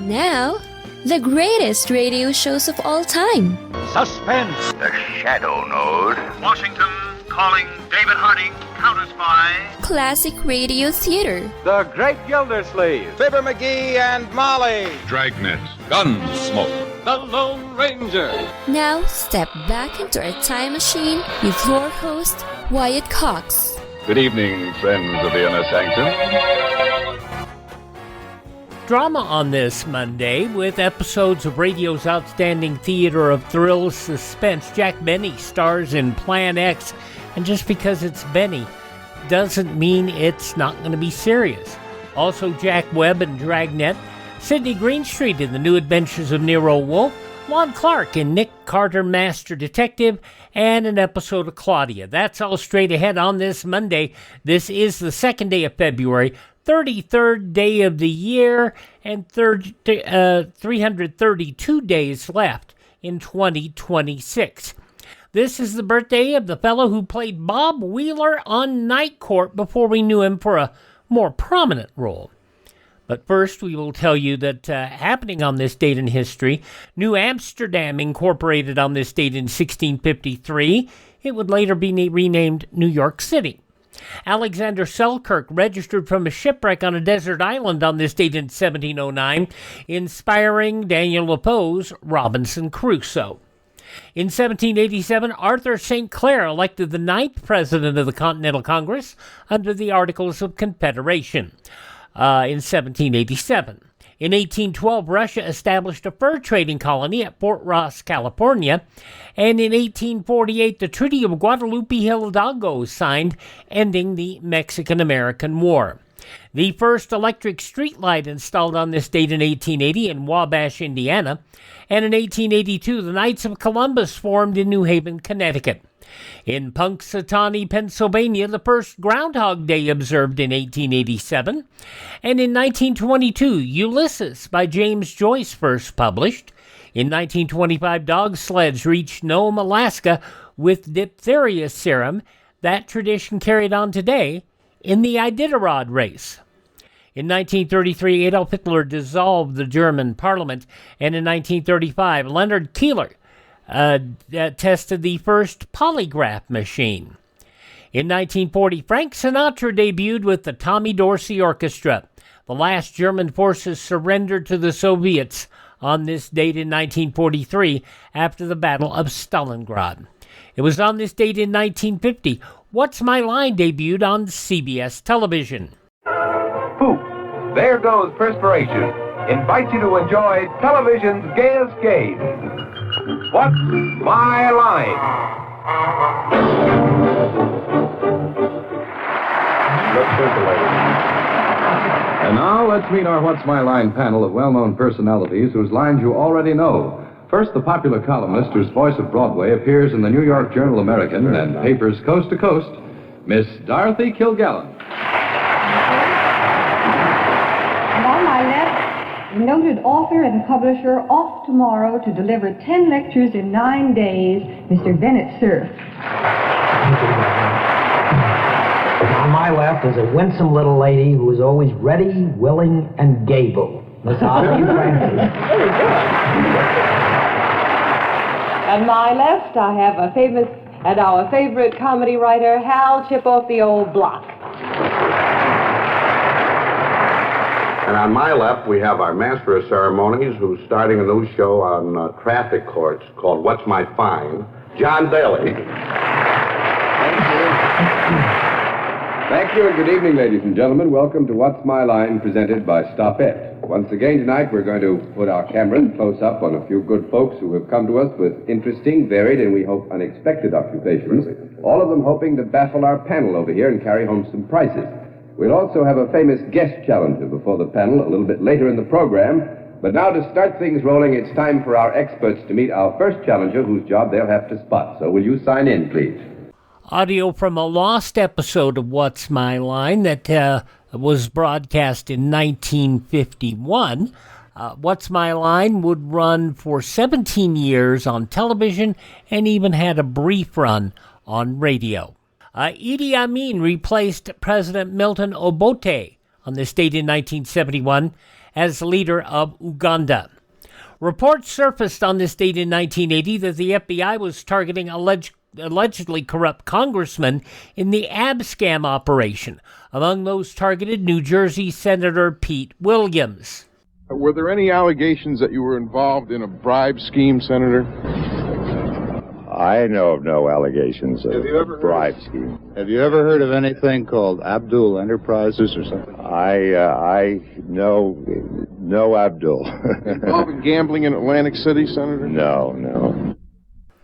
Now, the greatest radio shows of all time. Suspense. The Shadow Node. Washington calling David Harding, counter-spy. Classic radio theater. The Great Gildersleeve. Fibber McGee and Molly. Dragnet. Gunsmoke. The Lone Ranger. Now, step back into our time machine with your host, Wyatt Cox. Good evening, friends of the Inner Sanctum. Drama on this Monday with episodes of radio's outstanding theater of thrills, Suspense. Jack Benny stars in Plan X, and just because it's Benny doesn't mean it's not going to be serious. Also Jack Webb and Dragnet, Sydney Greenstreet in The New Adventures of Nero Wolfe, Lon Clark in Nick Carter, Master Detective, and an episode of Claudia. That's all straight ahead on this Monday. This is the second day of February, 33rd day of the year, and 332 days left in 2026. This is the birthday of the fellow who played Bob Wheeler on Night Court before we knew him for a more prominent role. But first, we will tell you that happening on this date in history, New Amsterdam incorporated on this date in 1653. It would later be renamed New York City. Alexander Selkirk registered from a shipwreck on a desert island on this date in 1709, inspiring Daniel Defoe's Robinson Crusoe. In 1787, Arthur St. Clair elected the 9th President of the Continental Congress under the Articles of Confederation. In 1787. In 1812, Russia established a fur trading colony at Fort Ross, California, and in 1848, the Treaty of Guadalupe Hidalgo was signed, ending the Mexican-American War. The first electric streetlight installed on this date in 1880 in Wabash, Indiana, and in 1882, the Knights of Columbus formed in New Haven, Connecticut. In Punxsutawney, Pennsylvania, the first Groundhog Day observed in 1887, and in 1922, Ulysses by James Joyce first published. In 1925, dog sleds reached Nome, Alaska with diphtheria serum. That tradition carried on today in the Iditarod race. In 1933, Adolf Hitler dissolved the German parliament, and in 1935, Leonard Keeler tested the first polygraph machine. In 1940, Frank Sinatra debuted with the Tommy Dorsey Orchestra. The last German forces surrendered to the Soviets on this date in 1943 after the Battle of Stalingrad. It was on this date in 1950, What's My Line debuted on CBS television. Poof! There goes perspiration. Invite you to enjoy television's gayest game. What's My Line? Let's circulate. And now let's meet our What's My Line panel of well-known personalities whose lines you already know. First, the popular columnist whose voice of Broadway appears in the New York Journal American and papers coast to coast, Miss Dorothy Kilgallen. And on my left, the noted author and publisher off tomorrow to deliver 10 lectures in 9 days, Mr. Bennett Cerf. On my left is a winsome little lady who is always ready, willing, and gable. Miss Audrey Francis. On my left, I have our favorite comedy writer, Hal Chip Off the Old Block. And on my left, we have our master of ceremonies, who's starting a new show on traffic courts called What's My Fine, John Daly. Thank you and good evening, ladies and gentlemen. Welcome to What's My Line, presented by Stopette. Once again tonight, we're going to put our cameras close up on a few good folks who have come to us with interesting, varied, and we hope unexpected occupations, all of them hoping to baffle our panel over here and carry home some prizes. We'll also have a famous guest challenger before the panel a little bit later in the program. But now to start things rolling, it's time for our experts to meet our first challenger whose job they'll have to spot. So will you sign in, please? Audio from a lost episode of What's My Line that was broadcast in 1951. What's My Line would run for 17 years on television and even had a brief run on radio. Idi Amin replaced President Milton Obote on this date in 1971 as leader of Uganda. Reports surfaced on this date in 1980 that the FBI was targeting allegedly corrupt congressmen in the Abscam operation. Among those targeted, New Jersey Senator Pete Williams. Were there any allegations that you were involved in a bribe scheme, Senator? I know of no allegations of bribe scheme. Have you ever heard of anything called Abdul Enterprises or something? I know Abdul. Involved in gambling in Atlantic City, Senator? No.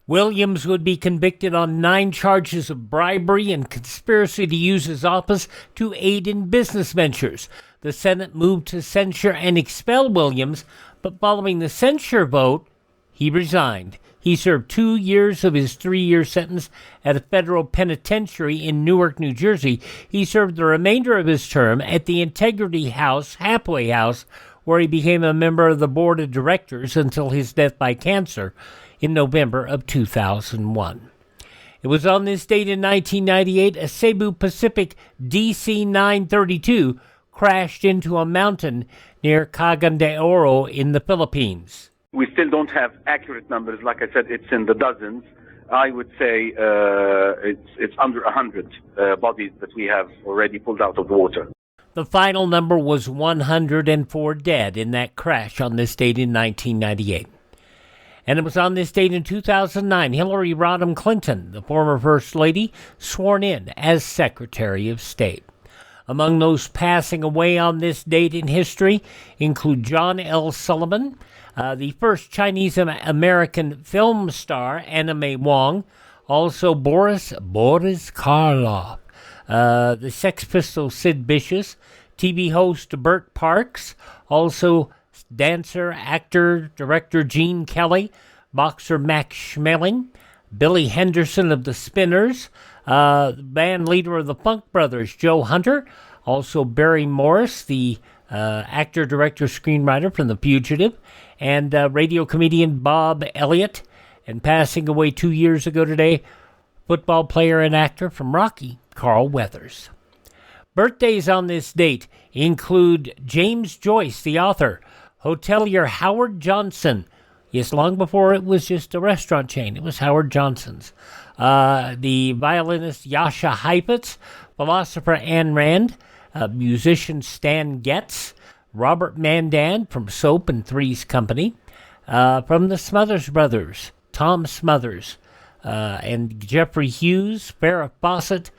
Williams would be convicted on 9 charges of bribery and conspiracy to use his office to aid in business ventures. The Senate moved to censure and expel Williams, but following the censure vote, he resigned. He served 2 years of his 3-year sentence at a federal penitentiary in Newark, New Jersey. He served the remainder of his term at the Integrity House, Hathaway House, where he became a member of the board of directors until his death by cancer in November of 2001. It was on this date in 1998, a Cebu Pacific DC-932 crashed into a mountain near Cagayan de Oro in the Philippines. We still don't have accurate numbers. Like I said, it's in the dozens. I would say it's under 100 bodies that we have already pulled out of the water. The final number was 104 dead in that crash on this date in 1998. And it was on this date in 2009, Hillary Rodham Clinton, the former First Lady, sworn in as Secretary of State. Among those passing away on this date in history include John L. Sullivan, the first Chinese-American film star, Anna May Wong, also Boris Karloff, the Sex Pistols' Sid Vicious, TV host Bert Parks, also dancer, actor, director Gene Kelly, boxer Max Schmeling, Billy Henderson of the Spinners, band leader of the Funk Brothers, Joe Hunter, also Barry Morris, the actor, director, screenwriter from The Fugitive, and radio comedian Bob Elliott, and passing away 2 years ago today, football player and actor from Rocky, Carl Weathers. Birthdays on this date include James Joyce, the author, hotelier Howard Johnson. Yes, long before it was just a restaurant chain, it was Howard Johnson's. The violinist Yasha Heifetz, philosopher Ayn Rand, musician Stan Getz, Robert Mandan from Soap and Three's Company, from the Smothers Brothers, Tom Smothers, and Jeffrey Hughes, Farrah Fawcett,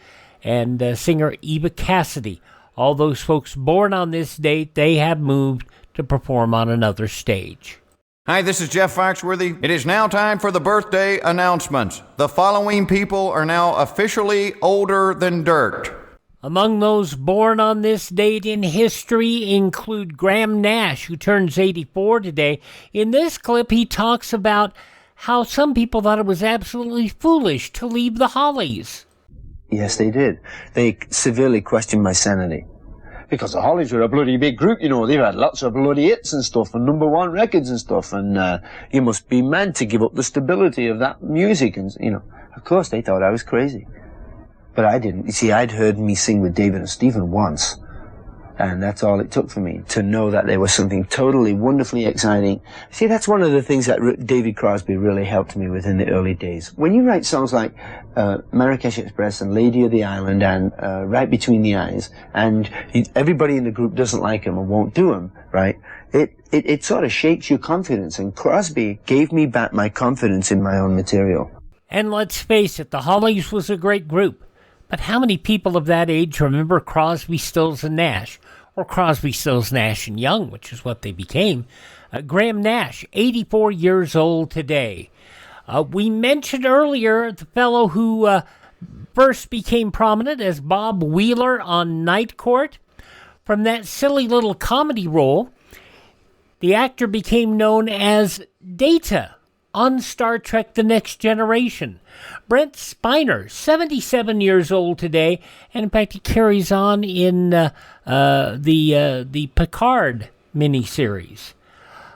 and singer Eva Cassidy. All those folks born on this date, they have moved to perform on another stage. Hi, this is Jeff Foxworthy. It is now time for the birthday announcements. The following people are now officially older than dirt. Among those born on this date in history include Graham Nash, who turns 84 today. In this clip, he talks about how some people thought it was absolutely foolish to leave the Hollies. Yes, they did. They severely questioned my sanity. Because the Hollies were a bloody big group, you know. They've had lots of bloody hits and stuff, and #1 records and stuff, and you must be mad to give up the stability of that music, and, you know. Of course, they thought I was crazy. But I didn't. You see, I'd heard me sing with David and Stephen once, and that's all it took for me to know that there was something totally wonderfully exciting. See, that's one of the things that David Crosby really helped me with in the early days. When you write songs like Marrakesh Express and Lady of the Island and Right Between the Eyes, and everybody in the group doesn't like them and won't do them, right? It sort of shakes your confidence, and Crosby gave me back my confidence in my own material. And let's face it, the Hollies was a great group. But how many people of that age remember Crosby, Stills, and Nash? Or Crosby, Stills, Nash, and Young, which is what they became. Graham Nash, 84 years old today. We mentioned earlier the fellow who first became prominent as Bob Wheeler on Night Court. From that silly little comedy role, the actor became known as Data on Star Trek The Next Generation. Brent Spiner, 77 years old today, and in fact he carries on in the Picard miniseries.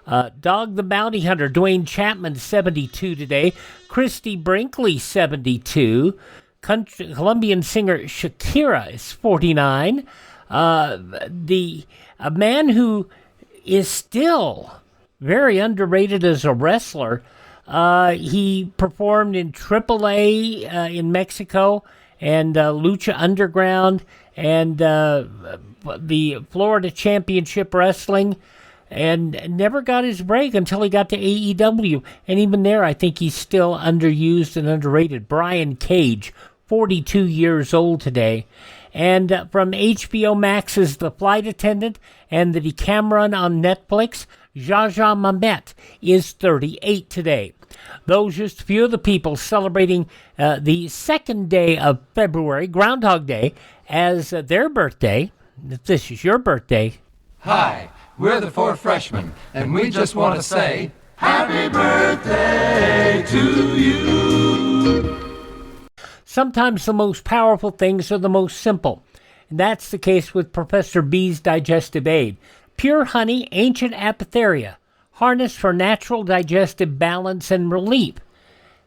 Dog the Bounty Hunter, Dwayne Chapman, 72 today. Christy Brinkley, 72. Colombian singer Shakira is 49. A man who is still very underrated as a wrestler. He performed in AAA in Mexico and Lucha Underground and the Florida Championship Wrestling, and never got his break until he got to AEW. And even there, I think he's still underused and underrated. Brian Cage, 42 years old today. And from HBO Max's The Flight Attendant and the Decameron on Netflix, Jaja Mamet is 38 today. Those just a few of the people celebrating the second day of February, Groundhog Day, as their birthday. If this is your birthday. Hi, we're the Four Freshmen, and we just want to say, Happy birthday to you! Sometimes the most powerful things are the most simple, and that's the case with Professor B's Digestive Aid. Pure honey, ancient apotheria, harnessed for natural digestive balance and relief.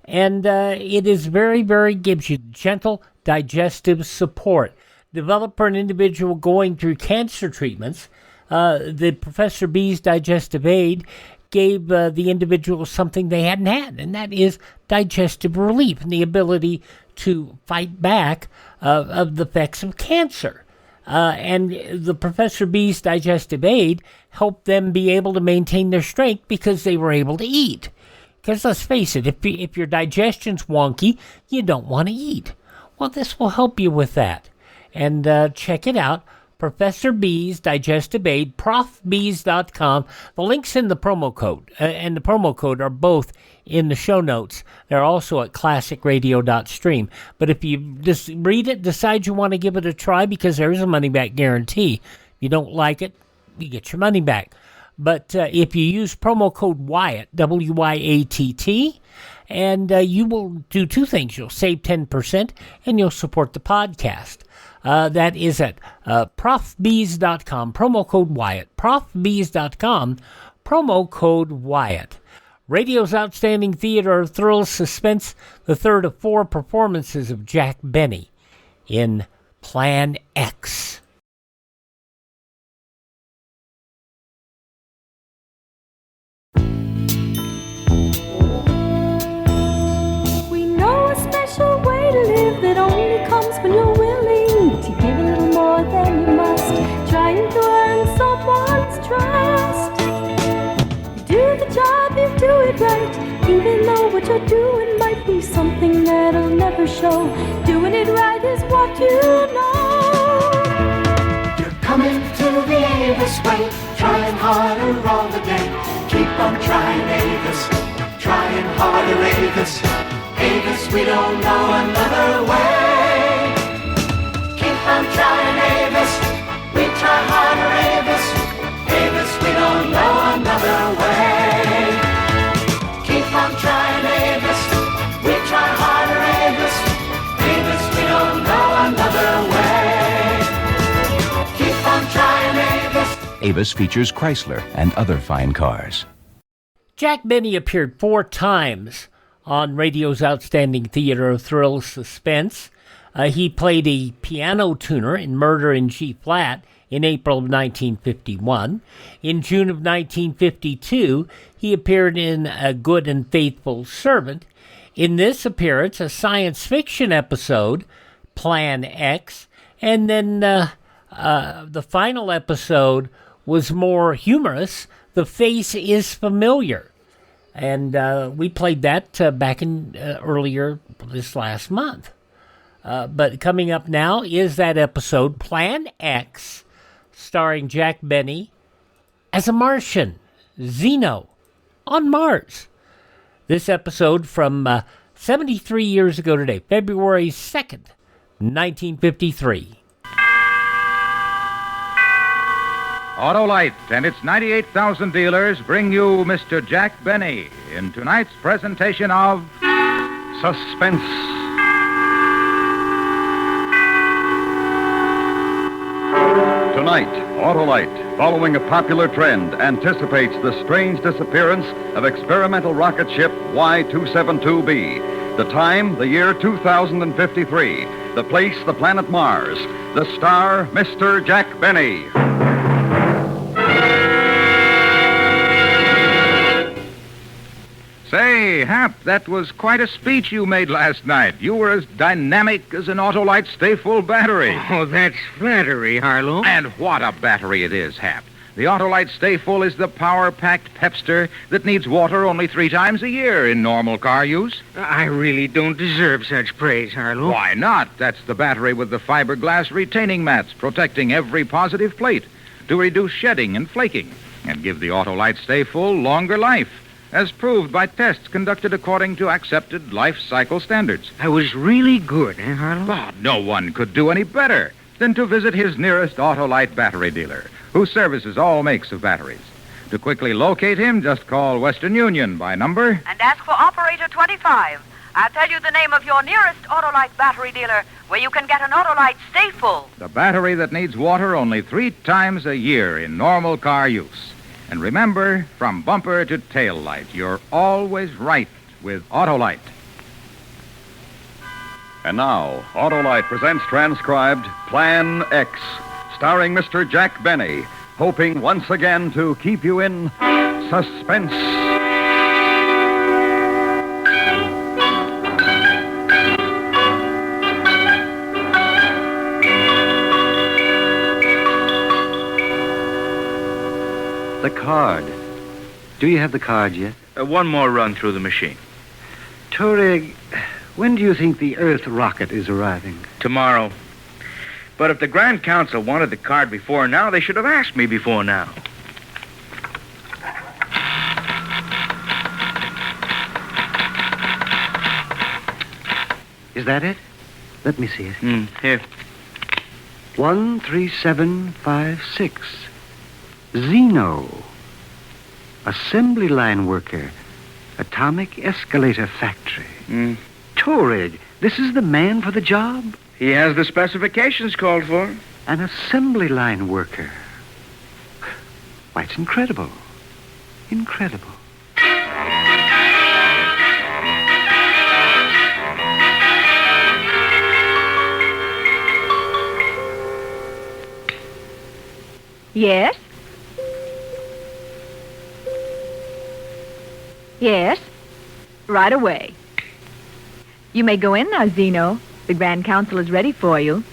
And it is gives you gentle digestive support. Developed for an individual going through cancer treatments, the Professor B's Digestive Aid gave the individual something they hadn't had, and that is digestive relief and the ability to fight back of the effects of cancer. And the Professor B's Digestive Aid helped them be able to maintain their strength because they were able to eat. Because let's face it, if your digestion's wonky, you don't want to eat. Well, this will help you with that. And check it out, Professor B's Digestive Aid, profbees.com. The link's in the promo code, and the promo code are both in the show notes. They're also at classicradio.stream. But if you just read it, decide you want to give it a try, because there is a money-back guarantee. If you don't like it, you get your money back. But if you use promo code Wyatt, W-Y-A-T-T, and you will do two things. You'll save 10%, and you'll support the podcast. That is at profbees.com, promo code Wyatt. Profbees.com, promo code Wyatt. Radio's outstanding theater of thrills, Suspense, the third of four performances of Jack Benny in Plan X. We know a special way to live that only comes when you're willing to give a little more than you must, trying to earn someone's trust. You do the job, you do it right, even though what you're doing might be something that'll never show. Doing it right is what you know. You're coming to the Avis way, trying harder all the day. Keep on trying, Avis, trying harder, Avis. Avis, we don't know another way. Keep on trying, Avis, we try harder, Avis. Avis, we don't know another way. Keep on trying, Avis, we try harder, Avis. Avis, we don't know another way. Keep on trying, Avis. Avis features Chrysler and other fine cars. Jack Benny appeared 4 times on radio's outstanding theater of thrills, Suspense. He played a piano tuner in Murder in G-Flat in April of 1951. In June of 1952, he appeared in A Good and Faithful Servant. In this appearance, a science fiction episode, Plan X, and then the final episode was more humorous, The Face is Familiar. And we played that back in earlier this last month. But coming up now is that episode, Plan X, starring Jack Benny as a Martian, Zeno, on Mars. This episode from 73 years ago today, February 2nd, 1953. Autolite and its 98,000 dealers bring you Mr. Jack Benny in tonight's presentation of Suspense. Tonight, Autolite, following a popular trend, anticipates the strange disappearance of experimental rocket ship Y-272B. The time, the year 2053. The place, the planet Mars. The star, Mr. Jack Benny. Say, Hap, that was quite a speech you made last night. You were as dynamic as an Autolite stay-full battery. Oh, that's flattery, Harlow. And what a battery it is, Hap. The Autolite Stay-Full is the power-packed pepster that needs water only 3 times a year in normal car use. I really don't deserve such praise, Harlow. Why not? That's the battery with the fiberglass retaining mats protecting every positive plate to reduce shedding and flaking and give the Autolite Stay-Full longer life, as proved by tests conducted according to accepted life cycle standards. I was really good, eh, Harlow? Oh, no one could do any better than to visit his nearest Autolite battery dealer, who services all makes of batteries. To quickly locate him, just call Western Union by number... and ask for Operator 25. I'll tell you the name of your nearest Autolite battery dealer where you can get an Autolite Stay-Full. The battery that needs water only 3 times a year in normal car use. And remember, from bumper to tail light, you're always right with Autolite. And now, Autolite presents transcribed Plan X, starring Mr. Jack Benny, hoping once again to keep you in suspense. The card. Do you have the card yet? One more run through the machine. Touareg, when do you think the Earth rocket is arriving? Tomorrow. But if the Grand Council wanted the card before now, they should have asked me before now. Is that it? Let me see it. Here. 13756. Zeno. Assembly line worker. Atomic escalator factory. Touareg, this is the man for the job? He has the specifications called for. An assembly line worker. Why, it's incredible. Incredible. Yes? Yes? Right away. You may go in now, Zeno. The Grand Council is ready for you.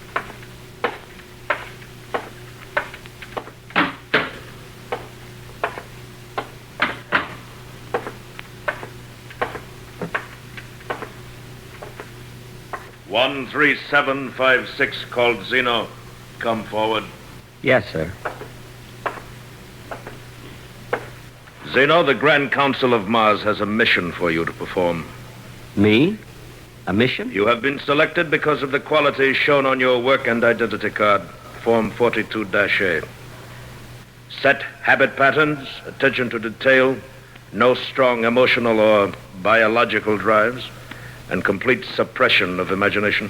One 3756 called Zeno. Come forward. Yes, sir. Zeno, the Grand Council of Mars has a mission for you to perform. Me? A mission? You have been selected because of the qualities shown on your work and identity card, Form 42-A. Set habit patterns, attention to detail, no strong emotional or biological drives, and complete suppression of imagination.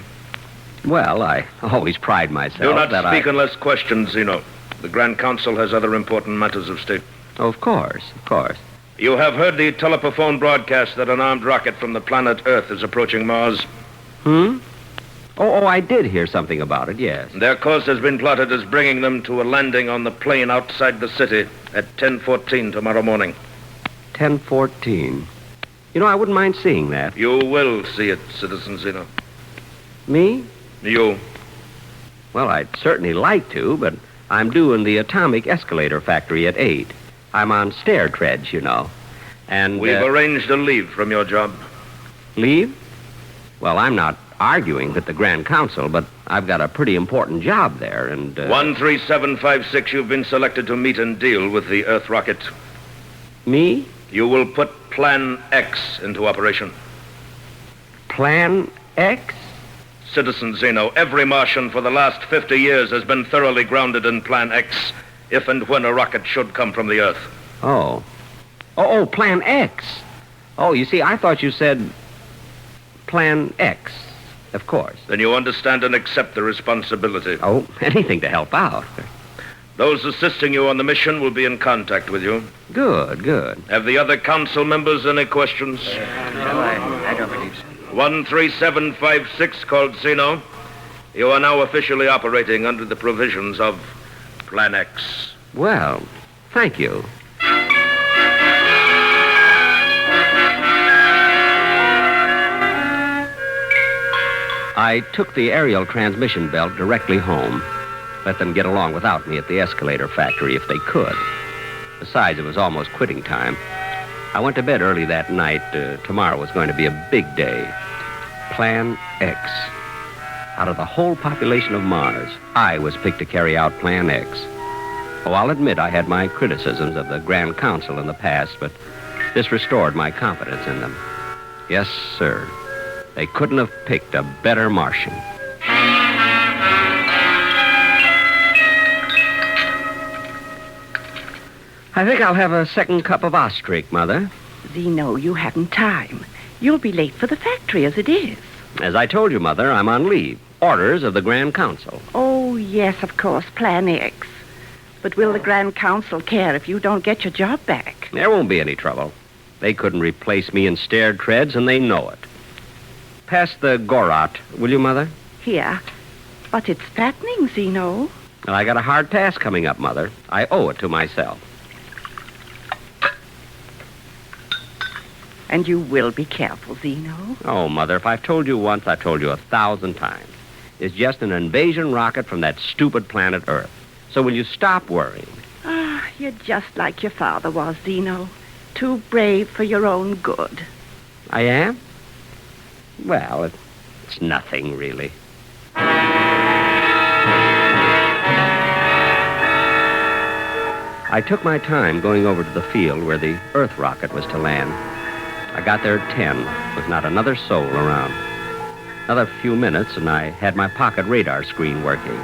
Well, I always pride myself Do not that speak unless questioned, Zeno. The Grand Council has other important matters of state. Of course, of course. You have heard the telephone broadcast that an armed rocket from the planet Earth is approaching Mars. Oh, I did hear something about it, yes. Their course has been plotted as bringing them to a landing on the plain outside the city at 10:14 tomorrow morning. 10:14. You know, I wouldn't mind seeing that. You will see it, Citizen Zeno. Me? You. Well, I'd certainly like to, but I'm due in the atomic escalator factory at 8. I'm on stair treads, you know. And We've arranged a leave from your job. Leave? Well, I'm not arguing with the Grand Council, but I've got a pretty important job there, and... 13756, you've been selected to meet and deal with the Earth rocket. Me? You will put Plan X into operation. Plan X? Citizen Zeno, every Martian for the last 50 years has been thoroughly grounded in Plan X, if and when a rocket should come from the Earth. Oh, Plan X. Oh, you see, I thought you said Plan X, of course. Then you understand and accept the responsibility. Oh, anything to help out. Those assisting you on the mission will be in contact with you. Good. Have the other council members any questions? No, I don't believe so. 13756 called Zeno. You are now officially operating under the provisions of Plan X. Well, thank you. I took the aerial transmission belt directly home. Let them get along without me at the escalator factory if they could. Besides, it was almost quitting time. I went to bed early that night. Tomorrow was going to be a big day. Plan X. Out of the whole population of Mars, I was picked to carry out Plan X. Oh, I'll admit I had my criticisms of the Grand Council in the past, but this restored my confidence in them. Yes, sir. They couldn't have picked a better Martian. I think I'll have a second cup of ostrich, Mother. Zeno, you haven't time. You'll be late for the factory as it is. As I told you, Mother, I'm on leave. Orders of the Grand Council. Oh, yes, of course, Plan X. But will the Grand Council care if you don't get your job back? There won't be any trouble. They couldn't replace me in stair treads, and they know it. Pass the Gorot, will you, Mother? Here. But it's fattening, Zeno. Well, I got a hard task coming up, Mother. I owe it to myself. And you will be careful, Zeno. Oh, Mother, if I've told you once, I've told you 1,000 times. It's just an invasion rocket from that stupid planet Earth. So will you stop worrying? Ah, you're just like your father was, Zeno. Too brave for your own good. I am? Well, it's nothing, really. I took my time going over to the field where the Earth rocket was to land. I got there at 10, with not another soul around. Another few minutes, and I had my pocket radar screen working.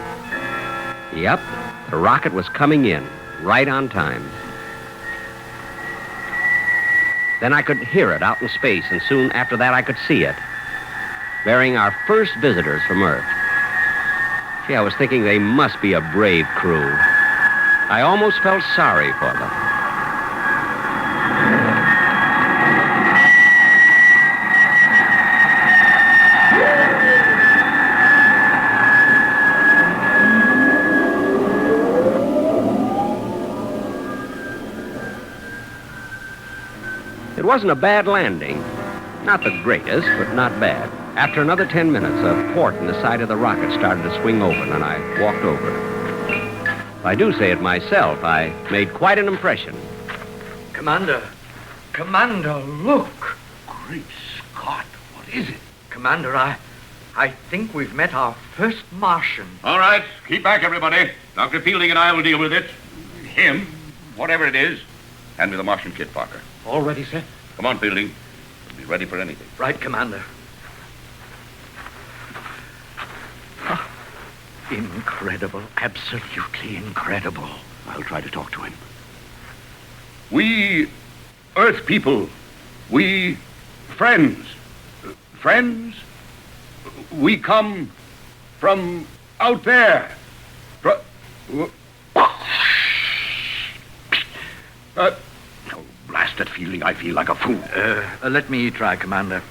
Yep, the rocket was coming in, right on time. Then I could hear it out in space, and soon after that I could see it, bearing our first visitors from Earth. Gee, I was thinking they must be a brave crew. I almost felt sorry for them. It wasn't a bad landing. Not the greatest, but not bad. After another 10 minutes, a port in the side of the rocket started to swing open, and I walked over. If I do say it myself, I made quite an impression. Commander, look. Great Scott, what is it? Commander, I think we've met our first Martian. All right, keep back, everybody. Dr. Fielding and I will deal with it. Him, whatever it is. Hand me the Martian kit, Parker. All ready, sir? Come on, Fielding. We'll be ready for anything. Right, Commander. Incredible. Absolutely incredible. I'll try to talk to him. We Earth people, we friends. Friends? We come from out there. Oh, blasted Fielding, I feel like a fool. Let me try, Commander.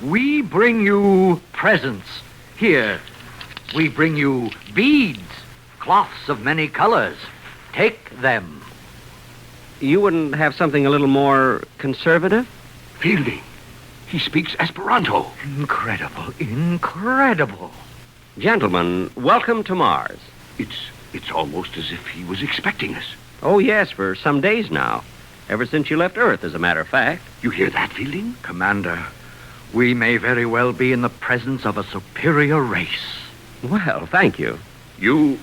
We bring you presents. Here, we bring you beads, cloths of many colors. Take them. You wouldn't have something a little more conservative? Fielding, he speaks Esperanto. Incredible, incredible. Gentlemen, welcome to Mars. It's almost as if he was expecting us. Oh, yes, for some days now. Ever since you left Earth, as a matter of fact. You hear that, Fielding? Commander, we may very well be in the presence of a superior race. Well, thank you. You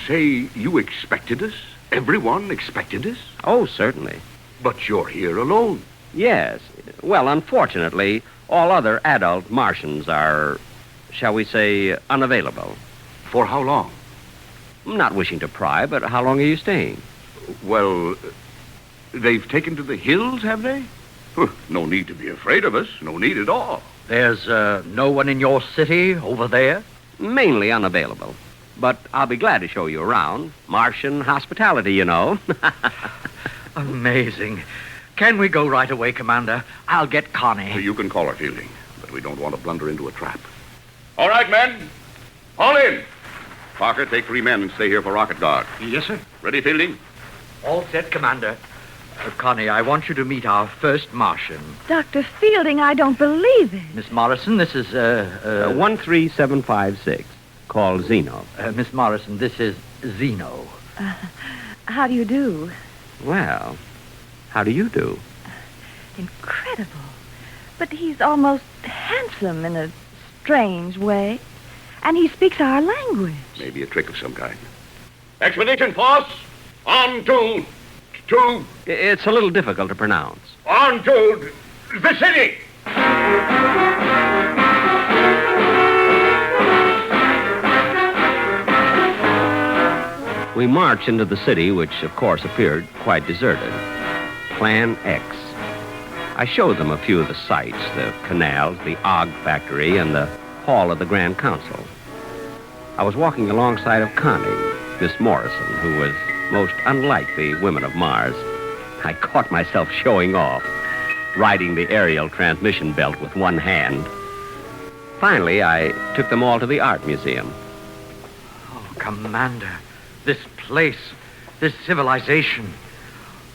say you expected us? Everyone expected us? Oh, certainly. But you're here alone. Yes. Well, unfortunately, all other adult Martians are, shall we say, unavailable. For how long? Not wishing to pry, but how long are you staying? Well, they've taken to the hills, have they? No need to be afraid of us. No need at all. There's no one in your city over there? Mainly unavailable. But I'll be glad to show you around. Martian hospitality, you know. Amazing. Can we go right away, Commander? I'll get Connie. You can call her, Fielding, but we don't want to blunder into a trap. All right, men. All in. Parker, take 3 men and stay here for rocket guard. Yes, sir. Ready, Fielding? All set, Commander. Connie, I want you to meet our first Martian. Dr. Fielding, I don't believe it. Miss Morrison, this is, 13756. Call Zeno. Miss Morrison, this is Zeno. How do you do? Well, how do you do? Incredible. But he's almost handsome in a strange way. And he speaks our language. Maybe a trick of some kind. Expedition force, on to... It's a little difficult to pronounce. On to the city! We marched into the city, which, of course, appeared quite deserted. Plan X. I showed them a few of the sights, the canals, the Og factory, and the hall of the Grand Council. I was walking alongside of Connie, Miss Morrison, who was most unlike the women of Mars. I caught myself showing off, riding the aerial transmission belt with one hand. Finally, I took them all to the art museum. Oh, Commander, this place, this civilization,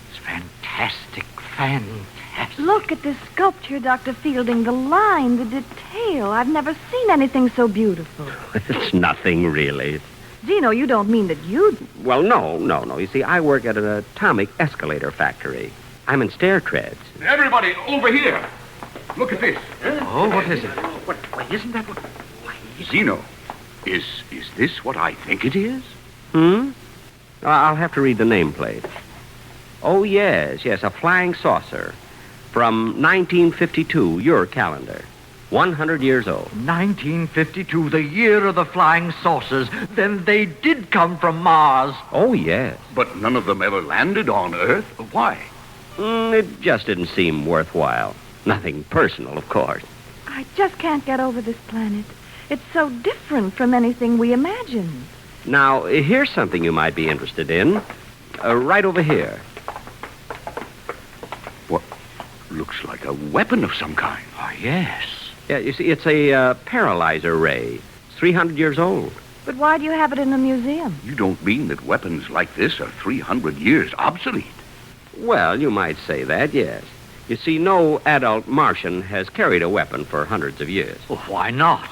it's fantastic. Look at this sculpture, Dr. Fielding. The line, the detail. I've never seen anything so beautiful. It's nothing, really. Zeno, you don't mean that you... Well, no. You see, I work at an atomic escalator factory. I'm in stair treads. Everybody, over here. Look at this. Oh, what is it? Why, isn't that what... Zeno, is this what I think it is? I'll have to read the nameplate. Oh, yes, a flying saucer. From 1952, your calendar. 100 years old. 1952, the year of the flying saucers. Then they did come from Mars. Oh, yes. But none of them ever landed on Earth. Why? It just didn't seem worthwhile. Nothing personal, of course. I just can't get over this planet. It's so different from anything we imagined. Now, here's something you might be interested in. Right over here. What looks like a weapon of some kind. Oh, yes. Yeah, you see, it's a paralyzer ray. It's 300 years old. But why do you have it in a museum? You don't mean that weapons like this are 300 years obsolete? Well, you might say that, yes. You see, no adult Martian has carried a weapon for hundreds of years. Well, why not?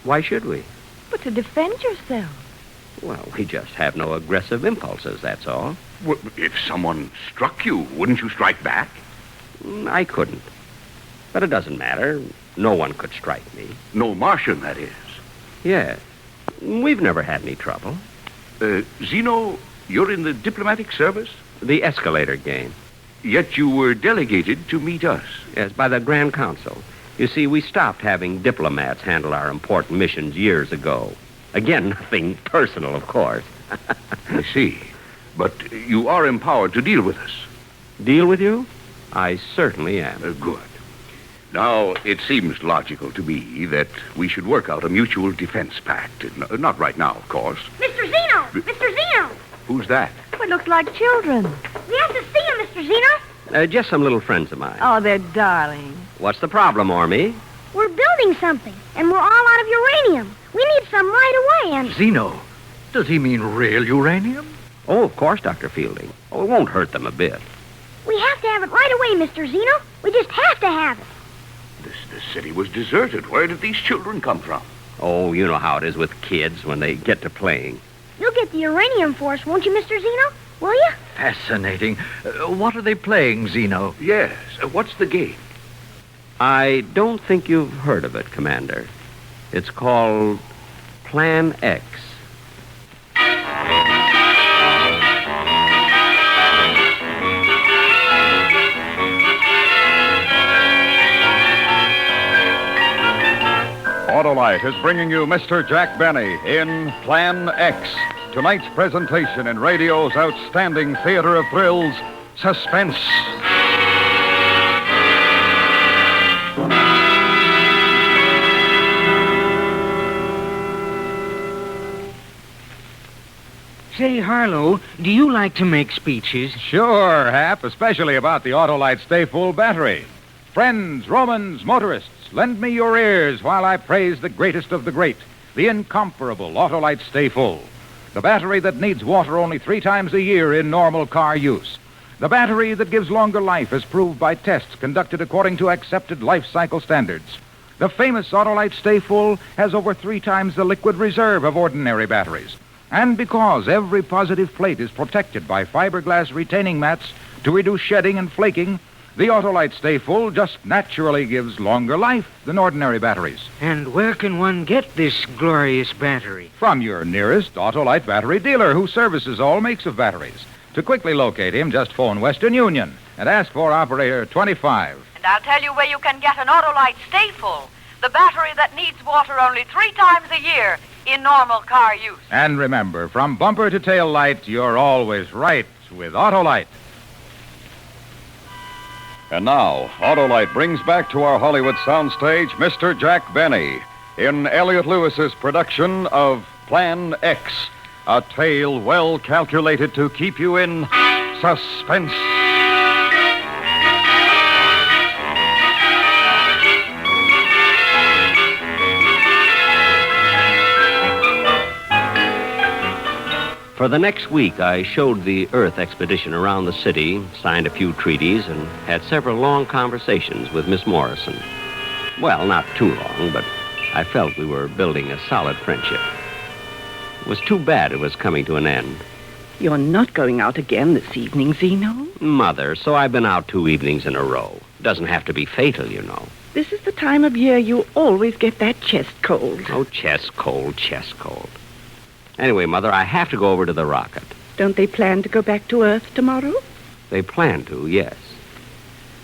Why should we? But to defend yourself. Well, we just have no aggressive impulses, that's all. Well, if someone struck you, wouldn't you strike back? I couldn't. But it doesn't matter. No one could strike me. No Martian, that is. Yes. We've never had any trouble. Zeno, you're in the diplomatic service? The escalator game. Yet you were delegated to meet us. Yes, by the Grand Council. You see, we stopped having diplomats handle our important missions years ago. Again, nothing personal, of course. I see. But you are empowered to deal with us. Deal with you? I certainly am. Good. Now, it seems logical to me that we should work out a mutual defense pact. Not right now, of course. Mr. Zeno! Mr. Zeno! Who's that? It looks like children. We have to see him, Mr. Zeno. Just some little friends of mine. Oh, they're darling. What's the problem, Ormy? We're building something, and we're all out of uranium. We need some right away, and... Zeno, does he mean real uranium? Oh, of course, Dr. Fielding. Oh, it won't hurt them a bit. We have to have it right away, Mr. Zeno. We just have to have it. This city was deserted. Where did these children come from? Oh, you know how it is with kids when they get to playing. You'll get the uranium for us, won't you, Mr. Zeno? Will you? Fascinating. What are they playing, Zeno? Yes. What's the game? I don't think you've heard of it, Commander. It's called Plan X. Autolite is bringing you Mr. Jack Benny in Plan X. Tonight's presentation in radio's outstanding theater of thrills, Suspense. Say, Harlow, do you like to make speeches? Sure, Hap, especially about the Autolite Stay Full battery. Friends, Romans, motorists, lend me your ears while I praise the greatest of the great, the incomparable Autolite Stay Full. The battery that needs water only 3 times a year in normal car use. The battery that gives longer life as proved by tests conducted according to accepted life cycle standards. The famous Autolite Stay Full has over 3 times the liquid reserve of ordinary batteries. And because every positive plate is protected by fiberglass retaining mats to reduce shedding and flaking, the Autolite Stay Full just naturally gives longer life than ordinary batteries. And where can one get this glorious battery? From your nearest Autolite battery dealer who services all makes of batteries. To quickly locate him, just phone Western Union and ask for operator 25. And I'll tell you where you can get an Autolite Stay Full, the battery that needs water only 3 times a year in normal car use. And remember, from bumper to tail light, you're always right with Autolite. And now, Autolite brings back to our Hollywood soundstage Mr. Jack Benny in Elliot Lewis's production of Plan X, a tale well calculated to keep you in suspense. For the next week, I showed the Earth expedition around the city, signed a few treaties, and had several long conversations with Miss Morrison. Well, not too long, but I felt we were building a solid friendship. It was too bad it was coming to an end. You're not going out again this evening, Zeno? Mother, so I've been out 2 evenings in a row. Doesn't have to be fatal, you know. This is the time of year you always get that chest cold. Oh, chest cold, chest cold. Anyway, Mother, I have to go over to the rocket. Don't they plan to go back to Earth tomorrow? They plan to, yes.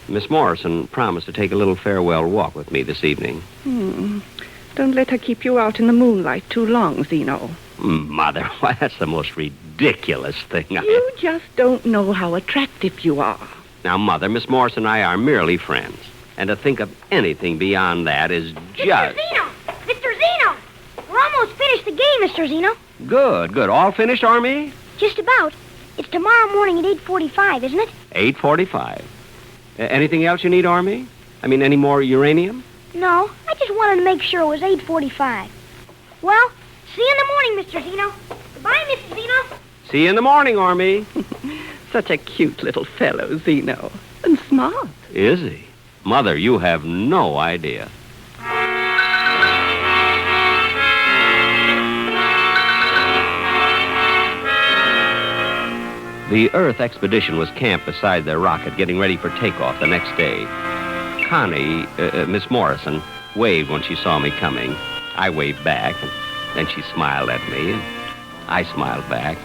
Miss Morrison promised to take a little farewell walk with me this evening. Don't let her keep you out in the moonlight too long, Zeno. Mother, why, that's the most ridiculous thing You just don't know how attractive you are. Now, Mother, Miss Morrison and I are merely friends. And to think of anything beyond that is just... Mr. Zeno! Mr. Zeno! We're almost finished the game, Mr. Zeno. Good, good. All finished, Army? Just about. It's tomorrow morning at 8:45, isn't it? 8:45. Anything else you need, Army? I mean, any more uranium? No, I just wanted to make sure it was 8:45. Well, see you in the morning, Mr. Zeno. Goodbye, Mr. Zeno. See you in the morning, Army. Such a cute little fellow, Zeno. And smart. Is he? Mother, you have no idea. The Earth expedition was camped beside their rocket, getting ready for takeoff the next day. Connie, Miss Morrison, waved when she saw me coming. I waved back, and then she smiled at me, and I smiled back.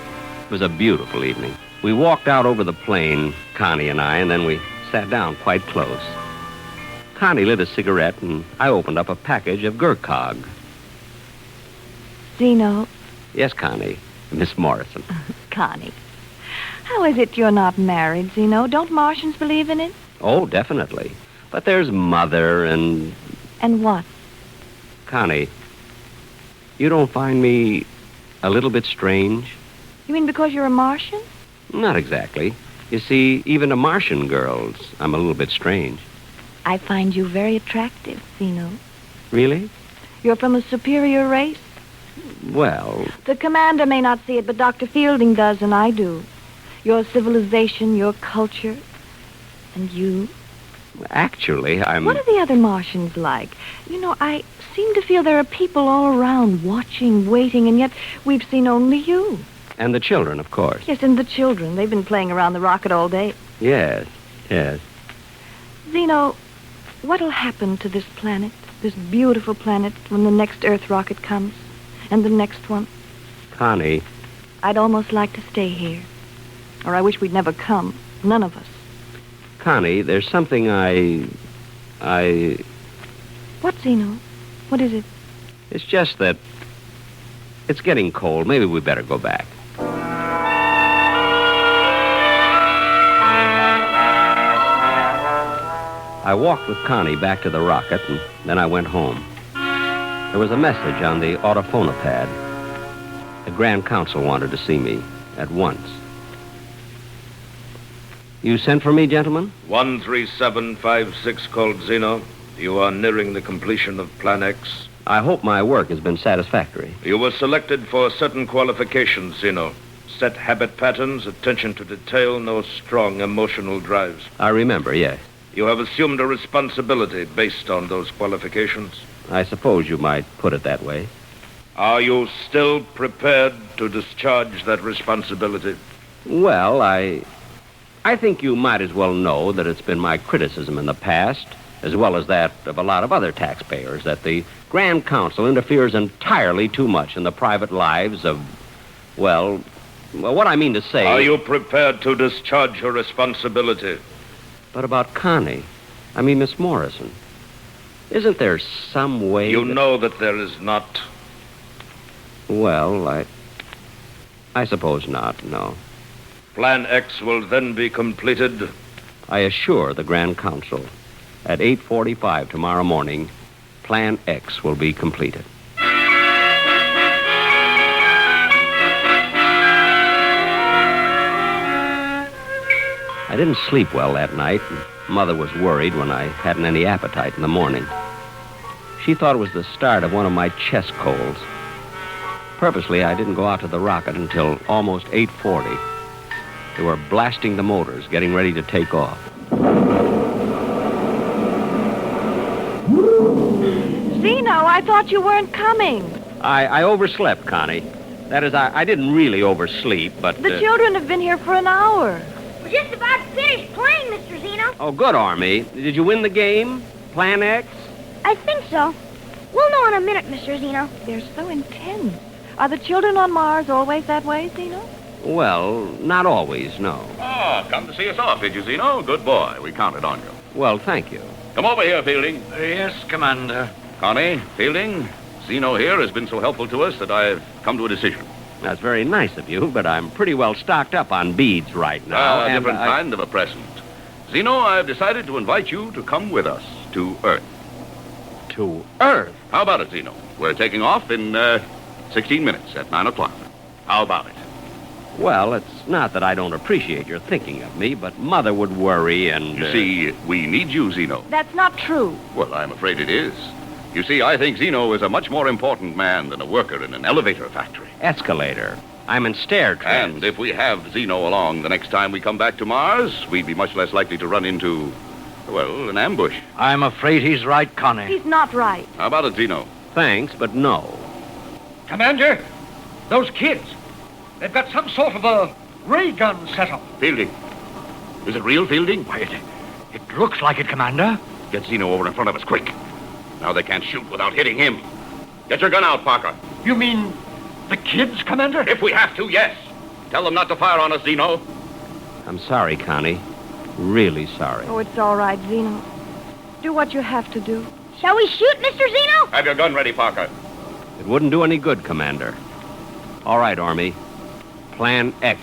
It was a beautiful evening. We walked out over the plain, Connie and I, and then we sat down quite close. Connie lit a cigarette, and I opened up a package of Gurkhag. Zeno. Yes, Connie. Miss Morrison. Connie. How is it you're not married, Zeno? Don't Martians believe in it? Oh, definitely. But there's Mother and... And what? Connie, you don't find me a little bit strange? You mean because you're a Martian? Not exactly. You see, even to Martian girls, I'm a little bit strange. I find you very attractive, Zeno. Really? You're from a superior race? Well... The commander may not see it, but Dr. Fielding does, and I do. Your civilization, your culture, and you. Actually, I'm... What are the other Martians like? You know, I seem to feel there are people all around watching, waiting, and yet we've seen only you. And the children, of course. Yes, and the children. They've been playing around the rocket all day. Yes, yes. Zeno, what'll happen to this planet, this beautiful planet, when the next Earth rocket comes? And the next one? Connie. I'd almost like to stay here. Or I wish we'd never come. None of us. Connie, there's something I... What, Zeno? What is it? It's just that it's getting cold. Maybe we better go back. I walked with Connie back to the rocket, and then I went home. There was a message on the autophonopad. The Grand Council wanted to see me at once. You sent for me, gentlemen? 13756 called Zeno. You are nearing the completion of Plan X. I hope my work has been satisfactory. You were selected for certain qualifications, Zeno. Set habit patterns, attention to detail, no strong emotional drives. I remember, yes. You have assumed a responsibility based on those qualifications. I suppose you might put it that way. Are you still prepared to discharge that responsibility? Well, I think you might as well know that it's been my criticism in the past, as well as that of a lot of other taxpayers, that the Grand Council interferes entirely too much in the private lives of, well, what I mean to say... Are you prepared to discharge your responsibility? But about Connie, I mean Miss Morrison, isn't there some way... You know that there is not. Well, I suppose not, no. Plan X will then be completed. I assure the Grand Council, at 8:45 tomorrow morning, Plan X will be completed. I didn't sleep well that night, and Mother was worried when I hadn't any appetite in the morning. She thought it was the start of one of my chest colds. Purposely, I didn't go out to the rocket until almost 8:40. They were blasting the motors, getting ready to take off. Zeno, I thought you weren't coming. I overslept, Connie. That is, I didn't really oversleep, but... The children have been here for an hour. We're just about finished playing, Mr. Zeno. Oh, good, Army. Did you win the game? Plan X? I think so. We'll know in a minute, Mr. Zeno. They're so intense. Are the children on Mars always that way, Zeno? Well, not always, no. Ah, come to see us off, did you, Zeno? Good boy. We counted on you. Well, thank you. Come over here, Fielding. Yes, Commander. Connie, Fielding, Zeno here has been so helpful to us that I've come to a decision. That's very nice of you, but I'm pretty well stocked up on beads right now. A different kind of a present. Zeno, I've decided to invite you to come with us to Earth. To Earth? How about it, Zeno? We're taking off in 16 minutes at 9 o'clock. How about it? Well, it's not that I don't appreciate your thinking of me, but Mother would worry and... You see, we need you, Zeno. That's not true. Well, I'm afraid it is. You see, I think Zeno is a much more important man than a worker in an elevator factory. Escalator. I'm in stair trams. And if we have Zeno along the next time we come back to Mars, we'd be much less likely to run into, well, an ambush. I'm afraid he's right, Connie. He's not right. How about it, Zeno? Thanks, but no. Commander, those kids, they've got some sort of a ray gun set up. Fielding. Is it real, Fielding? Why, it looks like it, Commander. Get Zeno over in front of us, quick. Now they can't shoot without hitting him. Get your gun out, Parker. You mean the kids, Commander? If we have to, yes. Tell them not to fire on us, Zeno. I'm sorry, Connie. Really sorry. Oh, it's all right, Zeno. Do what you have to do. Shall we shoot, Mr. Zeno? Have your gun ready, Parker. It wouldn't do any good, Commander. All right, Army. Plan X.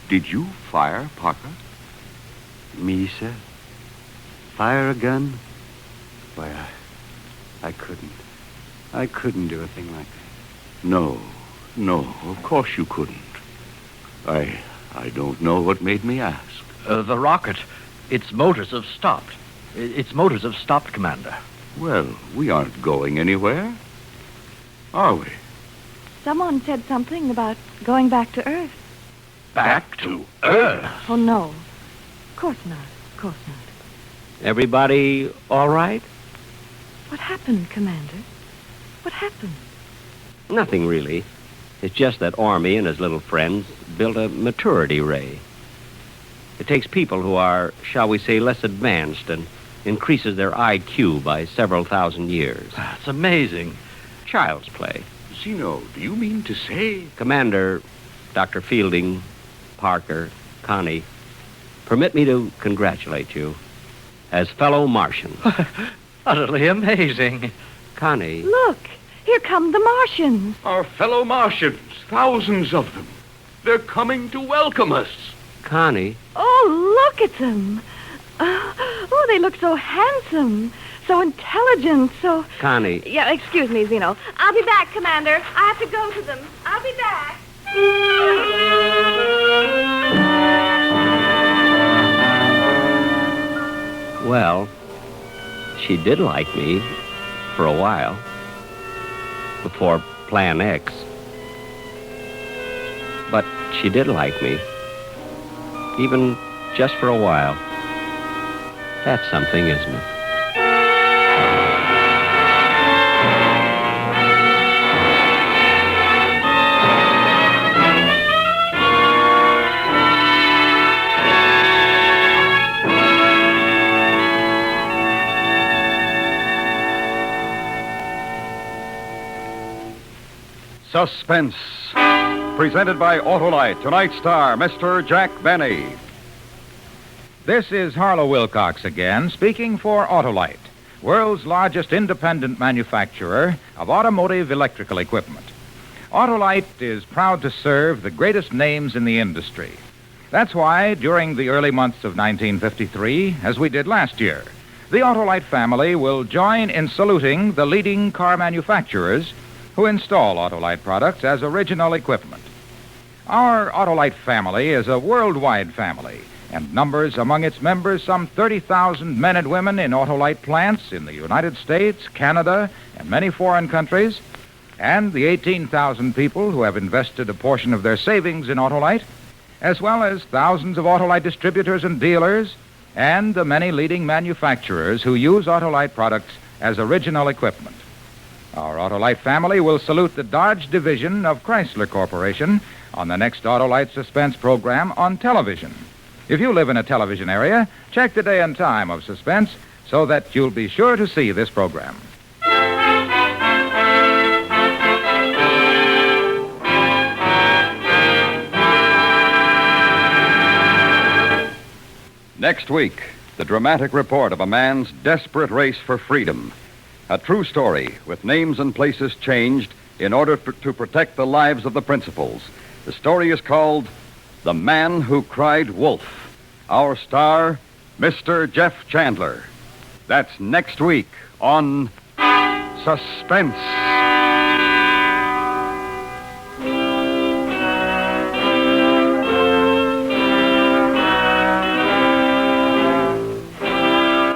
Did you fire, Parker? Me, sir? Fire a gun? Why, I couldn't. I couldn't do a thing like that. No, of course you couldn't. I don't know what made me ask. The rocket, its motors have stopped. Its motors have stopped, Commander. Well, we aren't going anywhere, are we? Someone said something about going back to Earth. Back to Earth? Oh, no. Of course not. Of course not. Everybody all right? What happened, Commander? What happened? Nothing, really. It's just that Army and his little friends built a maturity ray. It takes people who are, shall we say, less advanced and increases their IQ by several thousand years. That's amazing. Child's play. Zeno, do you mean to say... Commander, Dr. Fielding, Parker, Connie, permit me to congratulate you as fellow Martians. Utterly amazing. Connie. Look, here come the Martians. Our fellow Martians, thousands of them. They're coming to welcome us. Connie. Oh, look at them. Oh, they look so handsome, so intelligent, so... Connie. Yeah, excuse me, Zeno. I'll be back, Commander. I have to go to them. I'll be back. Well, she did like me for a while. Before Plan X. But she did like me. Even just for a while. That's something, isn't it? Suspense, presented by Autolite. Tonight's star, Mr. Jack Benny. This is Harlow Wilcox again, speaking for Autolite, world's largest independent manufacturer of automotive electrical equipment. Autolite is proud to serve the greatest names in the industry. That's why, during the early months of 1953, as we did last year, the Autolite family will join in saluting the leading car manufacturers who install Autolite products as original equipment. Our Autolite family is a worldwide family and numbers among its members some 30,000 men and women in Autolite plants in the United States, Canada, and many foreign countries, and the 18,000 people who have invested a portion of their savings in Autolite, as well as thousands of Autolite distributors and dealers, and the many leading manufacturers who use Autolite products as original equipment. Our Autolite family will salute the Dodge division of Chrysler Corporation on the next Autolite Suspense program on television. If you live in a television area, check the day and time of Suspense so that you'll be sure to see this program. Next week, the dramatic report of a man's desperate race for freedom. A true story with names and places changed in order to protect the lives of the principals. The story is called The Man Who Cried Wolf. Our star, Mr. Jeff Chandler. That's next week on Suspense.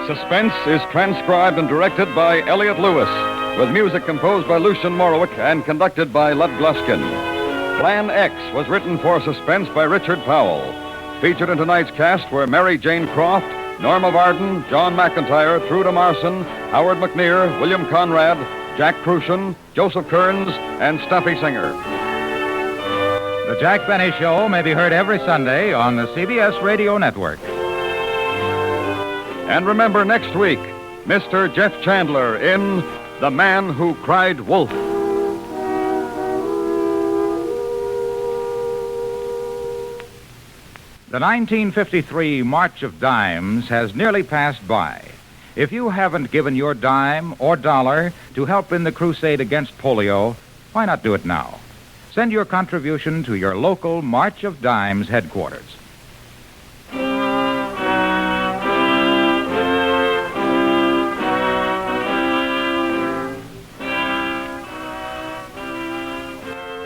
Suspense is transcribed and directed by Elliott Lewis, with music composed by Lucian Morowick and conducted by Lud Gluskin. Plan X was written for Suspense by Richard Powell. Featured in tonight's cast were Mary Jane Croft, Norma Varden, John McIntyre, Truda Marson, Howard McNear, William Conrad, Jack Crucian, Joseph Kearns, and Stuffy Singer. The Jack Benny Show may be heard every Sunday on the CBS Radio Network. And remember next week, Mr. Jeff Chandler in The Man Who Cried Wolf. The 1953 March of Dimes has nearly passed by. If you haven't given your dime or dollar to help in the crusade against polio, why not do it now? Send your contribution to your local March of Dimes headquarters.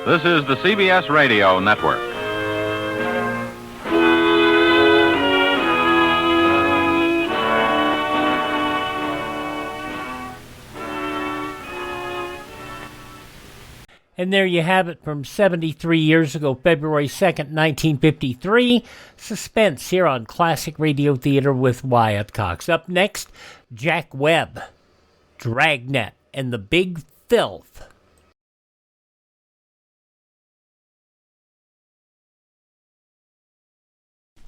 This is the CBS Radio Network. And there you have it from 73 years ago, February 2nd, 1953. Suspense here on Classic Radio Theater with Wyatt Cox. Up next, Jack Webb, Dragnet, and the Big Filth.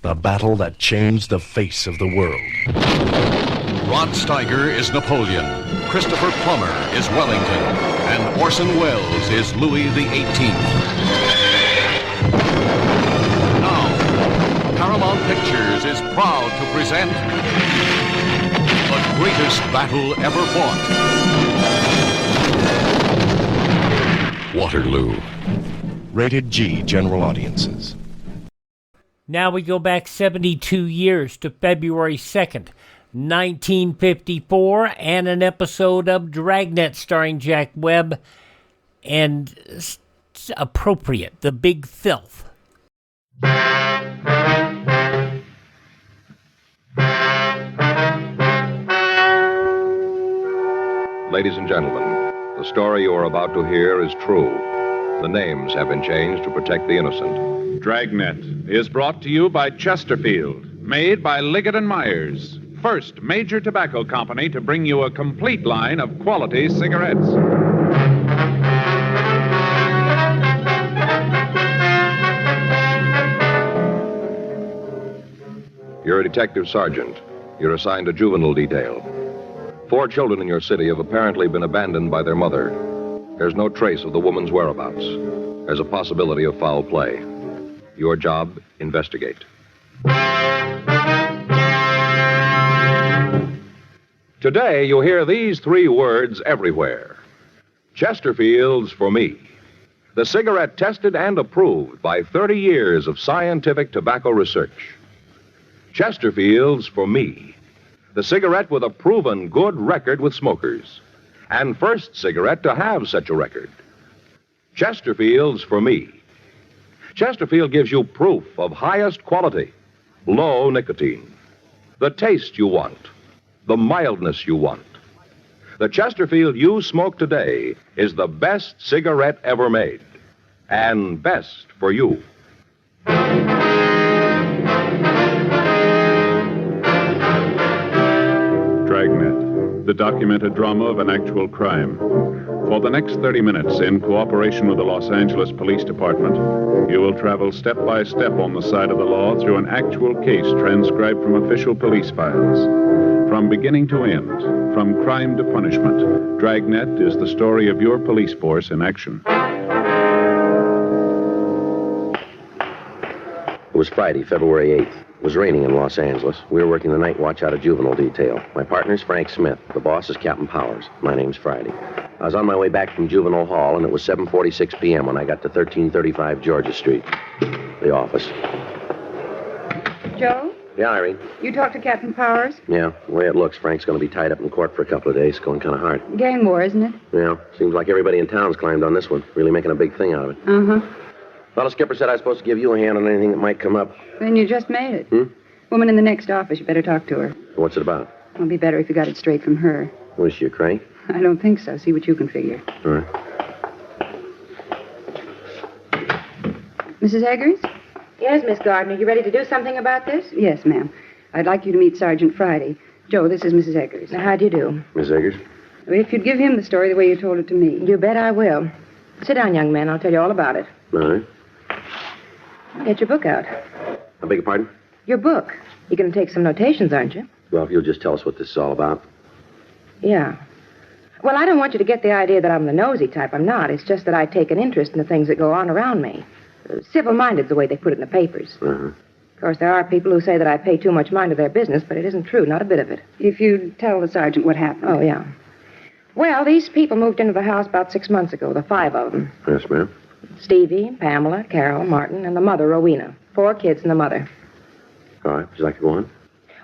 The battle that changed the face of the world. Rod Steiger is Napoleon, Christopher Plummer is Wellington, and Orson Welles is Louis XVIII. Now, Paramount Pictures is proud to present the greatest battle ever fought. Waterloo. Rated G, general audiences. Now we go back 72 years to February 2nd, 1954, and an episode of Dragnet starring Jack Webb and appropriate, the Big Filth. Ladies and gentlemen, the story you are about to hear is true. The names have been changed to protect the innocent. Dragnet is brought to you by Chesterfield, made by Liggett & Myers, first major tobacco company to bring you a complete line of quality cigarettes. You're a detective sergeant. You're assigned to juvenile detail. 4 children in your city have apparently been abandoned by their mother. There's no trace of the woman's whereabouts. There's a possibility of foul play. Your job, investigate. Today, you'll hear these 3 words everywhere. Chesterfield's for me. The cigarette tested and approved by 30 years of scientific tobacco research. Chesterfield's for me. The cigarette with a proven good record with smokers. And first cigarette to have such a record. Chesterfield's for me. Chesterfield gives you proof of highest quality, low nicotine. The taste you want, the mildness you want. The Chesterfield you smoke today is the best cigarette ever made. And best for you. Dragnet, the documented drama of an actual crime. For the next 30 minutes, in cooperation with the Los Angeles Police Department, you will travel step by step on the side of the law through an actual case transcribed from official police files. From beginning to end, from crime to punishment, Dragnet is the story of your police force in action. It was Friday, February 8th. It was raining in Los Angeles. We were working the night watch out of juvenile detail. My partner's Frank Smith. The boss is Captain Powers. My name's Friday. I was on my way back from Juvenile Hall, and it was 7:46 p.m. when I got to 1335 Georgia Street. The office. Joe, Yeah, Irene? you talked to Captain Powers? Yeah, the way it looks, Frank's going to be tied up in court for a couple of days. Going kind of hard. Gang war, isn't it? Yeah, seems like everybody in town's climbed on this one. Really making a big thing out of it. Uh-huh. Well, the skipper said I was supposed to give you a hand on anything that might come up. Then you just made it. Woman in the next office, you better talk to her. What's it about? It'll be better if you got it straight from her. Was she a crank? I don't think so. See what you can figure. All right. Mrs. Eggers? Yes, Miss Gardner. You ready to do something about this? Yes, ma'am. I'd like you to meet Sergeant Friday. Joe, this is Mrs. Eggers. Now, how do you do? Miss Eggers? If you'd give him the story the way you told it to me. You bet I will. Sit down, young man. I'll tell you all about it. All right. Get your book out. I beg your pardon? Your book. You're going to take some notations, aren't you? Well, if you'll just tell us what this is all about. Yeah. Well, I don't want you to get the idea that I'm the nosy type. I'm not. It's just that I take an interest in the things that go on around me. Civil-minded's the way they put it in the papers. Uh-huh. Of course, there are people who say that I pay too much mind to their business, but it isn't true, not a bit of it. If you'd tell the sergeant what happened. Oh, yeah. Well, these people moved into the house about 6 months ago, the 5 of them. Yes, ma'am. Stevie, Pamela, Carol, Martin, and the mother, Rowena. 4 kids and the mother. All right. Would you like to go on?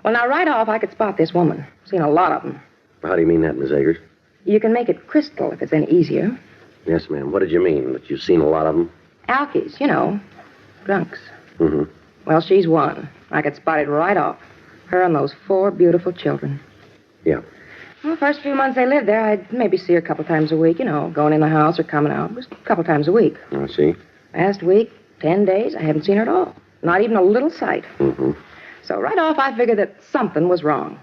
Well, now, right off, I could spot this woman. Seen a lot of them. How do you mean that, Miss Eggers? You can make it crystal if it's any easier. Yes, ma'am. What did you mean? That you've seen a lot of them? Alkies, you know. Drunks. Mm-hmm. Well, she's one. I could spot it right off. Her and those 4 beautiful children. Yeah. Well, the first few months they lived there, I'd maybe see her a couple times a week, you know, going in the house or coming out. Just a couple times a week. I see. Last week, 10 days, I haven't seen her at all. Not even a little sight. Mm-hmm. So right off, I figured that something was wrong.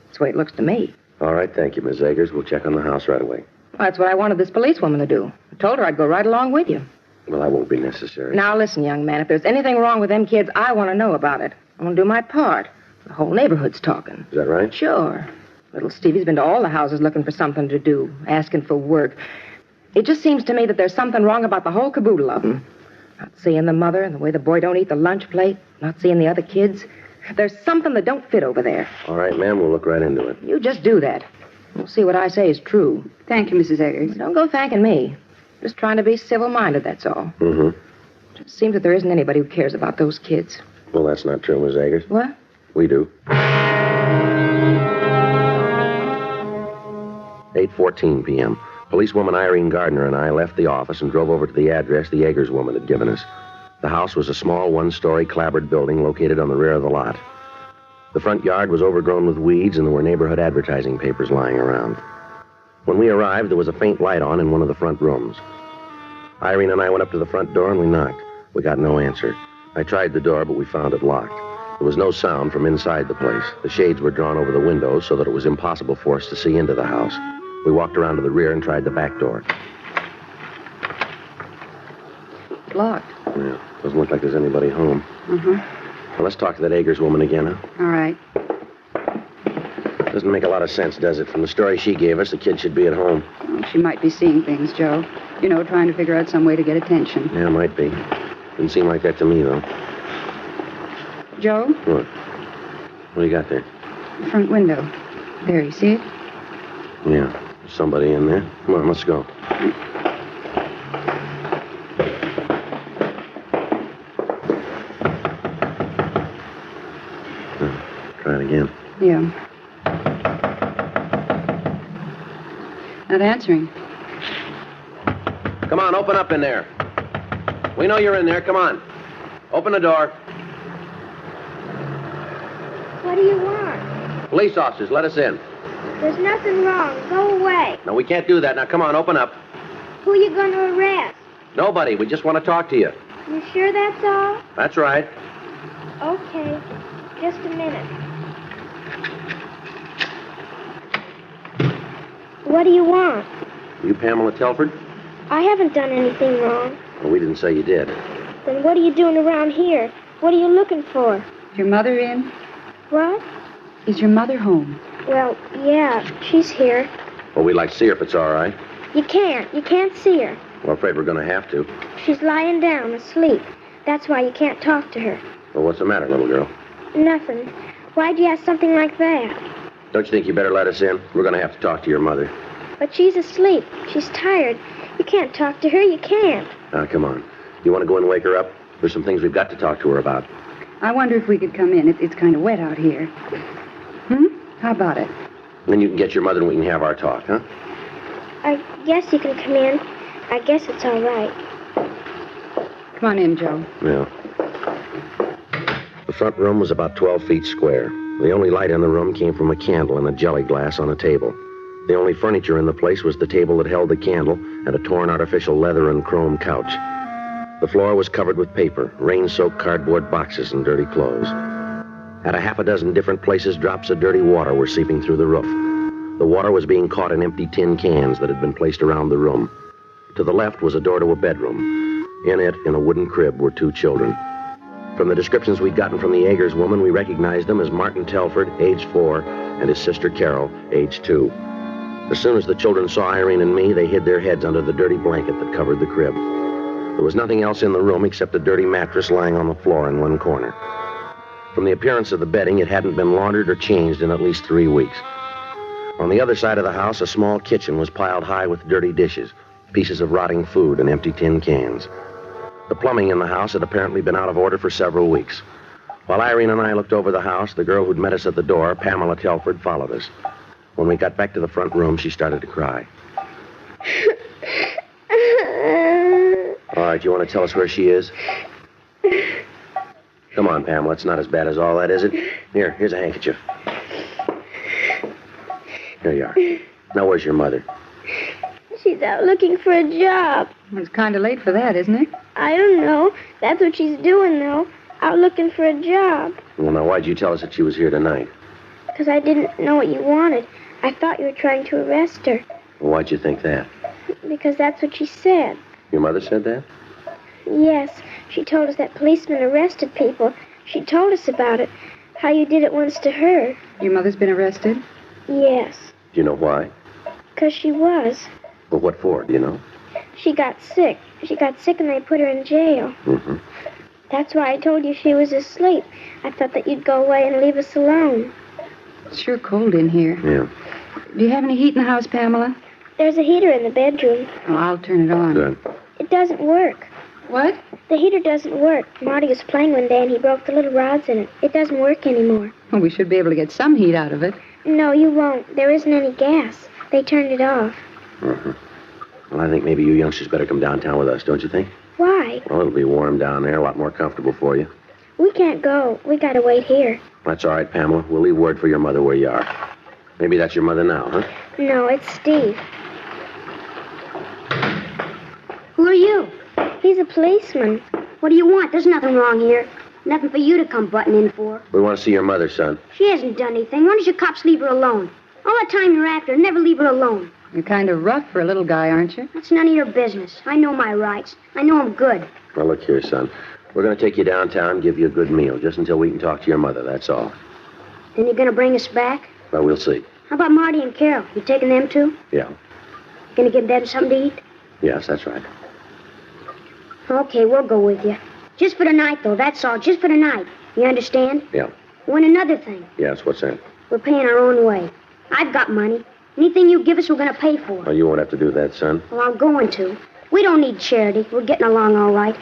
That's the way it looks to me. All right, thank you, Miss Eggers. We'll check on the house right away. Well, that's what I wanted this policewoman to do. I told her I'd go right along with you. Well, that won't be necessary. Now, listen, young man, if there's anything wrong with them kids, I want to know about it. I want to do my part. The whole neighborhood's talking. Is that right? Sure. Little Stevie's been to all the houses looking for something to do, asking for work. It just seems to me that there's something wrong about the whole caboodle of them. Not seeing the mother and the way the boy don't eat the lunch plate, not seeing the other kids. There's something that don't fit over there. All right, ma'am, we'll look right into it. You just do that. We'll see what I say is true. Thank you, Mrs. Eggers. Don't go thanking me. Just trying to be civil-minded, that's all. Mm-hmm. It seems that there isn't anybody who cares about those kids. Well, that's not true, Miss Eggers. What? We do. 8:14 p.m. Policewoman Irene Gardner and I left the office and drove over to the address the Eggers woman had given us. The house was a small one-story clapboard building located on the rear of the lot. The front yard was overgrown with weeds, and there were neighborhood advertising papers lying around. When we arrived, there was a faint light on in one of the front rooms. Irene and I went up to the front door and we knocked. We got no answer. I tried the door, but we found it locked. There was no sound from inside the place. The shades were drawn over the windows so that it was impossible for us to see into the house. We walked around to the rear and tried the back door. Locked. Yeah, doesn't look like there's anybody home. Uh-huh. Well, let's talk to that Eggers woman again, huh? All right. Doesn't make a lot of sense, does it? From the story she gave us, the kid should be at home. Well, she might be seeing things, Joe. You know, trying to figure out some way to get attention. Yeah, might be. Didn't seem like that to me, though. Joe? What? What do you got there? The front window. There, you see it? Yeah, there's somebody in there. Come on, let's go. Try it again. Yeah. Not answering. Come on, open up in there. We know you're in there. Come on. Open the door. What do you want? Police officers, let us in. There's nothing wrong. Go away. No, we can't do that. Now, come on, open up. Who are you going to arrest? Nobody. We just want to talk to you. You sure that's all? That's right. Okay. Just a minute. What do you want? You Pamela Telford? I haven't done anything wrong. Well, we didn't say you did. Then what are you doing around here? What are you looking for? Is your mother in? What? Is your mother home? Well, yeah, she's here. Well, we'd like to see her if it's all right. You can't. You can't see her. Well, I'm afraid we're going to have to. She's lying down, asleep. That's why you can't talk to her. Well, what's the matter, little girl? Nothing. Why'd you ask something like that? Don't you think you better let us in? We're going to have to talk to your mother. But she's asleep. She's tired. You can't talk to her. You can't. Now, come on. You want to go in and wake her up? There's some things we've got to talk to her about. I wonder if we could come in. It's kind of wet out here. How about it? Then you can get your mother and we can have our talk, huh? I guess you can come in. I guess it's all right. Come on in, Joe. Yeah. The front room was about 12 feet square. The only light in the room came from a candle and a jelly glass on a table. The only furniture in the place was the table that held the candle and a torn artificial leather and chrome couch. The floor was covered with paper, rain-soaked cardboard boxes, and dirty clothes. At a half a dozen different places, drops of dirty water were seeping through the roof. The water was being caught in empty tin cans that had been placed around the room. To the left was a door to a bedroom. In it, in a wooden crib, were 2 children. From the descriptions we'd gotten from the Eggers woman, we recognized them as Martin Telford, age 4, and his sister Carol, age 2. As soon as the children saw Irene and me, they hid their heads under the dirty blanket that covered the crib. There was nothing else in the room except a dirty mattress lying on the floor in one corner. From the appearance of the bedding, it hadn't been laundered or changed in at least 3 weeks. On the other side of the house, a small kitchen was piled high with dirty dishes, pieces of rotting food, and empty tin cans. The plumbing in the house had apparently been out of order for several weeks. While Irene and I looked over the house, the girl who'd met us at the door, Pamela Telford, followed us. When we got back to the front room, she started to cry. All right, you want to tell us where she is? Come on, Pamela. It's not as bad as all that, is it? Here's a handkerchief. Here you are. Now, where's your mother? She's out looking for a job. It's kind of late for that, isn't it? I don't know. That's what she's doing, though. Out looking for a job. Well, now, why'd you tell us that she was here tonight? Because I didn't know what you wanted. I thought you were trying to arrest her. Well, why'd you think that? Because that's what she said. Your mother said that? Yes. She told us that policemen arrested people. She told us about it. How you did it once to her. Your mother's been arrested? Yes. Do you know why? Because she was. Well, what for? Do you know? She got sick. She got sick and they put her in jail. Mm-hmm. That's why I told you she was asleep. I thought that you'd go away and leave us alone. It's sure cold in here. Yeah. Do you have any heat in the house, Pamela? There's a heater in the bedroom. Oh, I'll turn it on. Good. It doesn't work. What? The heater doesn't work. Marty was playing one day and he broke the little rods in it. It doesn't work anymore. Well, we should be able to get some heat out of it. No, you won't. There isn't any gas. They turned it off. Uh-huh. Well, I think maybe you youngsters better come downtown with us, don't you think? Why? Well, it'll be warm down there, a lot more comfortable for you. We can't go. We gotta wait here. That's all right, Pamela. We'll leave word for your mother where you are. Maybe that's your mother now, huh? No, it's Steve. Who are you? He's a policeman. What do you want? There's nothing wrong here. Nothing for you to come butting in for. We want to see your mother, son. She hasn't done anything. Why don't you cops leave her alone? All the time you're after her, never leave her alone. You're kind of rough for a little guy, aren't you? That's none of your business. I know my rights. I know I'm good. Well, look here, son. We're going to take you downtown and give you a good meal, just until we can talk to your mother, that's all. Then you're gonna bring us back? Well, we'll see. How about Marty and Carol? You taking them too? Yeah. Gonna give them something to eat? Yes, that's right. Okay, we'll go with you. Just for tonight, though, that's all. Just for tonight. You understand? Yeah. Oh, and another thing. Yes, what's that? We're paying our own way. I've got money. Anything you give us, we're gonna pay for. Well, you won't have to do that, son. Well, I'm going to. We don't need charity. We're getting along all right.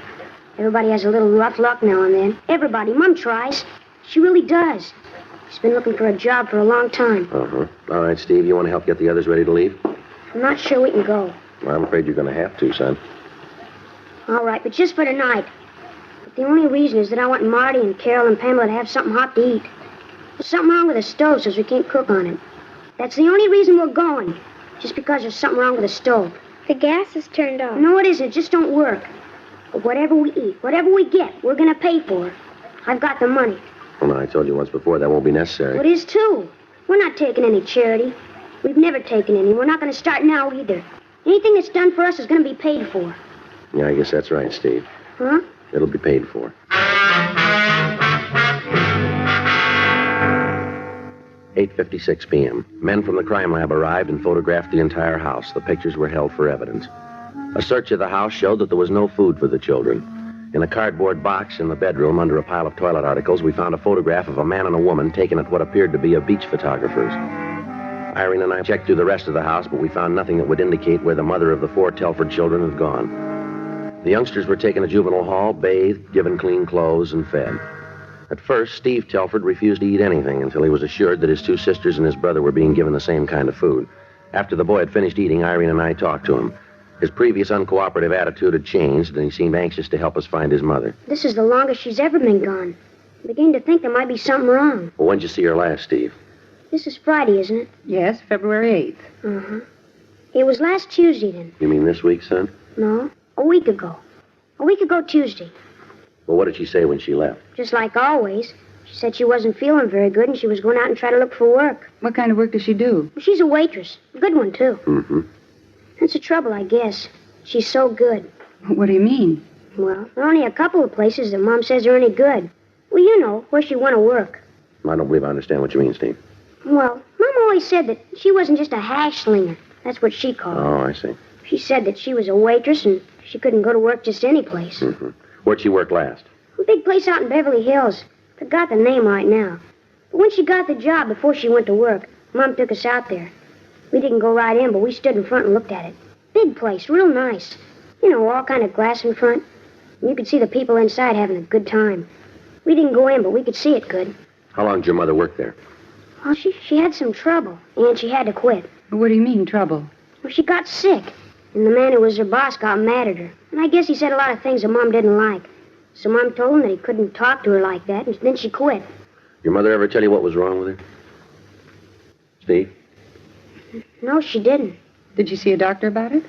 Everybody has a little rough luck now and then. Everybody. Mom tries. She really does. She's been looking for a job for a long time. Uh-huh. All right, Steve, you want to help get the others ready to leave? I'm not sure we can go. Well, I'm afraid you're going to have to, son. All right, but just for tonight. But the only reason is that I want Marty and Carol and Pamela to have something hot to eat. There's something wrong with the stove, so we can't cook on it. That's the only reason we're going. Just because there's something wrong with the stove. The gas is turned off. No, it isn't. It just don't work. But whatever we eat, whatever we get, we're going to pay for it. I've got the money. Well, no, I told you once before that won't be necessary. Well, it is, too. We're not taking any charity. We've never taken any. We're not going to start now, either. Anything that's done for us is going to be paid for. Yeah, I guess that's right, Steve. Huh? It'll be paid for. 8:56 p.m. Men from the crime lab arrived and photographed the entire house. The pictures were held for evidence. A search of the house showed that there was no food for the children. In a cardboard box in the bedroom under a pile of toilet articles, we found a photograph of a man and a woman taken at what appeared to be a beach photographer's. Irene and I checked through the rest of the house, but we found nothing that would indicate where the mother of the 4 Telford children had gone. The youngsters were taken to juvenile hall, bathed, given clean clothes, and fed. At first, Steve Telford refused to eat anything until he was assured that his 2 sisters and his brother were being given the same kind of food. After the boy had finished eating, Irene and I talked to him. His previous uncooperative attitude had changed, and he seemed anxious to help us find his mother. This is the longest she's ever been gone. I'm beginning to think there might be something wrong. Well, when'd you see her last, Steve? This is Friday, isn't it? Yes, February 8th. Uh-huh. It was last Tuesday, then. You mean this week, son? No, a week ago. A week ago Tuesday. Well, what did she say when she left? Just like always. She said she wasn't feeling very good and she was going out and try to look for work. What kind of work does she do? She's a waitress. A good one, too. Mm-hmm. That's the trouble, I guess. She's so good. What do you mean? Well, there are only a couple of places that Mom says are any good. Well, you know, where she want to work. I don't believe I understand what you mean, Steve. Well, Mom always said that she wasn't just a hash slinger. That's what she called it. Oh, I see. She said that she was a waitress and she couldn't go to work just any place. Mm-hmm. Where'd she work last? A big place out in Beverly Hills. Forgot the name right now. But when she got the job before she went to work, Mom took us out there. We didn't go right in, but we stood in front and looked at it. Big place, real nice. You know, all kind of glass in front. And you could see the people inside having a good time. We didn't go in, but we could see it good. How long did your mother work there? Well, she had some trouble, and she had to quit. What do you mean, trouble? Well, she got sick, and the man who was her boss got mad at her. And I guess he said a lot of things that Mom didn't like. So Mom told him that he couldn't talk to her like that, and then she quit. Your mother ever tell you what was wrong with her? Steve? No, she didn't. Did you see a doctor about it?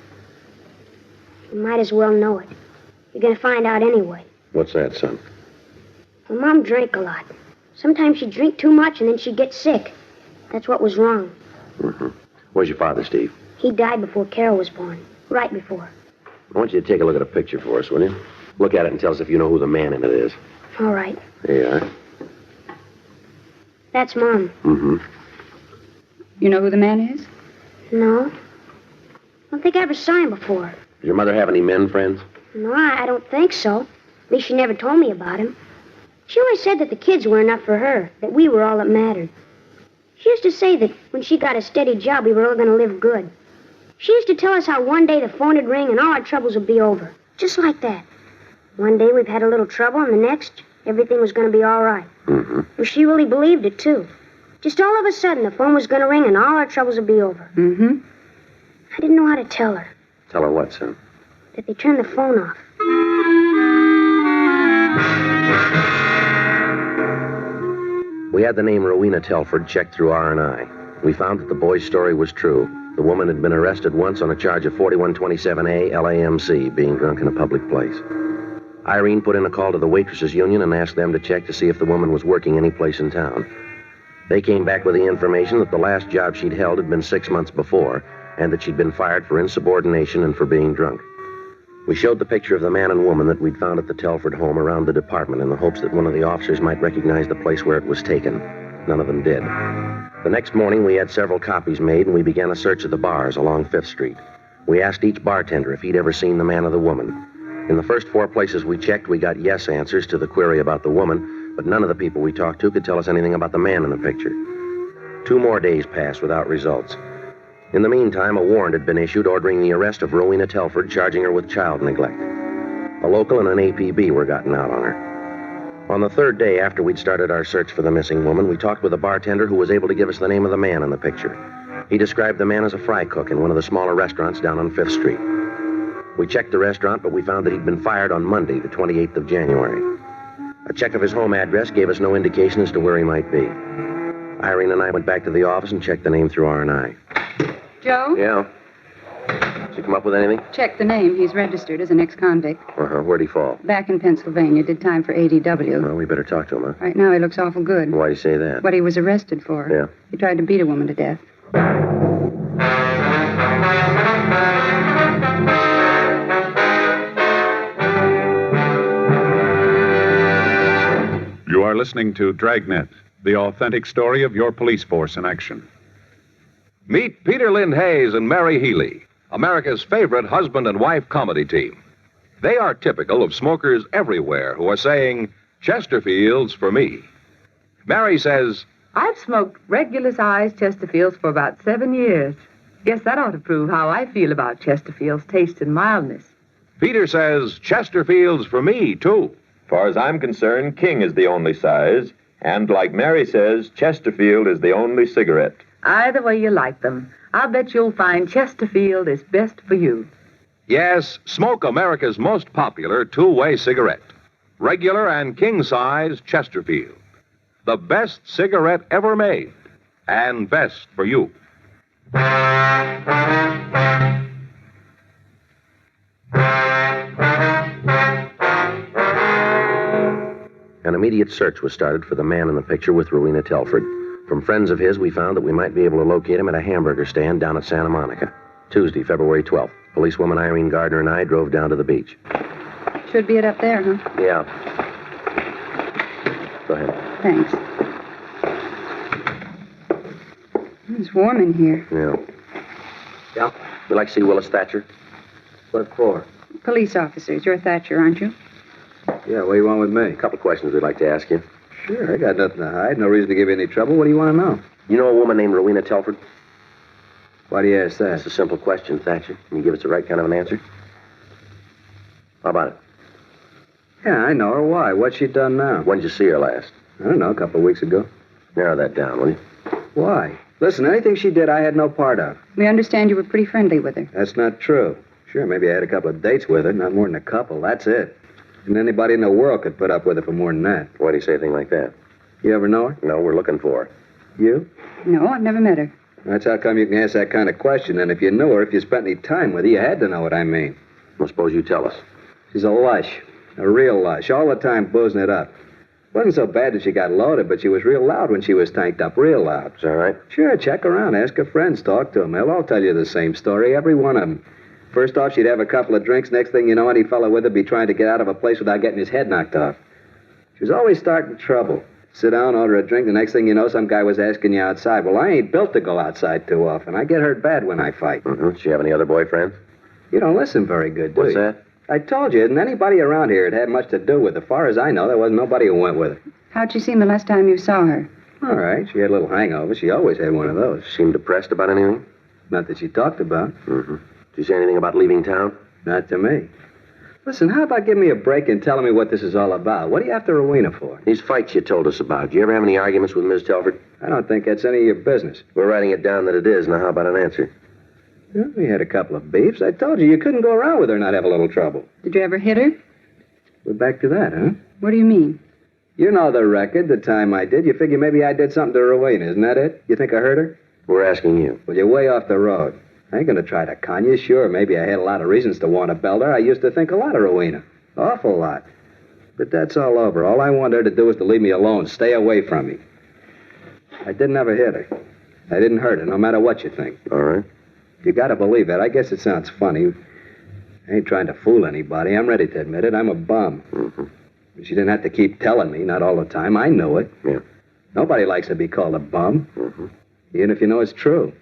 You might as well know it. You're going to find out anyway. What's that, son? Well, Mom drank a lot. Sometimes she'd drink too much, and then she'd get sick. That's what was wrong. Mm-hmm. Where's your father, Steve? He died before Carol was born. Right before. I want you to take a look at a picture for us, will you? Look at it and tell us if you know who the man in it is. All right. There you are. That's Mom. Mm-hmm. You know who the man is? No. I don't think I ever saw him before. Does your mother have any men friends? No, I don't think so. At least she never told me about him. She always said that the kids were enough for her, that we were all that mattered. She used to say that when she got a steady job, we were all going to live good. She used to tell us how one day the phone would ring and all our troubles would be over. Just like that. One day we've had a little trouble, and the next, everything was going to be all right. Mm-hmm. Well, she really believed it, too. Just all of a sudden, the phone was going to ring and all our troubles would be over. Mm-hmm. I didn't know how to tell her Tell her what, son? that they turned the phone off. We had the name Rowena Telford checked through R&I. We found that the boy's story was true. The woman had been arrested once on a charge of 4127A LAMC, being drunk in a public place. Irene put in a call to the waitresses union and asked them to check to see if the woman was working any place in town. They came back with the information that the last job she'd held had been 6 months before, and that she'd been fired for insubordination and for being drunk. We showed the picture of the man and woman that we'd found at the Telford home around the department in the hopes that one of the officers might recognize the place where it was taken. None of them did. The next morning, we had several copies made, and we began a search of the bars along 5th Street. We asked each bartender if he'd ever seen the man or the woman. In the first 4 places we checked, we got yes answers to the query about the woman, but none of the people we talked to could tell us anything about the man in the picture. 2 more days passed without results. In the meantime, a warrant had been issued ordering the arrest of Rowena Telford, charging her with child neglect. A local and an APB were gotten out on her. On the 3rd day after we'd started our search for the missing woman, we talked with a bartender who was able to give us the name of the man in the picture. He described the man as a fry cook in one of the smaller restaurants down on 5th Street. We checked the restaurant, but we found that he'd been fired on Monday, the 28th of January. A check of his home address gave us no indication as to where he might be. Irene and I went back to the office and checked the name through R&I. Joe? Yeah? Did you come up with anything? Check the name. He's registered as an ex-convict. Uh-huh. Where'd he fall? Back in Pennsylvania. Did time for ADW. Well, we better talk to him, huh? Right now he looks awful good. Why'd you say that? What he was arrested for. Yeah. He tried to beat a woman to death. You are listening to Dragnet, the authentic story of your police force in action. Meet Peter Lynn Hayes and Mary Healy, America's favorite husband and wife comedy team. They are typical of smokers everywhere who are saying, Chesterfields for me. Mary says, I've smoked regular-sized Chesterfields for about 7 years. Guess that ought to prove how I feel about Chesterfield's taste and mildness. Peter says, Chesterfields for me, too. Far as I'm concerned, King is the only size, and like Mary says, Chesterfield is the only cigarette. Either way you like them, I'll bet you'll find Chesterfield is best for you. Yes, smoke America's most popular two-way cigarette. Regular and king-size Chesterfield. The best cigarette ever made, and best for you. An immediate search was started for the man in the picture with Rowena Telford. From friends of his, we found that we might be able to locate him at a hamburger stand down at Santa Monica. Tuesday, February 12th. Policewoman Irene Gardner and I drove down to the beach. Should be it up there, huh? Yeah. Go ahead. Thanks. It's warm in here. Yeah. Yeah? We'd like to see Willis Thatcher. What for? Police officers. You're Thatcher, aren't you? Yeah, what do you want with me? A couple of questions we'd like to ask you. Sure, I got nothing to hide. No reason to give you any trouble. What do you want to know? You know a woman named Rowena Telford? Why do you ask that? It's a simple question, Thatcher. Can you give us the right kind of an answer? How about it? Yeah, I know her. Why? What's she done now? When did you see her last? I don't know, a couple of weeks ago. Narrow that down, will you? Why? Listen, anything she did, I had no part of. We understand you were pretty friendly with her. That's not true. Sure, maybe I had a couple of dates with her, not more than a couple. That's it. And anybody in the world could put up with her for more than that. Why do you say a thing like that? You ever know her? No, we're looking for her. You? No, I've never met her. That's how come you can ask that kind of question. And if you knew her, if you spent any time with her, you had to know what I mean. Well, suppose you tell us. She's a lush. A real lush. All the time boozing it up. Wasn't so bad that she got loaded, but she was real loud when she was tanked up. Real loud. Is that right? Sure, check around. Ask her friends. Talk to them. They'll all tell you the same story. Every one of them. First off, she'd have a couple of drinks. Next thing you know, any fellow with her be trying to get out of a place without getting his head knocked off. She was always starting trouble. Sit down, order a drink. The next thing you know, some guy was asking you outside. Well, I ain't built to go outside too often. I get hurt bad when I fight. Mm-hmm. Does she have any other boyfriends? You don't listen very good, do you? What's that? I told you, isn't anybody around here that had much to do with her. As far as I know, there wasn't nobody who went with her. How'd she seem the last time you saw her? All right. She had a little hangover. She always had one of those. Seemed depressed about anything? Not that she talked about. Mm-hmm. Did you say anything about leaving town? Not to me. Listen, how about giving me a break and telling me what this is all about? What are you after Rowena for? These fights you told us about. Do you ever have any arguments with Miss Telford? I don't think that's any of your business. We're writing it down that it is. Now, how about an answer? Well, we had a couple of beefs. I told you couldn't go around with her and not have a little trouble. Did you ever hit her? We're back to that, huh? What do you mean? You know the record, the time I did. You figure maybe I did something to Rowena, isn't that it? You think I hurt her? We're asking you. Well, you're way off the road. I ain't gonna try to con you. Sure, maybe I had a lot of reasons to want to belt her. I used to think a lot of Rowena. Awful lot. But that's all over. All I want her to do is to leave me alone. Stay away from me. I didn't ever hit her. I didn't hurt her, no matter what you think. All right. You gotta believe that. I guess it sounds funny. I ain't trying to fool anybody. I'm ready to admit it. I'm a bum. Mm-hmm. She didn't have to keep telling me, not all the time. I know it. Yeah. Nobody likes to be called a bum. Mm-hmm. Even if you know it's true.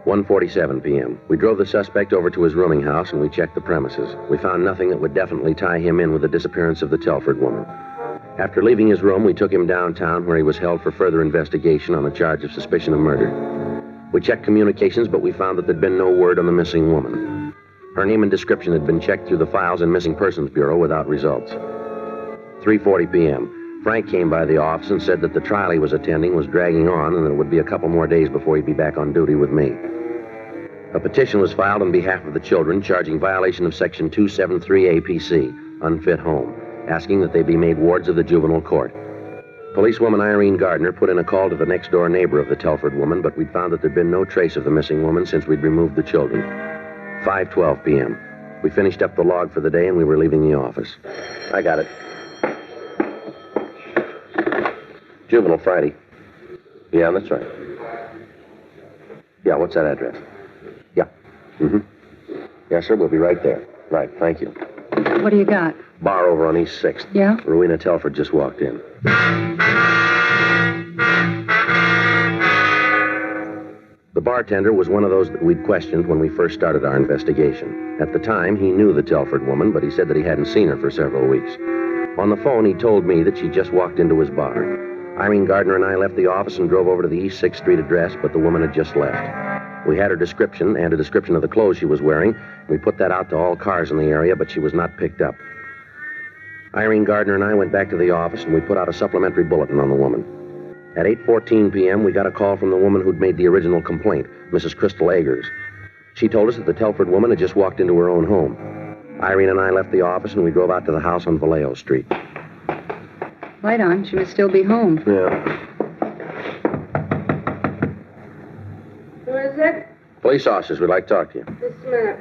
1:47 p.m. We drove the suspect over to his rooming house and we checked the premises. We found nothing that would definitely tie him in with the disappearance of the Telford woman. After leaving his room, we took him downtown where he was held for further investigation on a charge of suspicion of murder. We checked communications, but we found that there'd been no word on the missing woman. Her name and description had been checked through the files in Missing Persons Bureau without results. 3:40 p.m. Frank came by the office and said that the trial he was attending was dragging on and that it would be a couple more days before he'd be back on duty with me. A petition was filed on behalf of the children charging violation of Section 273 APC, unfit home, asking that they be made wards of the juvenile court. Policewoman Irene Gardner put in a call to the next-door neighbor of the Telford woman, but we'd found that there'd been no trace of the missing woman since we'd removed the children. 5:12 p.m. We finished up the log for the day and we were leaving the office. I got it. Juvenile Friday. Yeah, that's right. Yeah, what's that address? Yeah. Mm-hmm. Yes, sir, we'll be right there. Right, thank you. What do you got? Bar over on East 6th. Yeah? Rowena Telford just walked in. The bartender was one of those that we'd questioned when we first started our investigation. At the time, he knew the Telford woman, but he said that he hadn't seen her for several weeks. On the phone, he told me that she just walked into his bar. Irene Gardner and I left the office and drove over to the East 6th Street address, but the woman had just left. We had her description and a description of the clothes she was wearing. We put that out to all cars in the area, but she was not picked up. Irene Gardner and I went back to the office and we put out a supplementary bulletin on the woman. At 8:14 p.m., we got a call from the woman who'd made the original complaint, Mrs. Crystal Eggers. She told us that the Telford woman had just walked into her own home. Irene and I left the office and we drove out to the house on Vallejo Street. Light on. She must still be home. Yeah. Who is it? Police officers would like to talk to you. Just a minute.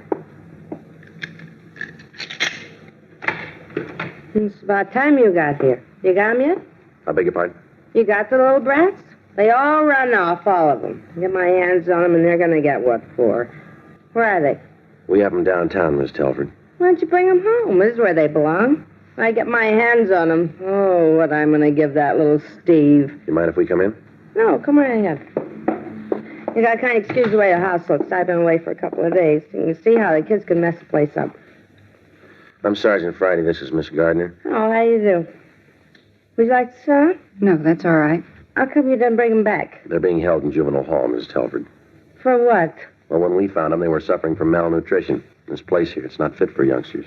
It's about time you got here. You got them yet? I beg your pardon? You got the little brats? They all run off, all of them. Get my hands on them, and they're going to get what for. Where are they? We have them downtown, Miss Telford. Why don't you bring them home? This is where they belong. I get my hands on them. Oh, what I'm going to give that little Steve. You mind if we come in? No, come right ahead. You got to kind of excuse the way the house looks. I've been away for a couple of days. You can see how the kids can mess the place up. I'm Sergeant Friday. This is Miss Gardner. Oh, how you do? Would you like to sit down? No, that's all right. How come you didn't bring them back? They're being held in juvenile hall, Miss Telford. For what? Well, when we found them, they were suffering from malnutrition. This place here, it's not fit for youngsters.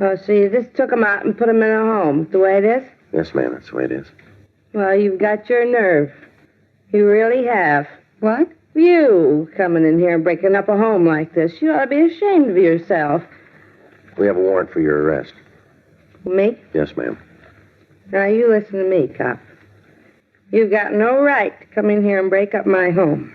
Oh, so you just took them out and put them in a home, the way it is? Yes, ma'am, that's the way it is. Well, you've got your nerve. You really have. What? You coming in here and breaking up a home like this. You ought to be ashamed of yourself. We have a warrant for your arrest. Me? Yes, ma'am. Now, you listen to me, cop. You've got no right to come in here and break up my home.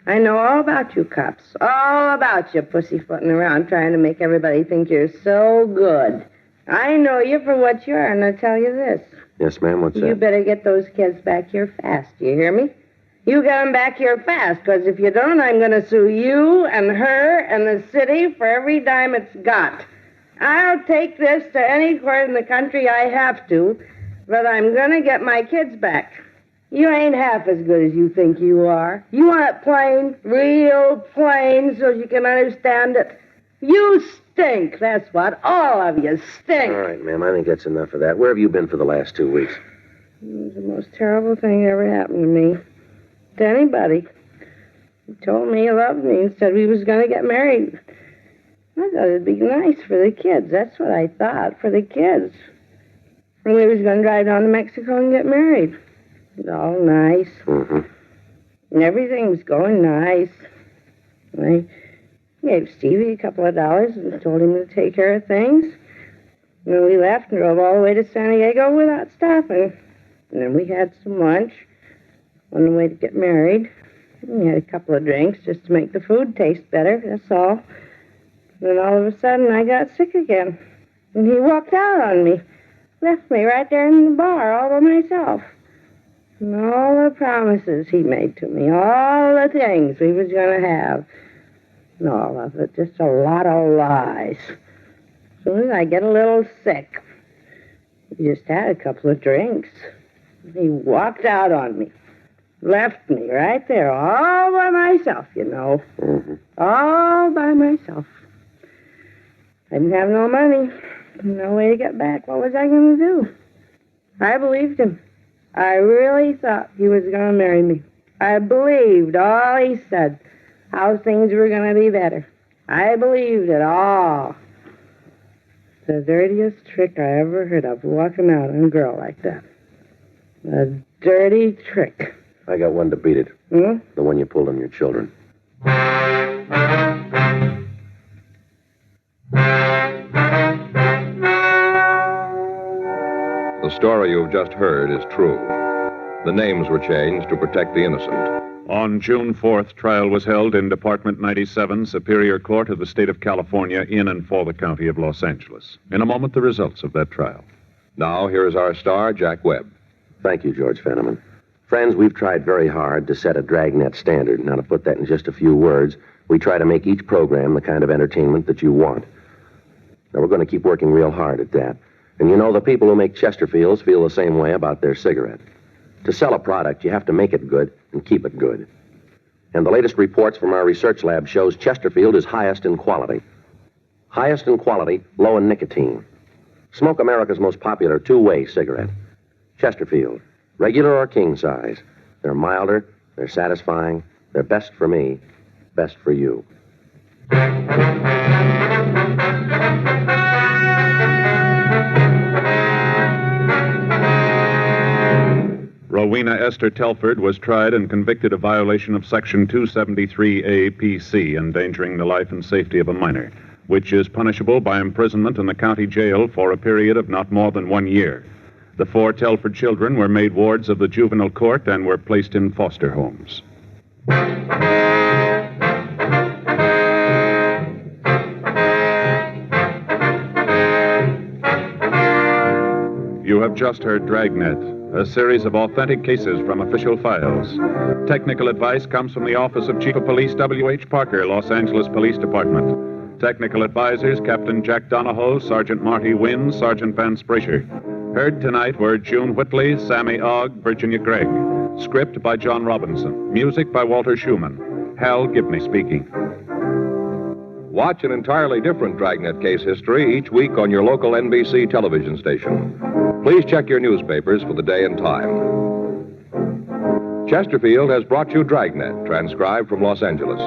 I know all about you cops. All about you pussyfooting around trying to make everybody think you're so good. I know you for what you are, and I'll tell you this. Yes, ma'am, what's that? You better get those kids back here fast. You hear me? You get them back here fast, because if you don't, I'm going to sue you and her and the city for every dime it's got. I'll take this to any court in the country I have to, but I'm going to get my kids back. You ain't half as good as you think you are. You want it plain, real plain, so you can understand it. You stink, that's what. All of you stink. All right, ma'am, I think that's enough of that. Where have you been for the last 2 weeks? It was the most terrible thing that ever happened to me. To anybody. He told me he loved me and said we was going to get married. I thought it'd be nice for the kids. That's what I thought, for the kids. And we was going to drive down to Mexico and get married. It was all nice. Mm-hmm. And everything was going nice. And I gave Stevie a couple of dollars and told him to take care of things. And then we left and drove all the way to San Diego without stopping. And then we had some lunch on the way to get married. And we had a couple of drinks just to make the food taste better, that's all. Then all of a sudden I got sick again. And he walked out on me. Left me right there in the bar all by myself. And all the promises he made to me, all the things we was going to have, and all of it, just a lot of lies. As soon as I get a little sick, he just had a couple of drinks. He walked out on me. Left me right there all by myself, you know. Mm-hmm. All by myself. I didn't have no money. No way to get back. What was I going to do? I believed him. I really thought he was going to marry me. I believed all he said, how things were going to be better. I believed it all. The dirtiest trick I ever heard of, walking out on a girl like that. A dirty trick. I got one to beat it. Hmm? The one you pulled on your children. The story you've just heard is true. The names were changed to protect the innocent. On June 4th, trial was held in Department 97, Superior Court of the State of California, in and for the County of Los Angeles. In a moment, the results of that trial. Now, here is our star, Jack Webb. Thank you, George Fenneman. Friends, we've tried very hard to set a Dragnet standard. Now, to put that in just a few words, we try to make each program the kind of entertainment that you want. Now, we're going to keep working real hard at that. And you know, the people who make Chesterfields feel the same way about their cigarette. To sell a product, you have to make it good and keep it good. And the latest reports from our research lab shows Chesterfield is highest in quality. Highest in quality, low in nicotine. Smoke America's most popular two-way cigarette. Chesterfield, regular or king size. They're milder, they're satisfying, they're best for me, best for you. Rowena Esther Telford was tried and convicted of violation of Section 273A PC, endangering the life and safety of a minor, which is punishable by imprisonment in the county jail for a period of not more than 1 year. The 4 Telford children were made wards of the juvenile court and were placed in foster homes. You have just heard Dragnet, a series of authentic cases from official files. Technical advice comes from the Office of Chief of Police W.H. Parker, Los Angeles Police Department. Technical advisors, Captain Jack Donahoe, Sergeant Marty Wynn, Sergeant Van Sprasher. Heard tonight were June Whitley, Sammy Ogg, Virginia Gregg. Script by John Robinson. Music by Walter Schumann. Hal Gibney speaking. Watch an entirely different Dragnet case history each week on your local NBC television station. Please check your newspapers for the day and time. Chesterfield has brought you Dragnet, transcribed from Los Angeles.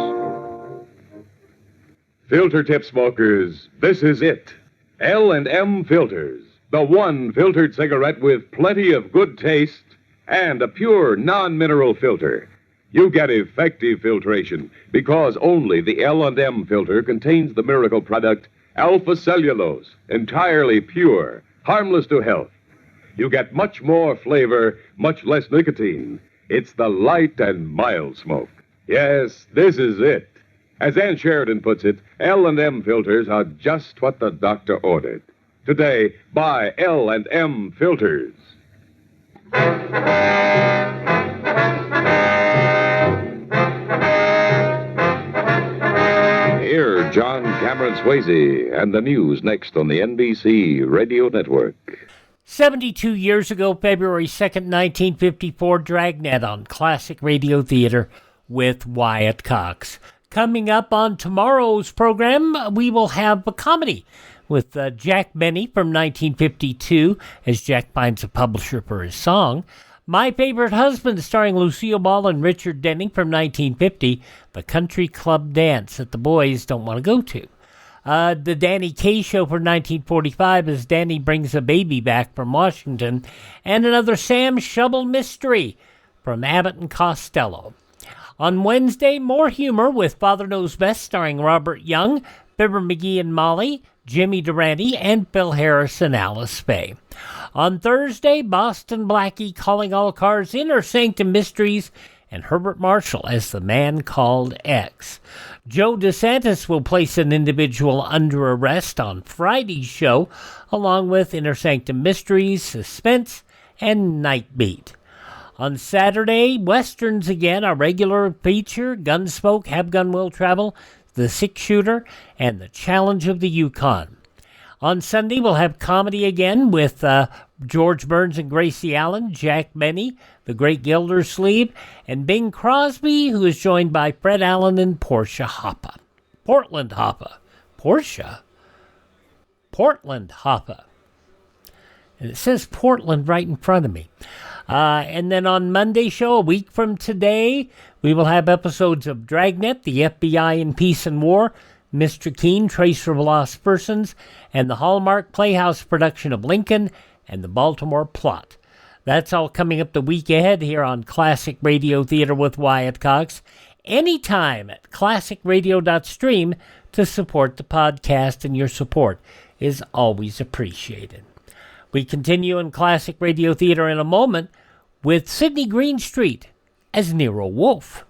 Filter tip smokers, this is it. L&M Filters. The one filtered cigarette with plenty of good taste and a pure non-mineral filter. You get effective filtration because only the L&M filter contains the miracle product alpha cellulose, entirely pure, harmless to health. You get much more flavor, much less nicotine. It's the light and mild smoke. Yes, this is it. As Ann Sheridan puts it, L&M filters are just what the doctor ordered. Today, buy L&M filters. Hear John Cameron Swayze and the news next on the NBC Radio Network. 72 years ago, February 2nd, 1954, Dragnet on Classic Radio Theater with Wyatt Cox. Coming up on tomorrow's program, we will have a comedy with Jack Benny from 1952, as Jack finds a publisher for his song. My Favorite Husband, starring Lucille Ball and Richard Denning from 1950, the country club dance that the boys don't want to go to. The Danny Kaye Show for 1945 as Danny brings a baby back from Washington, and another Sam Shovel mystery from Abbott and Costello. On Wednesday, more humor with Father Knows Best, starring Robert Young, Fibber McGee and Molly, Jimmy Durante, and Phil Harris and Alice Faye. On Thursday, Boston Blackie, Calling All Cars, Inner Sanctum Mysteries, and Herbert Marshall as the Man Called X. Joe DeSantis will place an individual under arrest on Friday's show, along with Inner Sanctum Mysteries, Suspense, and Night Beat. On Saturday, Westerns again, a regular feature, Gunsmoke, Have Gun Will Travel, The Six Shooter, and The Challenge of the Yukon. On Sunday, we'll have comedy again with George Burns and Gracie Allen, Jack Benny, The Great Gildersleeve, and Bing Crosby, who is joined by Fred Allen and Portia Hoppe. Portland Hoppe. Portia? Portland Hoppe. And it says Portland right in front of me. And then on Monday's show, a week from today, we will have episodes of Dragnet, The FBI in Peace and War, Mr. Keene, Tracer of Lost Persons, and the Hallmark Playhouse production of Lincoln and the Baltimore Plot. That's all coming up the week ahead here on Classic Radio Theater with Wyatt Cox. Anytime at classicradio.stream to support the podcast, and your support is always appreciated. We continue in Classic Radio Theater in a moment with Sydney Greenstreet as Nero Wolfe.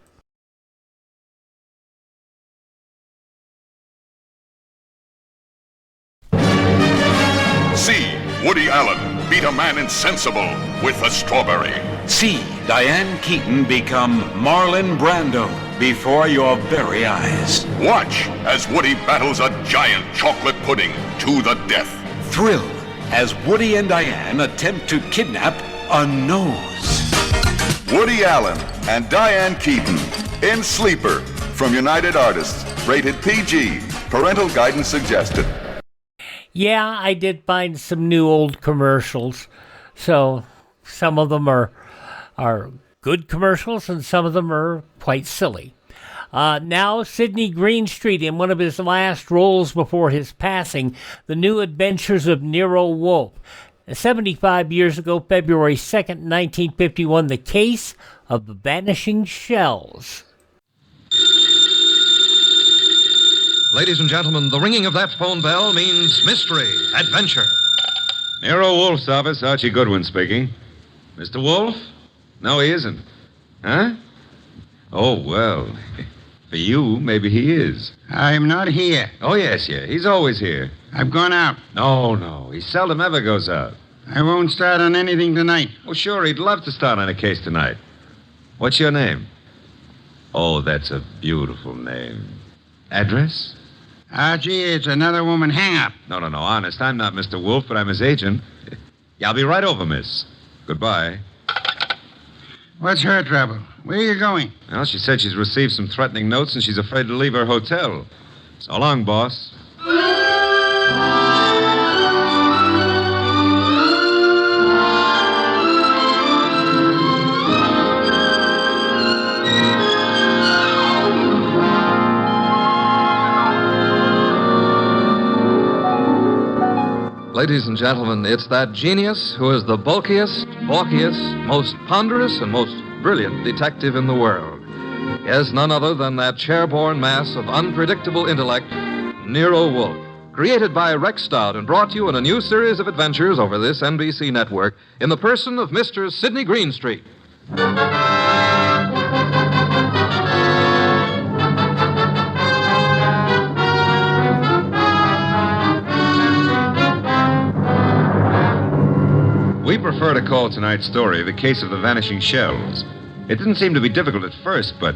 C. Woody Allen beat a man insensible with a strawberry. See Diane Keaton become Marlon Brando before your very eyes. Watch as Woody battles a giant chocolate pudding to the death. Thrill as Woody and Diane attempt to kidnap a nose. Woody Allen and Diane Keaton in Sleeper from United Artists. Rated PG. Parental guidance suggested. Yeah, I did find some new old commercials. So some of them are good commercials and some of them are quite silly. Now, Sydney Greenstreet in one of his last roles before his passing, The New Adventures of Nero Wolfe. 75 years ago, February 2nd, 1951, the case of the Vanishing Shells. Ladies and gentlemen, the ringing of that phone bell means mystery, adventure. Nero Wolfe's office, Archie Goodwin speaking. Mr. Wolfe? No, he isn't. Huh? Oh, well, for you, maybe he is. I'm not here. Oh, yes. He's always here. I've gone out. No. He seldom ever goes out. I won't start on anything tonight. Oh, sure, he'd love to start on a case tonight. What's your name? Oh, that's a beautiful name. Address? Archie, it's another woman hang-up. No, honest. I'm not Mr. Wolfe, but I'm his agent. Yeah, I'll be right over, miss. Goodbye. What's her trouble? Where are you going? Well, she said she's received some threatening notes and she's afraid to leave her hotel. So long, boss. Ladies and gentlemen, it's that genius who is the bulkiest, balkiest, most ponderous, and most brilliant detective in the world. Yes, none other than that chair-borne mass of unpredictable intellect, Nero Wolfe. Created by Rex Stout and brought to you in a new series of adventures over this NBC network in the person of Mr. Sydney Greenstreet. We prefer to call tonight's story The Case of the Vanishing Shells. It didn't seem to be difficult at first, but,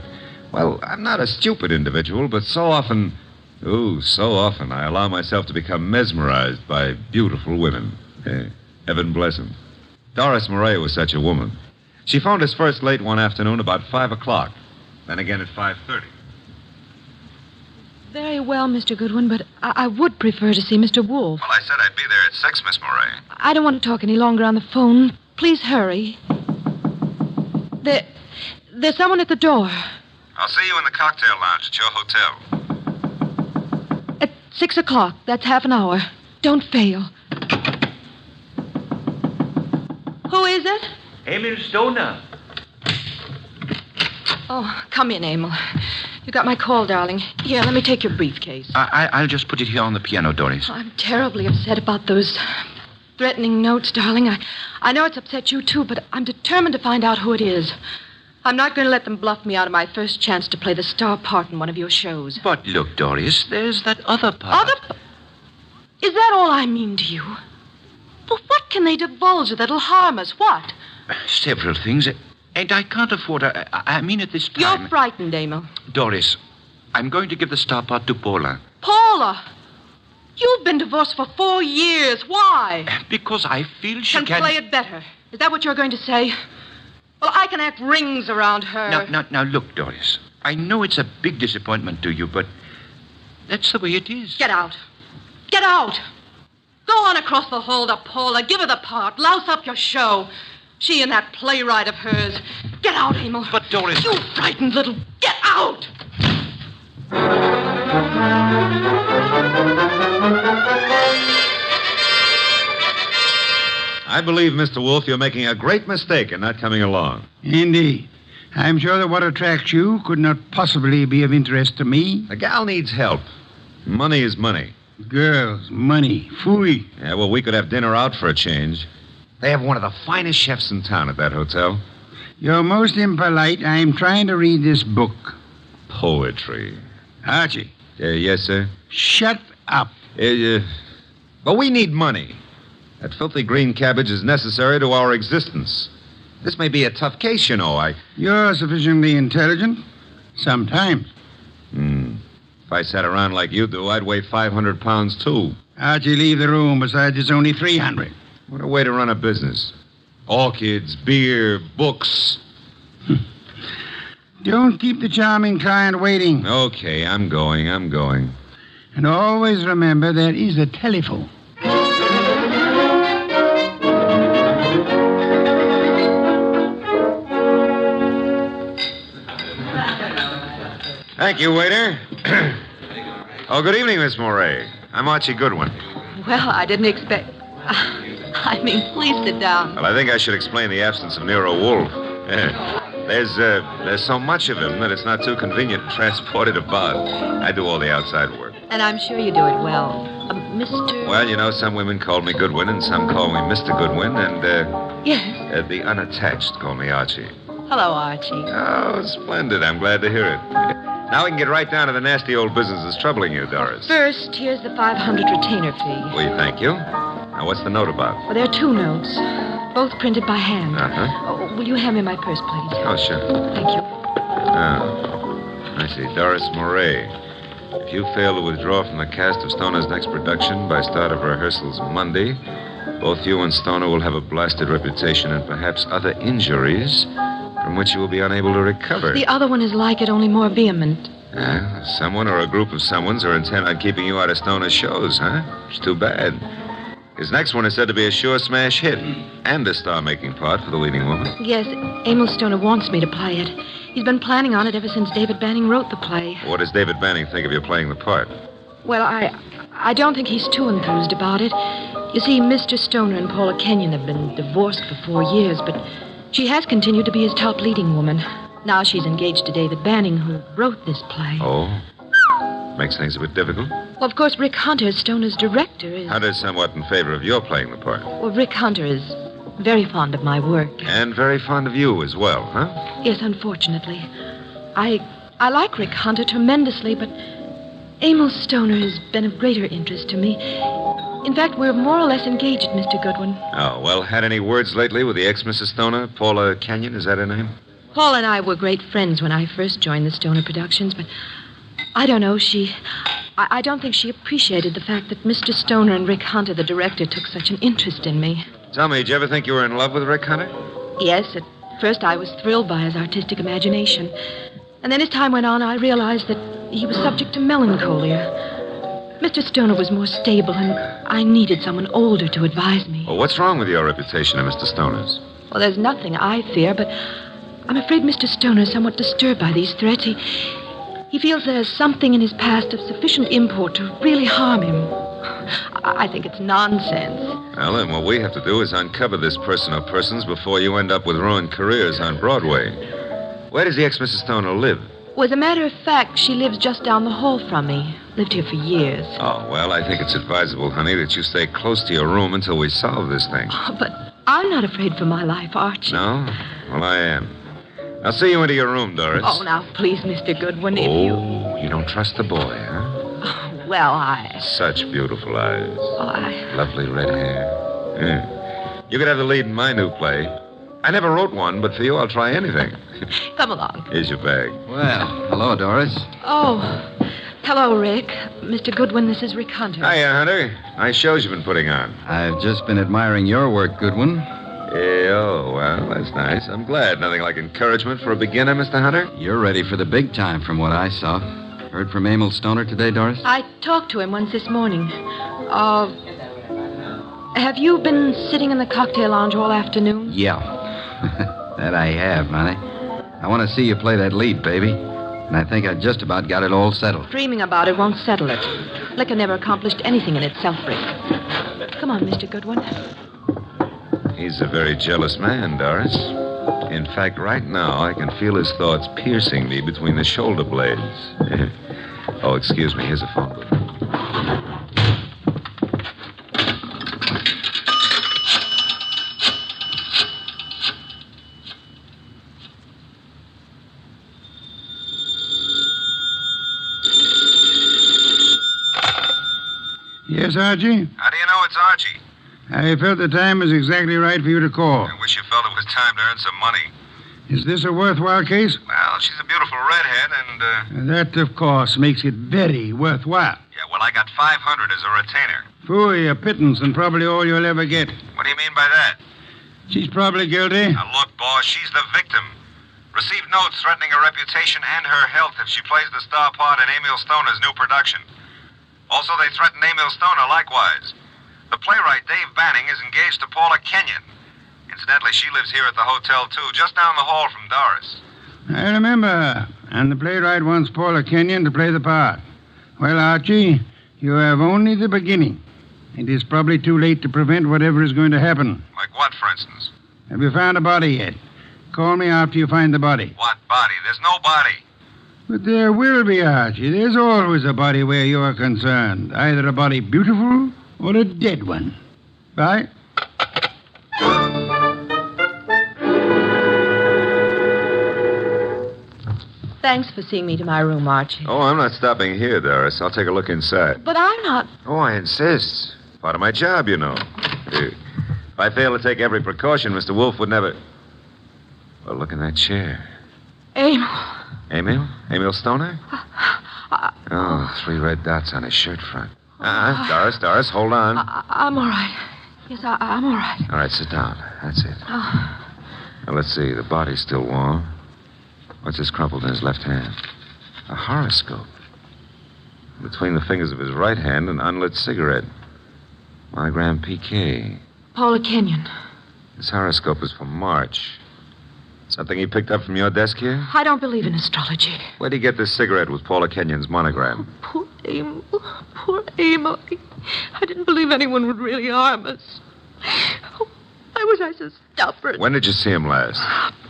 well, I'm not a stupid individual, but so often I allow myself to become mesmerized by beautiful women. Heaven bless them. Doris Murray was such a woman. She phoned us first late one afternoon about 5 o'clock, then again at 5:30. Very well, Mr. Goodwin, but I would prefer to see Mr. Wolfe. Well, I said I'd be there at 6, Miss Murray. I don't want to talk any longer on the phone. Please hurry. There's someone at the door. I'll see you in the cocktail lounge at your hotel. At 6 o'clock. That's half an hour. Don't fail. Who is it? Emil Stoner. Oh, come in, Emil. You got my call, darling. Here, let me take your briefcase. I'll just put it here on the piano, Doris. I'm terribly upset about those threatening notes, darling. I know it's upset you, too, but I'm determined to find out who it is. I'm not going to let them bluff me out of my first chance to play the star part in one of your shows. But look, Doris, there's that other part. Is that all I mean to you? But what can they divulge that'll harm us? What? Several things. And I can't afford... I mean at this time... You're frightened, Emil. Doris, I'm going to give the star part to Paula. Paula! You've been divorced for 4 years. Why? Because I feel she can play it better. Is that what you're going to say? Well, I can act rings around her. Now, look, Doris. I know it's a big disappointment to you, but that's the way it is. Get out. Get out. Go on across the hall to Paula. Give her the part. Louse up your show. She and that playwright of hers. Get out, Emil. But, Doris... You frightened little... Get out! I believe, Mr. Wolfe, you're making a great mistake in not coming along. Indeed. I'm sure that what attracts you could not possibly be of interest to me. The gal needs help. Money is money. Girls, money, phooey. Yeah, well, we could have dinner out for a change. They have one of the finest chefs in town at that hotel. You're most impolite. I'm trying to read this book. Poetry. Archie. Yes, sir? Shut up. But we need money. That filthy green cabbage is necessary to our existence. This may be a tough case, you know. You're sufficiently intelligent. Sometimes. If I sat around like you do, I'd weigh 500 pounds, too. Archie, leave the room. Besides, it's only 300. What a way to run a business. Orchids, beer, books. Don't keep the charming client waiting. Okay, I'm going. And always remember there is a telephone. Thank you, waiter. Oh, good evening, Miss Moray. I'm Archie Goodwin. Well, I didn't expect... please sit down. Well, I think I should explain the absence of Nero Wolfe. There's so much of him that it's not too convenient to transport it about. I do all the outside work. And I'm sure you do it well. Mr... Well, you know, some women call me Goodwin and some call me Mr. Goodwin, and, Yes? The unattached call me Archie. Hello, Archie. Oh, splendid. I'm glad to hear it. Now we can get right down to the nasty old business that's troubling you, Doris. First, here's the 500 retainer fee. We thank you. Now, what's the note about? Well, there are 2 notes, both printed by hand. Uh-huh. Oh, will you hand me my purse, please? Oh, sure. Thank you. Oh, I see. Doris Moray. If you fail to withdraw from the cast of Stoner's next production by start of rehearsals Monday, both you and Stoner will have a blasted reputation and perhaps other injuries from which you will be unable to recover. The other one is like it, only more vehement. Someone or a group of someones are intent on keeping you out of Stoner's shows, huh? It's too bad. His next one is said to be a sure smash hit and a star-making part for the leading woman. Yes, Emil Stoner wants me to play it. He's been planning on it ever since David Banning wrote the play. What does David Banning think of you playing the part? Well, I don't think he's too enthused about it. You see, Mr. Stoner and Paula Kenyon have been divorced for 4 years, but she has continued to be his top leading woman. Now she's engaged to David Banning, who wrote this play. Oh? Makes things a bit difficult. Well, of course, Rick Hunter, Stoner's director, is... Hunter's somewhat in favor of your playing the part. Well, Rick Hunter is very fond of my work. And very fond of you as well, huh? Yes, unfortunately. I like Rick Hunter tremendously, but Emil Stoner has been of greater interest to me. In fact, we're more or less engaged, Mr. Goodwin. Oh, well, had any words lately with the ex-Mrs. Stoner? Paula Kenyon, is that her name? Paul and I were great friends when I first joined the Stoner Productions, but I don't know, I don't think she appreciated the fact that Mr. Stoner and Rick Hunter, the director, took such an interest in me. Tell me, did you ever think you were in love with Rick Hunter? Yes, at first I was thrilled by his artistic imagination. And then as time went on, I realized that he was subject to melancholia. Mr. Stoner was more stable, and I needed someone older to advise me. Well, what's wrong with your reputation of Mr. Stoner's? Well, there's nothing I fear, but I'm afraid Mr. Stoner is somewhat disturbed by these threats. He feels there's something in his past of sufficient import to really harm him. I think it's nonsense. Well, then what we have to do is uncover this person or persons before you end up with ruined careers on Broadway. Where does the ex-Mrs. Stoner live? Well, as a matter of fact, she lives just down the hall from me. Lived here for years. Oh, well, I think it's advisable, honey, that you stay close to your room until we solve this thing. Oh, but I'm not afraid for my life, Archie. No? Well, I am. I'll see you into your room, Doris. Oh, now, please, Mr. Goodwin, if you... Oh, you don't trust the boy, huh? Oh, well, Such beautiful eyes. Oh, Lovely red hair. Yeah. You could have the lead in my new play. I never wrote one, but for you, I'll try anything. Come along. Here's your bag. Well, hello, Doris. Oh, hello, Rick. Mr. Goodwin, this is Rick Hunter. Hiya, Hunter. Nice shows you've been putting on. I've just been admiring your work, Goodwin. Oh, well, that's nice. I'm glad. Nothing like encouragement for a beginner, Mr. Hunter. You're ready for the big time from what I saw. Heard from Emil Stoner today, Doris? I talked to him once this morning. Have you been sitting in the cocktail lounge all afternoon? Yeah. That I have, honey. I want to see you play that lead, baby. And I think I just about got it all settled. Dreaming about it won't settle it. Liquor never accomplished anything in itself, Rick. Come on, Mr. Goodwin. He's a very jealous man, Doris. In fact, right now, I can feel his thoughts piercing me between the shoulder blades. Oh, excuse me. Here's a phone book. Yes, Archie? How do you know it's Archie? I felt the time was exactly right for you to call. I wish you felt it was time to earn some money. Is this a worthwhile case? Well, she's a beautiful redhead, and, That, of course, makes it very worthwhile. Yeah, well, I got 500 as a retainer. For a pittance and probably all you'll ever get. What do you mean by that? She's probably guilty. Now, look, boss, she's the victim. Received notes threatening her reputation and her health if she plays the star part in Emil Stoner's new production. Also, they threatened Emil Stoner likewise. The playwright, Dave Banning, is engaged to Paula Kenyon. Incidentally, she lives here at the hotel, too, just down the hall from Doris. I remember her. And the playwright wants Paula Kenyon to play the part. Well, Archie, you have only the beginning. It is probably too late to prevent whatever is going to happen. Like what, for instance? Have you found a body yet? Call me after you find the body. What body? There's no body. But there will be, Archie. There's always a body where you are concerned. Either a body beautiful or a dead one. Bye. Thanks for seeing me to my room, Archie. Oh, I'm not stopping here, Doris. I'll take a look inside. But I'm not... Oh, I insist. Part of my job, you know. If I fail to take every precaution, Mr. Wolfe would never... Well, look in that chair. Emil. Emil? Emil Stoner? Oh, 3 red dots on his shirt front. Doris, hold on. I'm all right. Yes, I'm all right. All right, sit down. That's it. Oh. Now, let's see. The body's still warm. What's this crumpled in his left hand? A horoscope. Between the fingers of his right hand, an unlit cigarette. Monogram PK. Paula Kenyon. This horoscope is for March. Something he picked up from your desk here? I don't believe in astrology. Where'd he get this cigarette with Paula Kenyon's monogram? Poor Emil. Poor Emil. I didn't believe anyone would really harm us. Oh, why was I so stubborn? When did you see him last?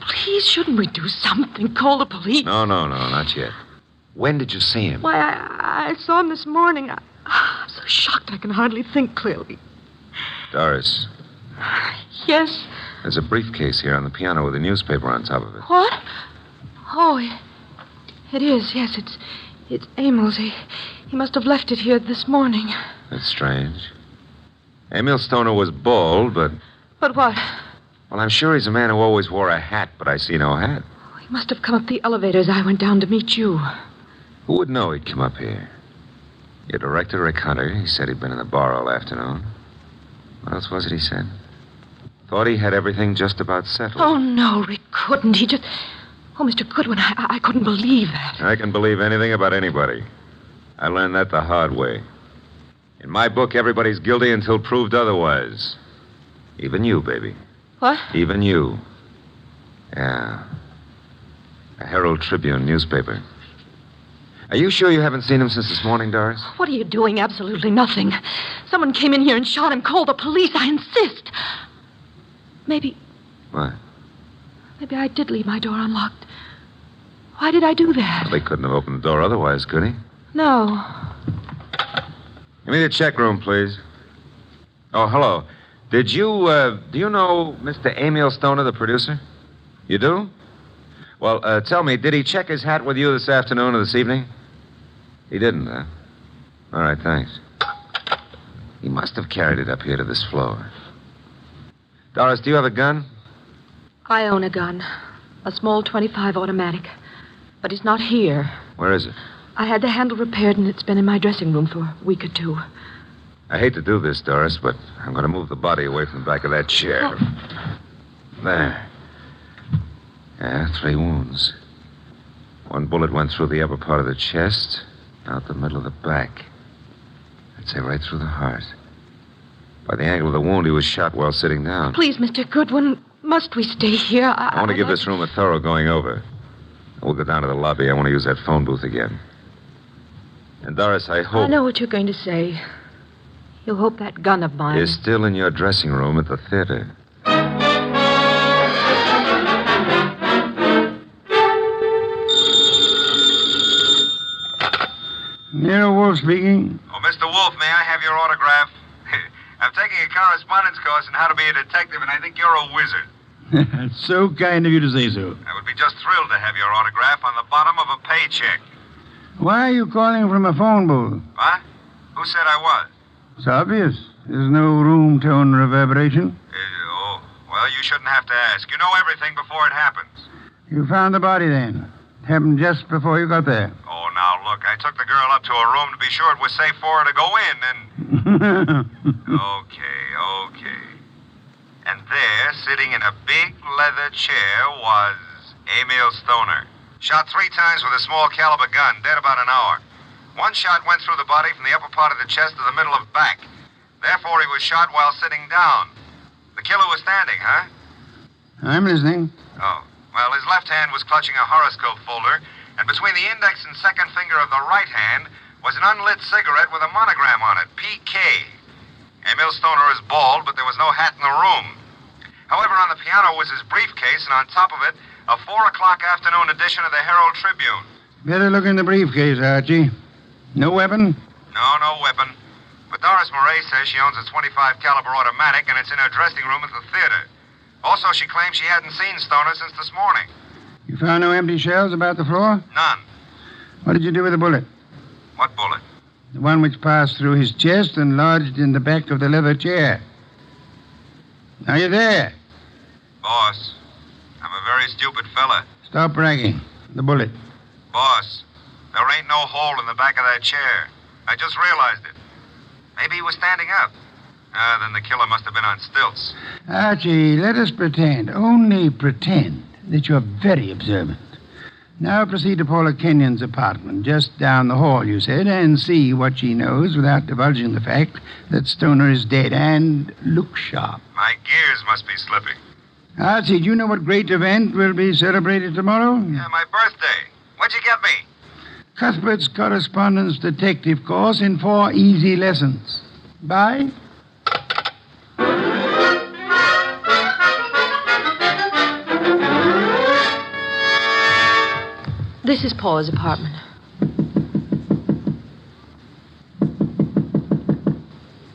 Please, shouldn't we do something? Call the police? No, not yet. When did you see him? Why, I saw him this morning. I'm so shocked I can hardly think clearly. Doris. Yes? There's a briefcase here on the piano with a newspaper on top of it. What? Oh, it is. Yes, it's Emil's. He must have left it here this morning. That's strange. Emil Stoner was bald, but... But what? Well, I'm sure he's a man who always wore a hat, but I see no hat. He must have come up the elevator as I went down to meet you. Who would know he'd come up here? Your director, Rick Hunter, he said he'd been in the bar all afternoon. What else was it he said? Thought he had everything just about settled. Oh, no, Rick couldn't. He just... Oh, Mr. Goodwin, I couldn't believe that. I can believe anything about anybody. I learned that the hard way. In my book, everybody's guilty until proved otherwise. Even you, baby. What? Even you. Yeah. A Herald Tribune newspaper. Are you sure you haven't seen him since this morning, Doris? What are you doing? Absolutely nothing. Someone came in here and shot him. Call the police. I insist. Maybe What? I did leave my door unlocked. Why did I do that? Well, they couldn't have opened the door otherwise, could he? No. Give me the check room, please. Oh, hello. Do you know Mr. Emil Stoner, the producer? You do? Well, tell me, did he check his hat with you this afternoon or this evening? He didn't, huh? All right, thanks. He must have carried it up here to this floor. Doris, do you have a gun? I own a gun. A small .25 automatic. But it's not here. Where is it? I had the handle repaired, and it's been in my dressing room for a week or two. I hate to do this, Doris, but I'm going to move the body away from the back of that chair. There. Yeah, 3 wounds. 1 bullet went through the upper part of the chest, out the middle of the back. I'd say right through the heart. By the angle of the wound, he was shot while sitting down. Please, Mr. Goodwin, must we stay here? I want to give this room a thorough going over. We'll go down to the lobby. I want to use that phone booth again. And Doris, I hope... I know what you're going to say. You hope that gun of mine... is still in your dressing room at the theater. Nero Wolfe speaking. Oh, Mr. Wolfe, may I have your autograph? I'm taking a correspondence course on how to be a detective, and I think you're a wizard. That's so kind of you to say so. I would be just thrilled to have your autograph on the bottom of a paycheck. Why are you calling from a phone booth? What? Who said I was? It's obvious. There's no room tone reverberation. Well, you shouldn't have to ask. You know everything before it happens. You found the body then. It happened just before you got there. Oh, now, look, I took the girl up to her room to be sure it was safe for her to go in, and... Okay. And there, sitting in a big leather chair, was Emil Stoner. Shot 3 times with a small caliber gun, dead about an hour. 1 shot went through the body from the upper part of the chest to the middle of back. Therefore, he was shot while sitting down. The killer was standing, huh? I'm listening. Oh. Well, his left hand was clutching a horoscope folder, and between the index and second finger of the right hand was an unlit cigarette with a monogram on it, PK. Emil Stoner is bald, but there was no hat in the room. However, on the piano was his briefcase, and on top of it, a 4:00 afternoon edition of the Herald Tribune. Better look in the briefcase, Archie. No weapon? No weapon. But Doris Murray says she owns a .25 caliber automatic, and it's in her dressing room at the theater. Also, she claims she hadn't seen Stoner since this morning. You found no empty shells about the floor? None. What did you do with the bullet? What bullet? The one which passed through his chest and lodged in the back of the leather chair. Are you there? Boss, I'm a very stupid fella. Stop bragging. The bullet. Boss, there ain't no hole in the back of that chair. I just realized it. Maybe he was standing up. Then the killer must have been on stilts. Archie, let us pretend, only pretend, that you're very observant. Now proceed to Paula Kenyon's apartment, just down the hall, you said, and see what she knows without divulging the fact that Stoner is dead, and look sharp. My gears must be slipping. Archie, do you know what great event will be celebrated tomorrow? Yeah, my birthday. What'd you get me? Cuthbert's correspondence detective course in 4 easy lessons. Bye. This is Paula's apartment.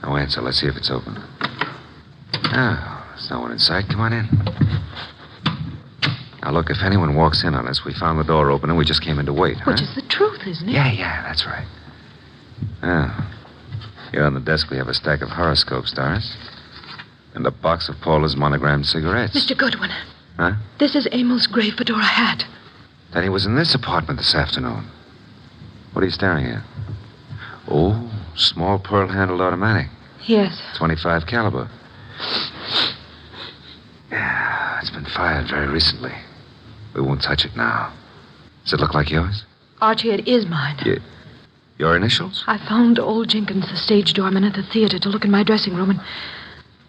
No answer. Let's see if it's open. Oh, there's no one inside. Come on in. Now, look, if anyone walks in on us, we found the door open and we just came in to wait, huh? Which is the truth, isn't it? Yeah, that's right. Oh. Here on the desk we have a stack of horoscopes, Doris. And a box of Paula's monogrammed cigarettes. Mr. Goodwin. Huh? This is Emil's gray fedora hat. Then he was in this apartment this afternoon. What are you staring at? Oh, small pearl-handled automatic. Yes. .25 caliber. Yeah, it's been fired very recently. We won't touch it now. Does it look like yours? Archie, it is mine. Your initials? I found old Jenkins, the stage doorman at the theater, to look in my dressing room, and...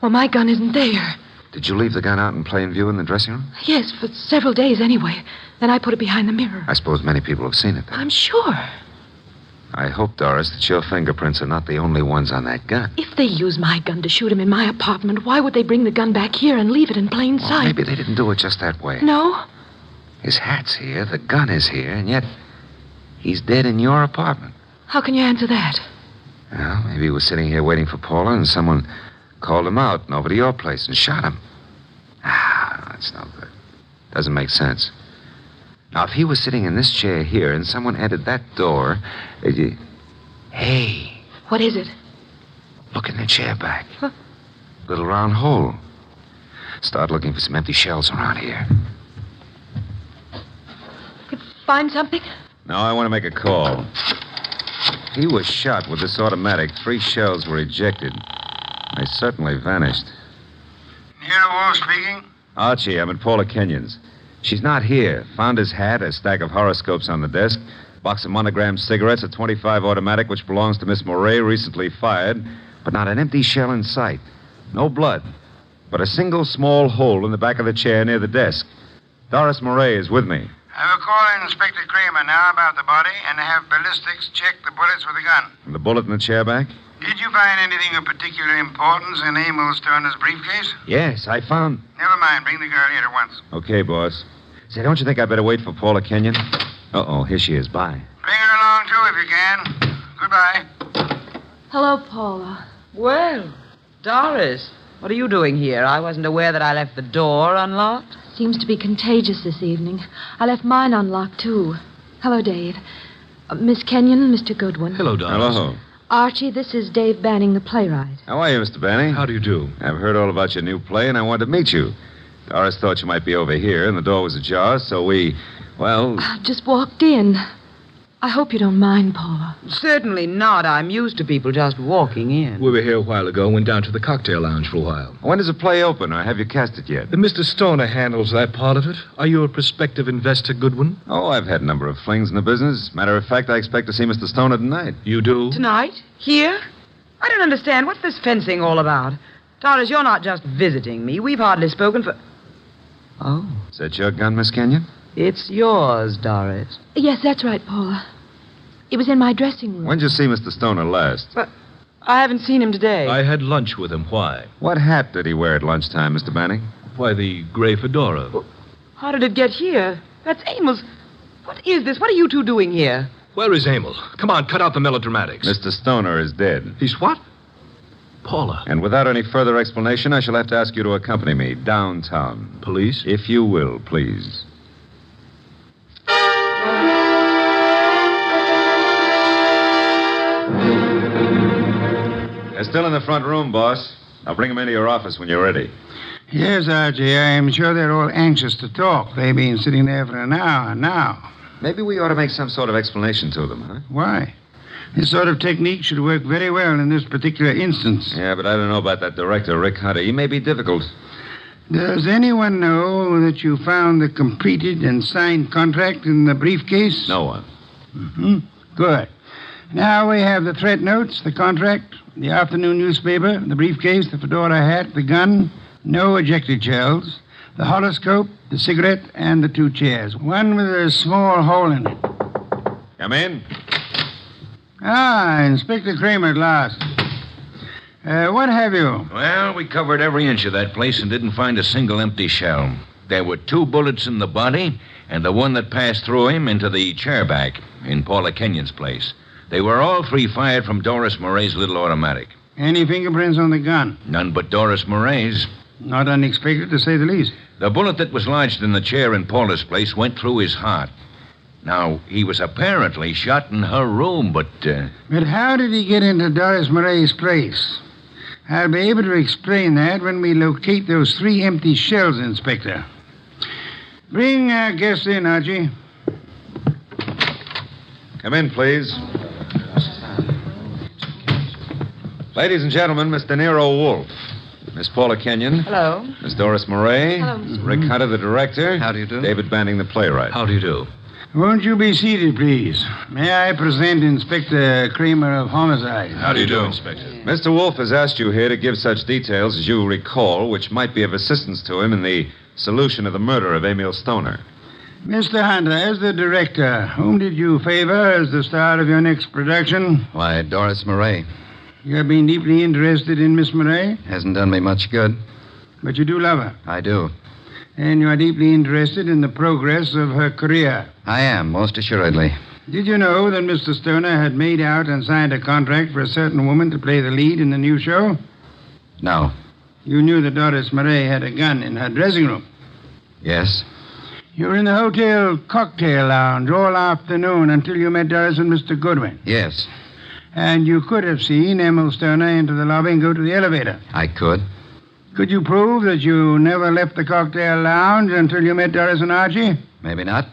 well, my gun isn't there. Did you leave the gun out in plain view in the dressing room? Yes, for several days anyway. Then I put it behind the mirror. I suppose many people have seen it, then. I'm sure. I hope, Doris, that your fingerprints are not the only ones on that gun. If they use my gun to shoot him in my apartment, why would they bring the gun back here and leave it in plain Well, sight? maybe they didn't do it just that way. No? His hat's here, the gun is here, and yet he's dead in your apartment. How can you answer that? Well, maybe he was sitting here waiting for Paula, and someone called him out and over to your place and shot him. That's no good. Doesn't make sense. Now, if he was sitting in this chair here and someone entered that door, hey, What is it? look in the chair back. Little round hole. Start looking for some empty shells around here. Find something? Now, I want to make a call. He was shot with this automatic. 3 shells were ejected. They certainly vanished. Nero Wolfe speaking. Archie, I'm at Paula Kenyon's. She's not here. Found his hat, a stack of horoscopes on the desk, box of monogrammed cigarettes, a .25 automatic which belongs to Miss Moray, recently fired, but not an empty shell in sight. No blood, but a single small hole in the back of the chair near the desk. Doris Moray is with me. I have a call in Inspector Kramer now about the body and have ballistics check the bullets with the gun. And the bullet in the chair back? Did you find anything of particular importance in Emil Stoner's briefcase? Yes, I found... Never mind. Bring the girl here at once. Okay, boss. Say, don't you think I better wait for Paula Kenyon? Uh-oh, here she is. Bye. Bring her along, too, if you can. Goodbye. Hello, Paula. Well, Doris, what are you doing here? I wasn't aware that I left the door unlocked. Seems to be contagious this evening. I left mine unlocked, too. Hello, Dave. Miss Kenyon, Mr. Goodwin. Hello, Doris. Hello. Archie, this is Dave Banning, the playwright. How are you, Mr. Banning? How do you do? I've heard all about your new play, and I wanted to meet you. Doris thought you might be over here, and the door was ajar, so we, well... Just walked in. I hope you don't mind, Paula. Certainly not. I'm used to people just walking in. We were here a while ago and went down to the cocktail lounge for a while. When does the play open, or have you cast it yet? Mr. Stoner handles that part of it. Are you a prospective investor, Goodwin? Oh, I've had a number of flings in the business. Matter of fact, I expect to see Mr. Stoner tonight. You do? Tonight? Here? I don't understand. What's this fencing all about? Doris, you're not just visiting me. We've hardly spoken for... Oh. Is that your gun, Miss Kenyon? It's yours, Doris. Yes, that's right, Paula. It was in my dressing room. When did you see Mr. Stoner last? But I haven't seen him today. I had lunch with him. Why? What hat did he wear at lunchtime, Mr. Banning? Why, the gray fedora. Well, how did it get here? That's Emil's. What is this? What are you two doing here? Where is Emil? Come on, cut out the melodramatics. Mr. Stoner is dead. He's what? Paula. And without any further explanation, I shall have to ask you to accompany me downtown. Police? If you will, please. They're still in the front room, boss. I'll bring them into your office when you're ready. Yes, Archie, I'm sure they're all anxious to talk. They've been sitting there for an hour now. Maybe we ought to make some sort of explanation to them, huh? Why? This sort of technique should work very well in this particular instance. Yeah, but I don't know about that director, Rick Hunter. He may be difficult. Does anyone know that you found the completed and signed contract in the briefcase? No one. Mm-hmm. Good. Now we have the threat notes, the contract, the afternoon newspaper, the briefcase, the fedora hat, the gun, no ejected shells, the horoscope, the cigarette, and the 2 chairs. One with a small hole in it. Come in. Ah, Inspector Kramer at last. What have you? Well, we covered every inch of that place and didn't find a single empty shell. There were 2 bullets in the body and the one that passed through him into the chair back in Paula Kenyon's place. They were all 3 fired from Doris Moray's little automatic. Any fingerprints on the gun? None but Doris Moray's. Not unexpected, to say the least. The bullet that was lodged in the chair in Paula's place went through his heart. Now, he was apparently shot in her room, but... But how did he get into Doris Moray's place? I'll be able to explain that when we locate those 3 empty shells, Inspector. Bring our guest in, Archie. Come in, please. Ladies and gentlemen, Mr. Nero Wolfe. Miss Paula Kenyon. Hello. Miss Doris Moray. Hello. Rick Hunter, the director. How do you do? David Banning, the playwright. How do you do? Won't you be seated, please? May I present Inspector Kramer of Homicide? How do you do, Inspector? Mr. Wolfe has asked you here to give such details as you recall, which might be of assistance to him in the solution of the murder of Emil Stoner. Mr. Hunter, as the director, whom did you favor as the star of your next production? Why, Doris Murray. You have been deeply interested in Miss Murray, Hasn't done me much good. but you do love her. I do. And you are deeply interested in the progress of her career. I am, most assuredly. Did you know that Mr. Stoner had made out and signed a contract for a certain woman to play the lead in the new show? No. You knew that Doris Murray had a gun in her dressing room. Yes? You were in the hotel cocktail lounge all afternoon until you met Doris and Mr. Goodwin. Yes. And you could have seen Emil Stoner enter the lobby and go to the elevator. I could. Could you prove that you never left the cocktail lounge until you met Doris and Archie? Maybe not.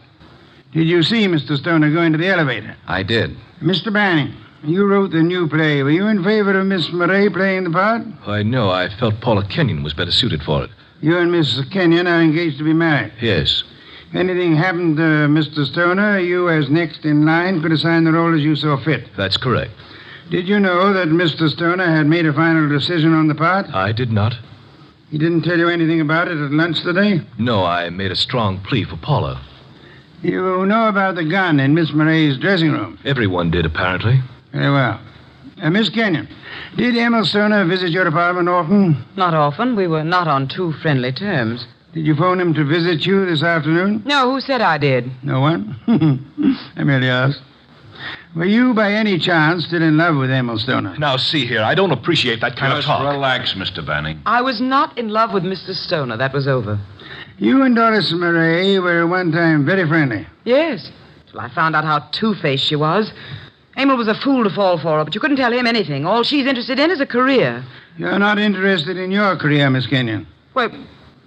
Did you see Mr. Stoner go into the elevator? I did. Mr. Banning, you wrote the new play. Were you in favor of Miss Murray playing the part? Why, no, I felt Paula Kenyon was better suited for it. You and Miss Kenyon are engaged to be married. Yes. If anything happened to Mr. Stoner, you, as next in line, could assign the role as you saw fit. That's correct. Did you know that Mr. Stoner had made a final decision on the part? I did not. He didn't tell you anything about it at lunch today? No, I made a strong plea for Paula. You know about the gun in Miss Murray's dressing room? Everyone did, apparently. Very well. Miss Kenyon, did Emil Stoner visit your apartment often? Not often. We were not on too friendly terms. Did you phone him to visit you this afternoon? No, who said I did? No one? I merely asked. Were you, by any chance, still in love with Emil Stoner? Now, see here, I don't appreciate that kind of Just talk. relax, Mr. Banning. I was not in love with Mr. Stoner. That was over. You and Doris Murray were at one time very friendly. Yes. Till I found out how two-faced she was. Emil was a fool to fall for her, but you couldn't tell him anything. All she's interested in is a career. You're not interested in your career, Miss Kenyon. Well,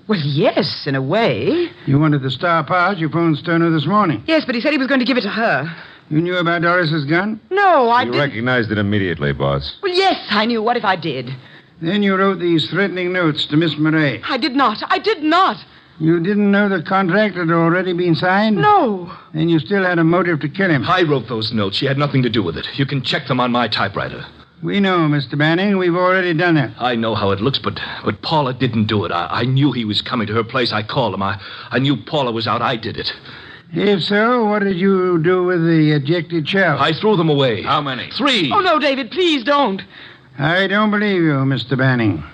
yes, in a way. You wanted the star part. You phoned Stoner this morning. Yes, but he said he was going to give it to her. You knew about Doris's gun? No, I You didn't. recognized it immediately, boss. Well, yes, I knew. What if I did? Then you wrote these threatening notes to Miss Murray. I did not. I did not. You didn't know the contract had already been signed? No. Then you still had a motive to kill him. I wrote those notes. She had nothing to do with it. You can check them on my typewriter. We know, Mr. Banning. We've already done it. I know how it looks, but Paula didn't do it. I knew he was coming to her place. I called him. I knew Paula was out. I did it. If so, what did you do with the ejected shells? I threw them away. How many? 3. Oh, no, David, please don't. I don't believe you, Mr. Banning.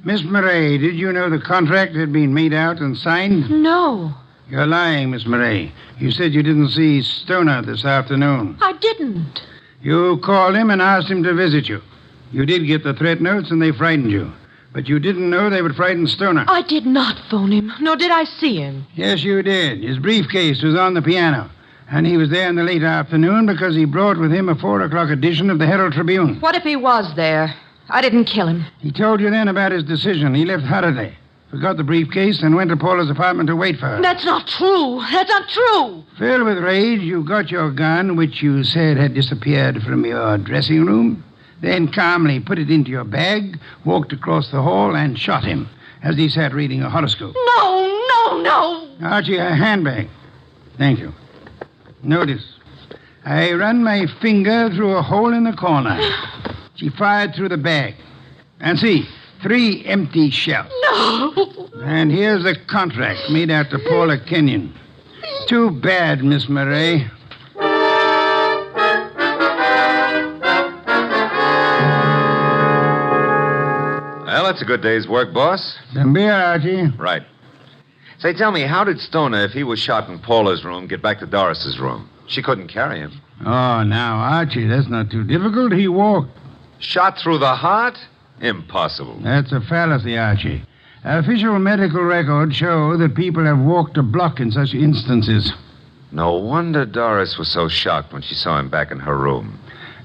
Miss Murray, did you know the contract had been made out and signed? No, You're lying, Miss Murray. You said you didn't see Stoner this afternoon. I didn't. You called him and asked him to visit you. You did get the threat notes and they frightened you. But you didn't know they would frighten Stoner. I did not phone him, nor did I see him. Yes, you did. His briefcase was on the piano. And he was there in the late afternoon because he brought with him a 4 o'clock edition of the Herald Tribune. What if he was there? I didn't kill him. He told you then about his decision. He left hurriedly, forgot the briefcase, and went to Paula's apartment to wait for her. That's not true. That's not true. Filled with rage, you got your gun, which you said had disappeared from your dressing room, then calmly put it into your bag, walked across the hall, and shot him as he sat reading a horoscope. No. Archie, a handbag. Thank you. Notice, I run my finger through a hole in the corner. She fired through the bag. And see, 3 empty shells. No. And here's the contract made out to Paula Kenyon. Too bad, Miss Murray. Well, that's a good day's work, boss. Some beer, Archie. Right. Say, tell me, how did Stoner, if he was shot in Paula's room, get back to Doris's room? She couldn't carry him. Oh, now, Archie, that's not too difficult. He walked. Shot through the heart? Impossible. That's a fallacy, Archie. Official medical records show that people have walked a block in such instances. No wonder Doris was so shocked when she saw him back in her room.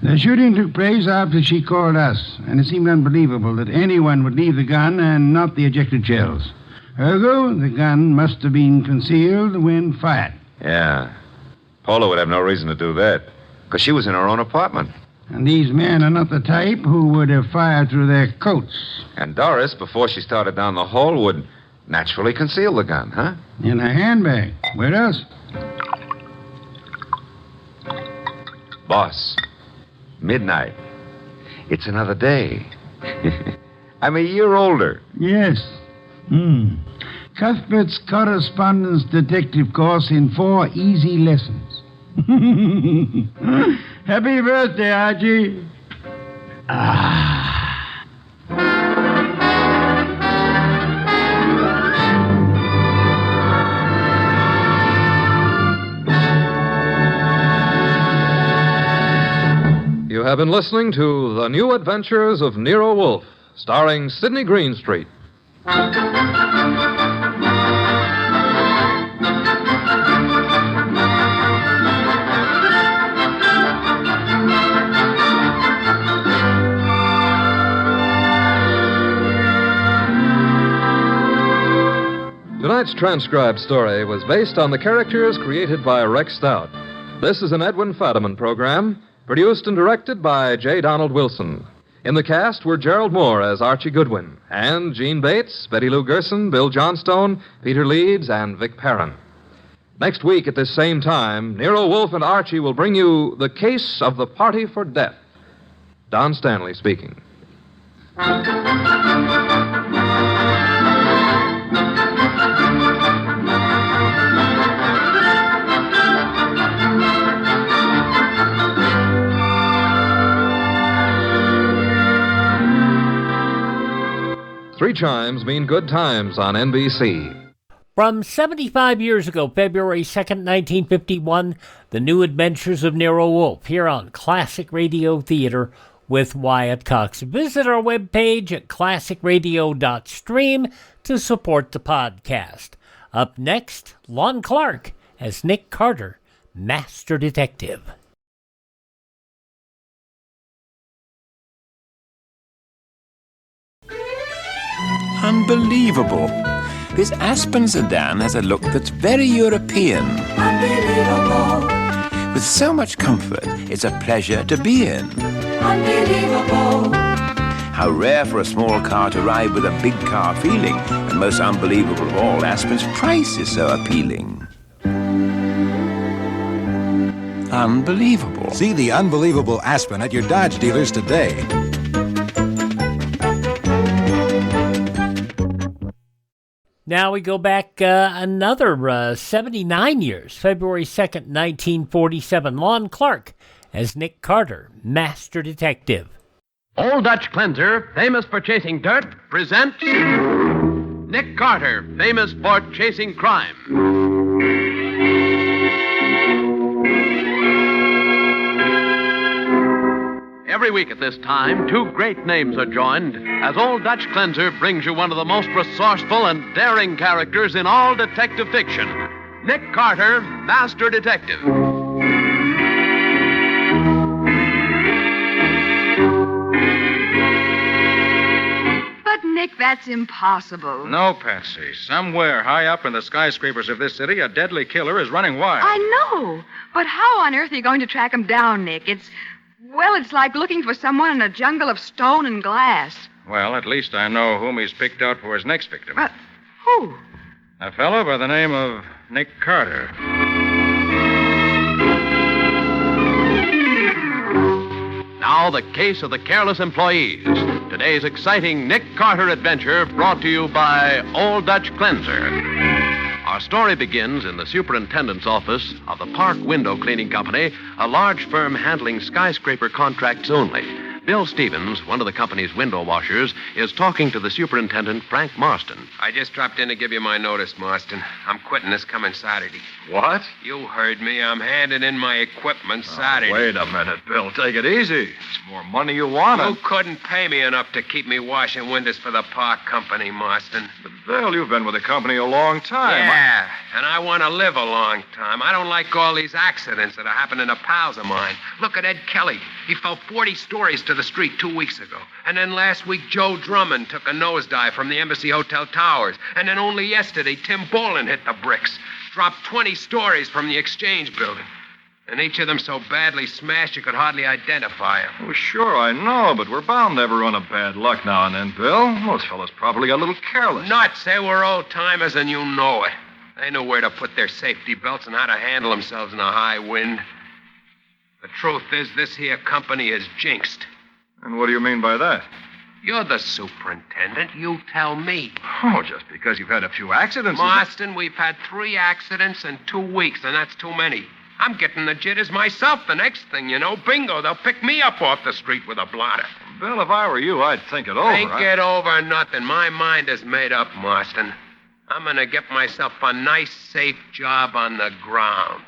The shooting took place after she called us, and it seemed unbelievable that anyone would leave the gun and not the ejected shells. Ergo, the gun must have been concealed when fired. Yeah. Paula would have no reason to do that, because she was in her own apartment. And these men are not the type who would have fired through their coats. And Doris, before she started down the hall, would naturally conceal the gun, huh? In a handbag. Where else? Boss, midnight. It's another day. I'm a year older. Yes. Cuthbert's correspondence detective course in 4 easy lessons. Happy birthday, Archie. You have been listening to The New Adventures of Nero Wolfe, starring Sydney Greenstreet. Tonight's transcribed story was based on the characters created by Rex Stout. This is an Edwin Fadiman program, produced and directed by J. Donald Wilson. In the cast were Gerald Moore as Archie Goodwin, and Gene Bates, Betty Lou Gerson, Bill Johnstone, Peter Leeds, and Vic Perrin. Next week at this same time, Nero Wolfe and Archie will bring you The Case of the Party for Death. Don Stanley speaking. 3 chimes mean good times on NBC. From 75 years ago, February 2nd, 1951, The New Adventures of Nero Wolfe, here on Classic Radio Theater with Wyatt Cox. Visit our webpage at classicradio.stream to support the podcast. Up next, Lon Clark as Nick Carter, Master Detective. Unbelievable. This Aspen sedan has a look that's very European. Unbelievable. With so much comfort, it's a pleasure to be in. Unbelievable. How rare for a small car to ride with a big car feeling. And most unbelievable of all, Aspen's price is so appealing. Unbelievable. See the unbelievable Aspen at your Dodge dealers today. Now we go back another 79 years, February 2nd, 1947. Lon Clark as Nick Carter, Master Detective. Old Dutch Cleanser, famous for chasing dirt, presents Nick Carter, famous for chasing crime. Every week at this time, 2 great names are joined as Old Dutch Cleanser brings you one of the most resourceful and daring characters in all detective fiction, Nick Carter, Master Detective. But, Nick, that's impossible. No, Patsy. Somewhere high up in the skyscrapers of this city, a deadly killer is running wild. I know. But how on earth are you going to track him down, Nick? Well, it's like looking for someone in a jungle of stone and glass. Well, at least I know whom he's picked out for his next victim. Who? A fellow by the name of Nick Carter. Now, the case of the Careless Employees. Today's exciting Nick Carter adventure brought to you by Old Dutch Cleanser. Our story begins in the superintendent's office of the Park Window Cleaning Company, a large firm handling skyscraper contracts only. Bill Stevens, one of the company's window washers, is talking to the superintendent, Frank Marston. I just dropped in to give you my notice, Marston. I'm quitting this coming Saturday. What? You heard me. I'm handing in my equipment Saturday. Wait a minute, Bill. Take it easy. It's more money you wanted. You couldn't pay me enough to keep me washing windows for the Park Company, Marston. But, Bill, you've been with the company a long time. Yeah, and I want to live a long time. I don't like all these accidents that are happening to pals of mine. Look at Ed Kelly. He fell 40 stories to the street 2 weeks ago. And then last week, Joe Drummond took a nosedive from the Embassy Hotel towers. And then only yesterday, Tim Bolin hit the bricks. Dropped 20 stories from the Exchange building. And each of them so badly smashed you could hardly identify them. Oh, sure, I know, but we're bound to have a run of bad luck now and then, Bill. Those fellas probably got a little careless. Nuts. They were old-timers, and you know it. They knew where to put their safety belts and how to handle themselves in a high wind. The truth is, this here company is jinxed. And what do you mean by that? You're the superintendent. You tell me. Oh, just because you've had a few accidents. Marston, we've had 3 accidents in 2 weeks, and that's too many. I'm getting the jitters myself. The next thing you know, bingo, they'll pick me up off the street with a blotter. Bill, if I were you, I'd think it over. Think it over nothing. My mind is made up, Marston. I'm going to get myself a nice, safe job on the ground.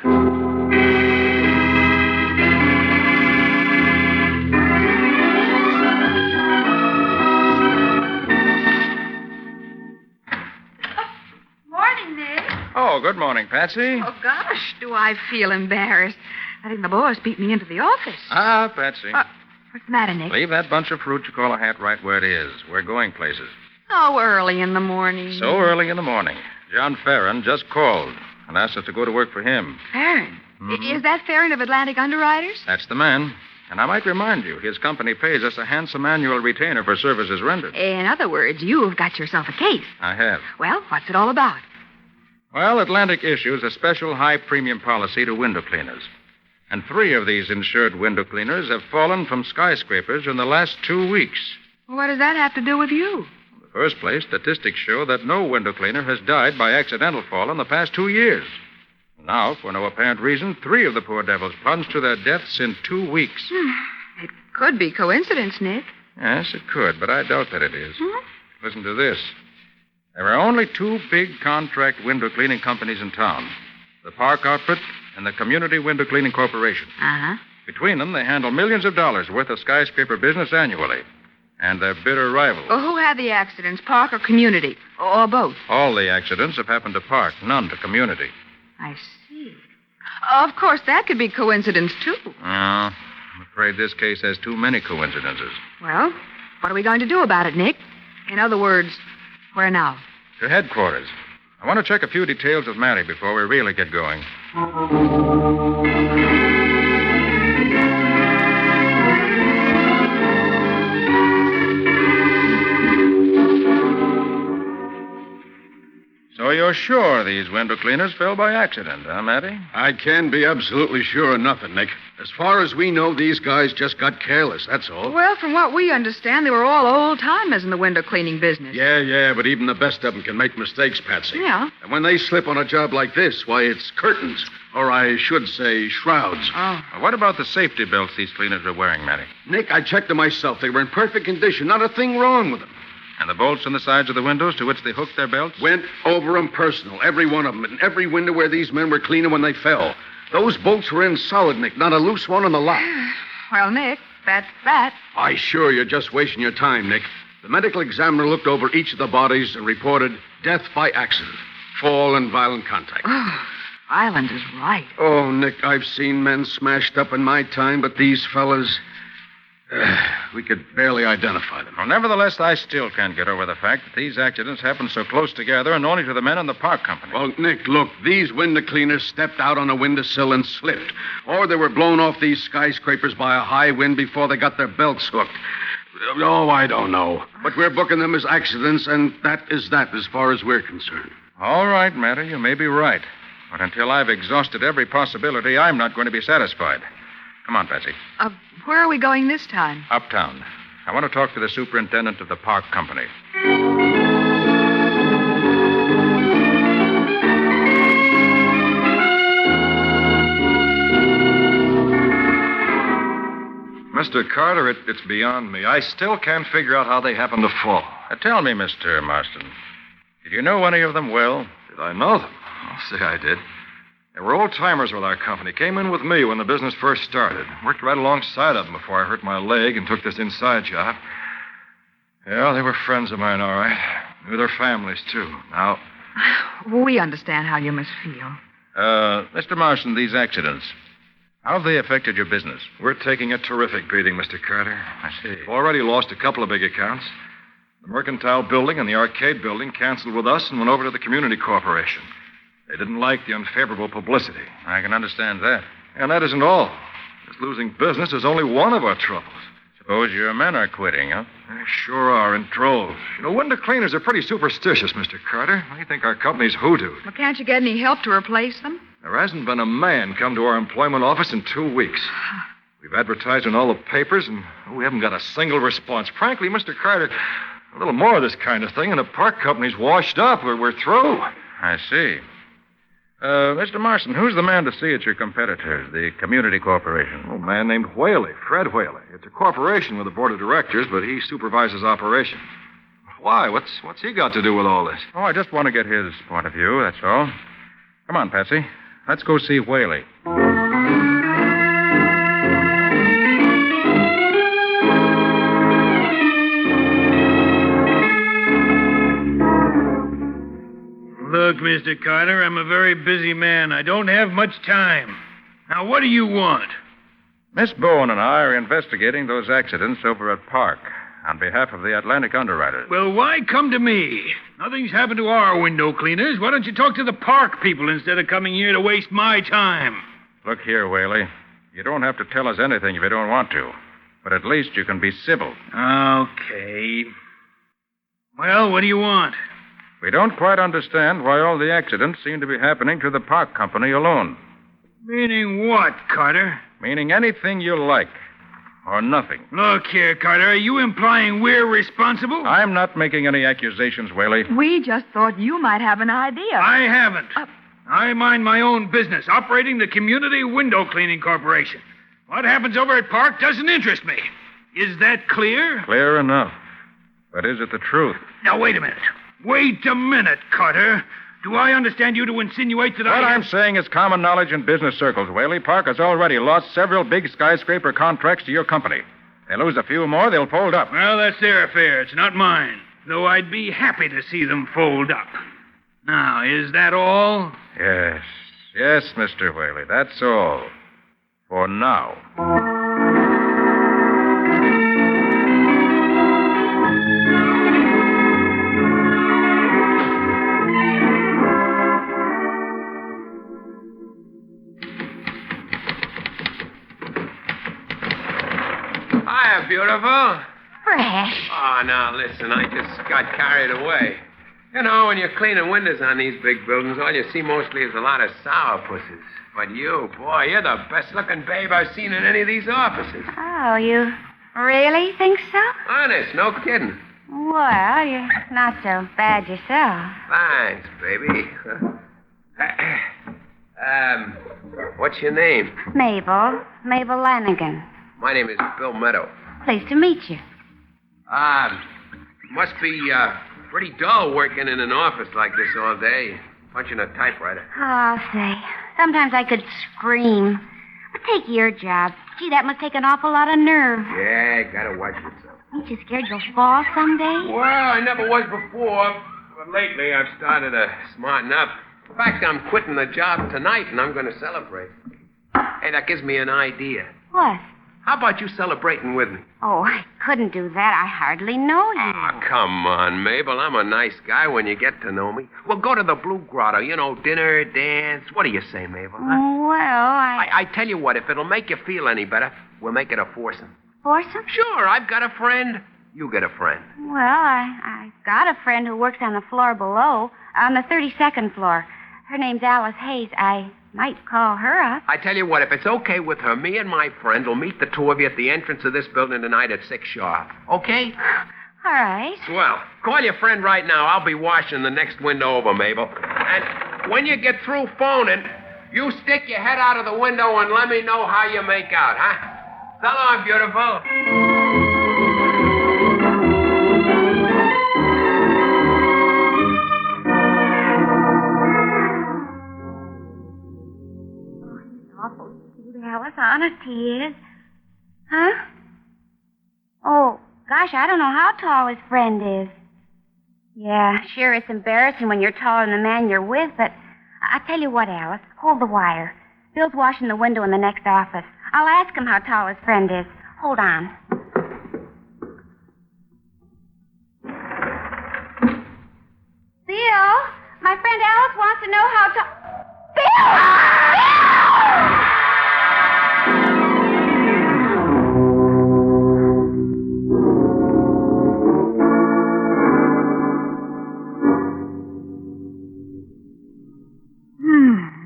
Morning, Nick. Oh, good morning, Patsy. Oh, gosh, do I feel embarrassed. I think the boss beat me into the office. Ah, Patsy. What's the matter, Nick? Leave that bunch of fruit you call a hat right where it is. We're going places. Oh, early in the morning. So early in the morning. John Farron just called and asked us to go to work for him. Farron? Is that Farron of Atlantic Underwriters? That's the man. And I might remind you, his company pays us a handsome annual retainer for services rendered. In other words, you've got yourself a case. I have. Well, what's it all about? Well, Atlantic issues a special high-premium policy to window cleaners. And 3 of these insured window cleaners have fallen from skyscrapers in the last 2 weeks. What does that have to do with you? In the first place, statistics show that no window cleaner has died by accidental fall in the past 2 years. Now, for no apparent reason, 3 of the poor devils plunged to their deaths in 2 weeks. It could be coincidence, Nick. Yes, it could, but I doubt that it is. Listen to this. There are only 2 big contract window cleaning companies in town. The Park Outfit and the Community Window Cleaning Corporation. Uh-huh. Between them, they handle millions of dollars worth of skyscraper business annually. And they're bitter rivals. Well, who had the accidents, Park or Community? Or both? All the accidents have happened to Park, none to Community. I see. Of course, that could be coincidence, too. No, I'm afraid this case has too many coincidences. Well, what are we going to do about it, Nick? In other words, where now? To headquarters. I want to check a few details of Matty before we really get going. So you're sure these window cleaners fell by accident, huh, Matty? I can be absolutely sure of nothing, Nick. As far as we know, these guys just got careless, that's all. Well, from what we understand, they were all old-timers in the window cleaning business. Yeah, but even the best of them can make mistakes, Patsy. Yeah. And when they slip on a job like this, why, it's curtains. Or I should say shrouds. Oh. What about the safety belts these cleaners are wearing, Matty? Nick, I checked them myself. They were in perfect condition. Not a thing wrong with them. And the bolts on the sides of the windows to which they hooked their belts? Went over them personal, every one of them, in every window where these men were cleaning when they fell. Those bolts were in solid, Nick, not a loose one on the lot. Well, Nick, that's that. Why, sure, you're just wasting your time, Nick. The medical examiner looked over each of the bodies and reported death by accident, fall and violent contact. Oh, violent is right. Oh, Nick, I've seen men smashed up in my time, but these fellas... we could barely identify them. Well, nevertheless, I still can't get over the fact that these accidents happened so close together and only to the men in the park company. Well, Nick, look, these window cleaners stepped out on a windowsill and slipped. Or they were blown off these skyscrapers by a high wind before they got their belts hooked. Oh, I don't know. But we're booking them as accidents, and that is that as far as we're concerned. All right, Matty, you may be right. But until I've exhausted every possibility, I'm not going to be satisfied. Come on, Patsy. Where are we going this time? Uptown. I want to talk to the superintendent of the park company. Mr. Carter, it's beyond me. I still can't figure out how they happened to fall. Tell me, Mr. Marston, did you know any of them well? Did I know them? I'll say I did. They were old-timers with our company. Came in with me when the business first started. Worked right alongside of them before I hurt my leg and took this inside job. Yeah, they were friends of mine, all right. Knew their families, too. Now... We understand how you must feel. Mr. Martian, these accidents, how have they affected your business? We're taking a terrific beating, Mr. Carter. I see. We've already lost a couple of big accounts. The Mercantile Building and the Arcade Building canceled with us and went over to the Community Corporation. They didn't like the unfavorable publicity. I can understand that. And that isn't all. This losing business is only one of our troubles. Suppose your men are quitting, huh? They sure are, in droves. You know, window cleaners are pretty superstitious, Mr. Carter. They think our company's hoodooed. Well, can't you get any help to replace them? There hasn't been a man come to our employment office in 2 weeks. We've advertised in all the papers, and we haven't got a single response. Frankly, Mr. Carter, a little more of this kind of thing, and the park company's washed up. We're through. I see. Mr. Martian, who's the man to see at your competitors, the community corporation? A man named Whaley, Fred Whaley. It's a corporation with a board of directors, but he supervises operations. Why? What's he got to do with all this? Oh, I just want to get his point of view, that's all. Come on, Patsy. Let's go see Whaley. Look, Mr. Carter, I'm a very busy man. I don't have much time. Now, what do you want? Miss Bowen and I are investigating those accidents over at Park on behalf of the Atlantic underwriters. Well, why come to me? Nothing's happened to our window cleaners. Why don't you talk to the park people instead of coming here to waste my time? Look here, Whaley. You don't have to tell us anything if you don't want to. But at least you can be civil. Okay. Well, what do you want? We don't quite understand why all the accidents seem to be happening to the park company alone. Meaning what, Carter? Meaning anything you like. Or nothing. Look here, Carter. Are you implying we're responsible? I'm not making any accusations, Whaley. We just thought you might have an idea. I haven't. I mind my own business, operating the Community Window Cleaning Corporation. What happens over at Park doesn't interest me. Is that clear? Clear enough. But is it the truth? Now, wait a minute. Wait a minute, Carter. Do I understand you to insinuate that What I'm saying is common knowledge in business circles, Whaley. Park has already lost several big skyscraper contracts to your company. They lose a few more, they'll fold up. Well, that's their affair. It's not mine. Though I'd be happy to see them fold up. Now, is that all? Yes. Yes, Mr. Whaley. That's all. For now. Hiya, beautiful. Fresh. Oh, now listen, I just got carried away. You know, when you're cleaning windows on these big buildings, all you see mostly is a lot of sourpusses. But you, boy, you're the best-looking babe I've seen in any of these offices. Oh, you really think so? Honest, no kidding. Well, you're not so bad yourself. Thanks, baby. What's your name? Mabel Lanigan. My name is Bill Meadow. Pleased to meet you. Must be, pretty dull working in an office like this all day, punching a typewriter. Oh, I'll say. Sometimes I could scream. But take your job. Gee, that must take an awful lot of nerve. Yeah, gotta watch yourself. Ain't you scared you'll fall someday? Well, I never was before, but lately I've started to smarten up. In fact, I'm quitting the job tonight, and I'm going to celebrate. Hey, that gives me an idea. What? How about you celebrating with me? Oh, I couldn't do that. I hardly know you. Oh, come on, Mabel. I'm a nice guy when you get to know me. We'll go to the Blue Grotto. You know, dinner, dance. What do you say, Mabel? Huh? Well, I tell you what, if it'll make you feel any better, we'll make it a foursome. Foursome? Sure, I've got a friend. You get a friend. Well, I've got a friend who works on the floor below, on the 32nd floor. Her name's Alice Hayes. I might call her up. I tell you what, if it's okay with her, me and my friend will meet the two of you at the entrance of this building tonight at 6 sharp. Okay? All right. Swell. Call your friend right now. I'll be washing the next window over, Mabel. And when you get through phoning, you stick your head out of the window and let me know how you make out, huh? So long, beautiful. Alice, honest he is. Huh? Oh, gosh, I don't know how tall his friend is. Yeah, sure, it's embarrassing when you're taller than the man you're with, but I'll tell you what, Alice, hold the wire. Bill's washing the window in the next office. I'll ask him how tall his friend is. Hold on. Bill, my friend Alice wants to know how tall... Bill!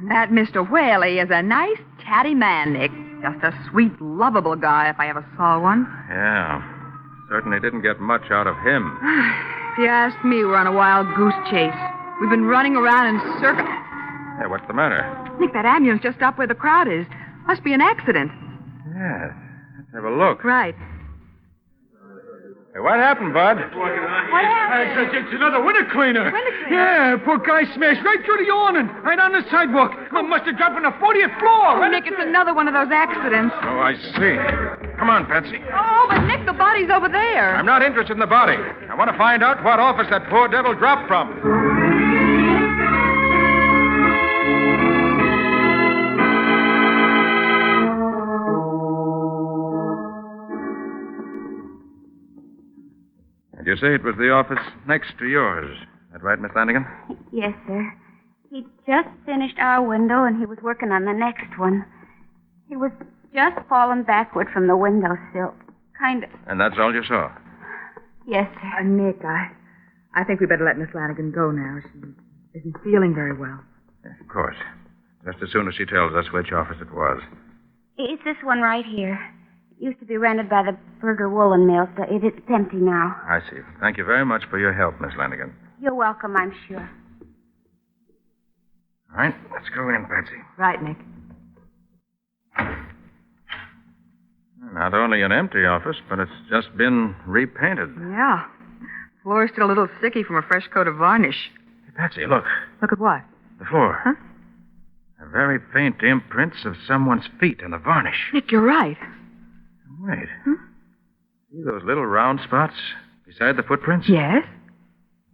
That Mr. Whaley is a nice, chatty man, Nick. Just a sweet, lovable guy if I ever saw one. Yeah. Certainly didn't get much out of him. If you ask me, we're on a wild goose chase. We've been running around in circles. Hey, what's the matter? Nick, that ambulance just stopped where the crowd is. Must be an accident. Yes. Let's have a look. Right. Hey, what happened, Bud? What happened? It's another window cleaner. Window cleaner? Yeah, poor guy smashed right through the awning, right on the sidewalk. Must have dropped on the 40th floor. Oh, Nick, it's another one of those accidents. Oh, I see. Come on, Patsy. Oh, but Nick, the body's over there. I'm not interested in the body. I want to find out what office that poor devil dropped from. Did you say it was the office next to yours? Is that right, Miss Lanigan? Yes, sir. He'd just finished our window, and he was working on the next one. He was just falling backward from the windowsill. Kind of. And that's all you saw? Yes, sir. Nick, I think we better let Miss Lanigan go now. She isn't feeling very well. Yes, of course. Just as soon as she tells us which office it was. It's this one right here. It used to be rented by the Berger Woolen Mills, but it's empty now. I see. Thank you very much for your help, Miss Lanigan. You're welcome, I'm sure. All right, let's go in, Patsy. Right, Nick. Not only an empty office, but it's just been repainted. Yeah. Floor's still a little sticky from a fresh coat of varnish. Hey, Patsy, look. Look at what? The floor. Huh? A very faint imprints of someone's feet in the varnish. Nick, you're right. Wait. See those little round spots beside the footprints? Yes.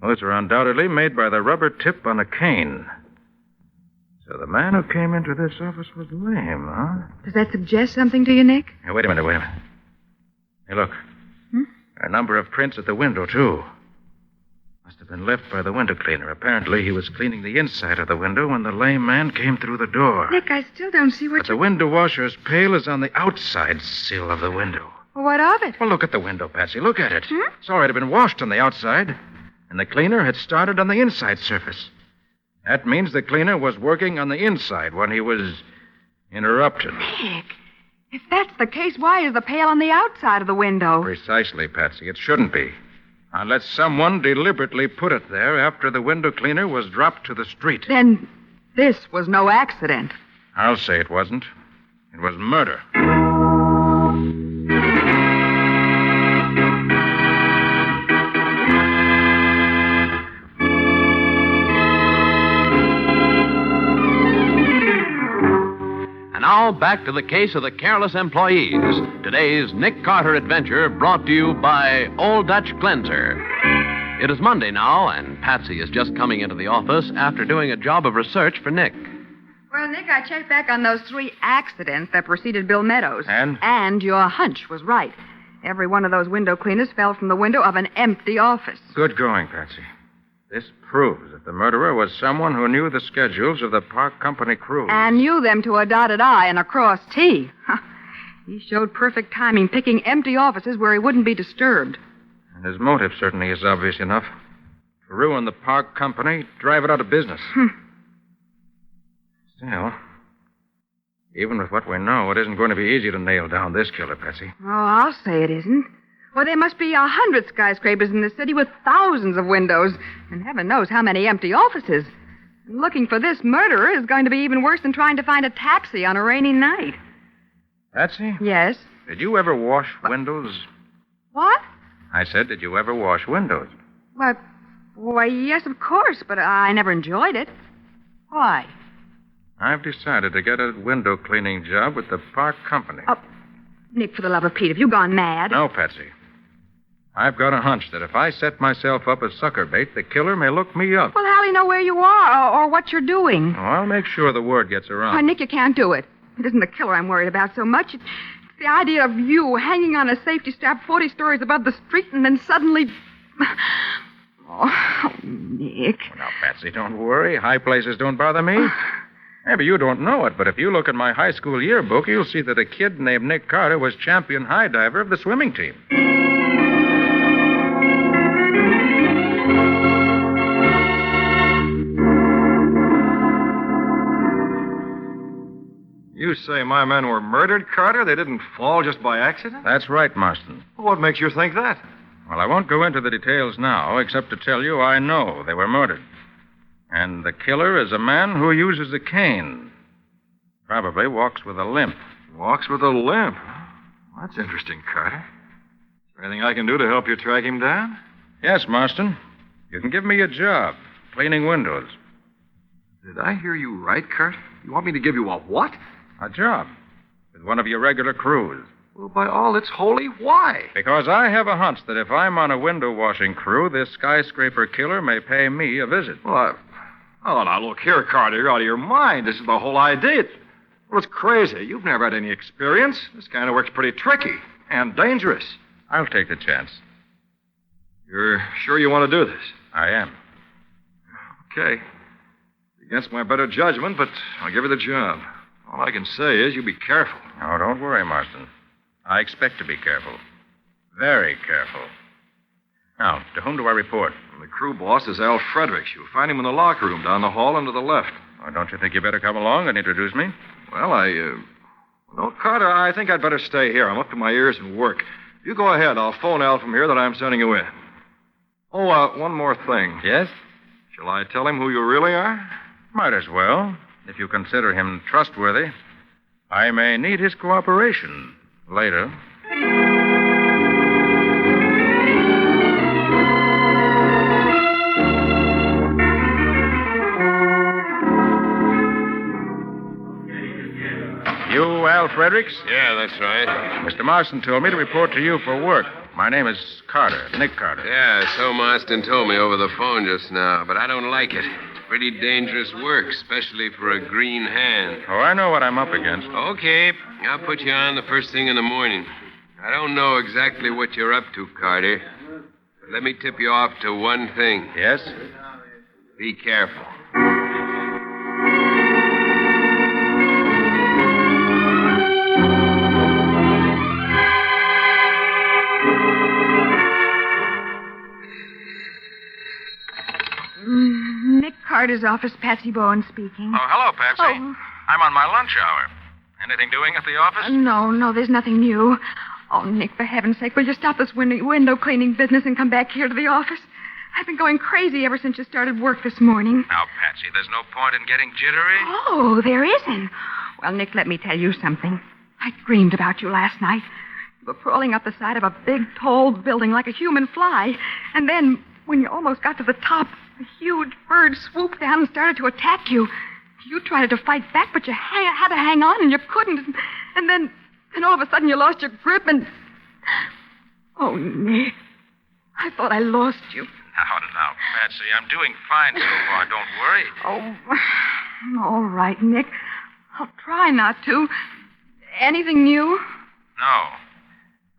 Those are undoubtedly made by the rubber tip on a cane. So the man who came into this office was lame, huh? Does that suggest something to you, Nick? Hey, wait a minute. Hey, look. A number of prints at the window, too. Must have been left by the window cleaner. Apparently, he was cleaning the inside of the window when the lame man came through the door. Nick, I still don't see what But the window washer's pail is on the outside sill of the window. Well, what of it? Well, look at the window, Patsy. Look at it. It's already been washed on the outside, and the cleaner had started on the inside surface. That means the cleaner was working on the inside when he was interrupted. Nick, if that's the case, why is the pail on the outside of the window? Precisely, Patsy. It shouldn't be. Unless someone deliberately put it there after the window cleaner was dropped to the street. Then this was no accident. I'll say it wasn't. It was murder. Now, back to the case of the Careless Employees. Today's Nick Carter adventure brought to you by Old Dutch Cleanser. It is Monday now, and Patsy is just coming into the office after doing a job of research for Nick. Well, Nick, I checked back on those 3 accidents that preceded Bill Meadows. And? And your hunch was right. Every one of those window cleaners fell from the window of an empty office. Good going, Patsy. This proves that the murderer was someone who knew the schedules of the park company crew. And knew them to a dotted I and a crossed T. He showed perfect timing, picking empty offices where he wouldn't be disturbed. And his motive certainly is obvious enough. To ruin the park company, drive it out of business. Still, even with what we know, it isn't going to be easy to nail down this killer, Patsy. Oh, I'll say it isn't. Well, there must be 100 skyscrapers in the city with thousands of windows, and heaven knows how many empty offices. Looking for this murderer is going to be even worse than trying to find a taxi on a rainy night. Patsy? Yes? Did you ever wash windows? What? I said, did you ever wash windows? Why, yes, of course, but I never enjoyed it. Why? I've decided to get a window cleaning job with the park company. Oh, Nick, for the love of Pete, have you gone mad? No, Patsy. I've got a hunch that if I set myself up as sucker bait, the killer may look me up. Well, how'll he know where you are or what you're doing? Oh, I'll make sure the word gets around. Oh, Nick, you can't do it. It isn't the killer I'm worried about so much. It's the idea of you hanging on a safety strap 40 stories above the street and then suddenly... Oh, Nick. Well, now, Patsy, don't worry. High places don't bother me. Maybe you don't know it, but if you look at my high school yearbook, you'll see that a kid named Nick Carter was champion high diver of the swimming team. You say my men were murdered, Carter? They didn't fall just by accident? That's right, Marston. What makes you think that? Well, I won't go into the details now, except to tell you I know they were murdered. And the killer is a man who uses a cane. Probably walks with a limp. Walks with a limp. That's interesting, Carter. Is there anything I can do to help you track him down? Yes, Marston. You can give me a job, cleaning windows. Did I hear you right, Carter? You want me to give you a what? A job. With one of your regular crews. Well, by all that's holy, why? Because I have a hunch that if I'm on a window washing crew, this skyscraper killer may pay me a visit. Well, oh, now look here, Carter. You're out of your mind. This is the whole idea. It's crazy. You've never had any experience. This kind of work's pretty tricky and dangerous. I'll take the chance. You're sure you want to do this? I am. Okay. Against my better judgment, but I'll give you the job. All I can say is you be careful. Oh, don't worry, Marston. I expect to be careful. Very careful. Now, to whom do I report? The crew boss is Al Fredericks. You'll find him in the locker room down the hall and to the left. Oh, don't you think you better come along and introduce me? Well, No, Carter, I think I'd better stay here. I'm up to my ears in work. You go ahead. I'll phone Al from here that I'm sending you in. Oh, one more thing. Yes? Shall I tell him who you really are? Might as well, if you consider him trustworthy. I may need his cooperation later. You, Al Fredericks? Yeah, that's right. Mr. Marston told me to report to you for work. My name is Carter, Nick Carter. Yeah, so Marston told me over the phone just now, but I don't like it. It's pretty dangerous work, especially for a green hand. Oh, I know what I'm up against. Okay, I'll put you on the first thing in the morning. I don't know exactly what you're up to, Carter. But let me tip you off to one thing. Yes? Be careful. Nick Carter's office, Patsy Bowen speaking. Oh, hello, Patsy. Oh. I'm on my lunch hour. Anything doing at the office? No, there's nothing new. Oh, Nick, for heaven's sake, will you stop this window cleaning business and come back here to the office? I've been going crazy ever since you started work this morning. Now, Patsy, there's no point in getting jittery. Oh, there isn't. Well, Nick, let me tell you something. I dreamed about you last night. You were crawling up the side of a big, tall building like a human fly. And then, when you almost got to the top, a huge bird swooped down and started to attack you. You tried to fight back, but you had to hang on, and you couldn't. And then all of a sudden you lost your grip, and... Oh, Nick, I thought I lost you. Now, Patsy, I'm doing fine so far. Don't worry. Oh, all right, Nick. I'll try not to. Anything new? No.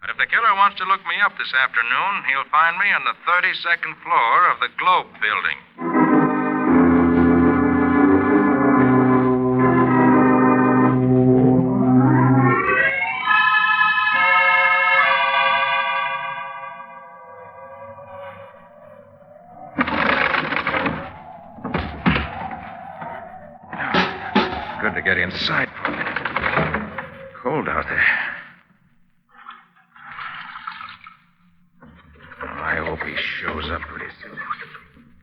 But if the killer wants to look me up this afternoon, he'll find me on the 32nd floor of the Globe building. Good to get inside for a minute. Cold out there. I hope he shows up pretty soon.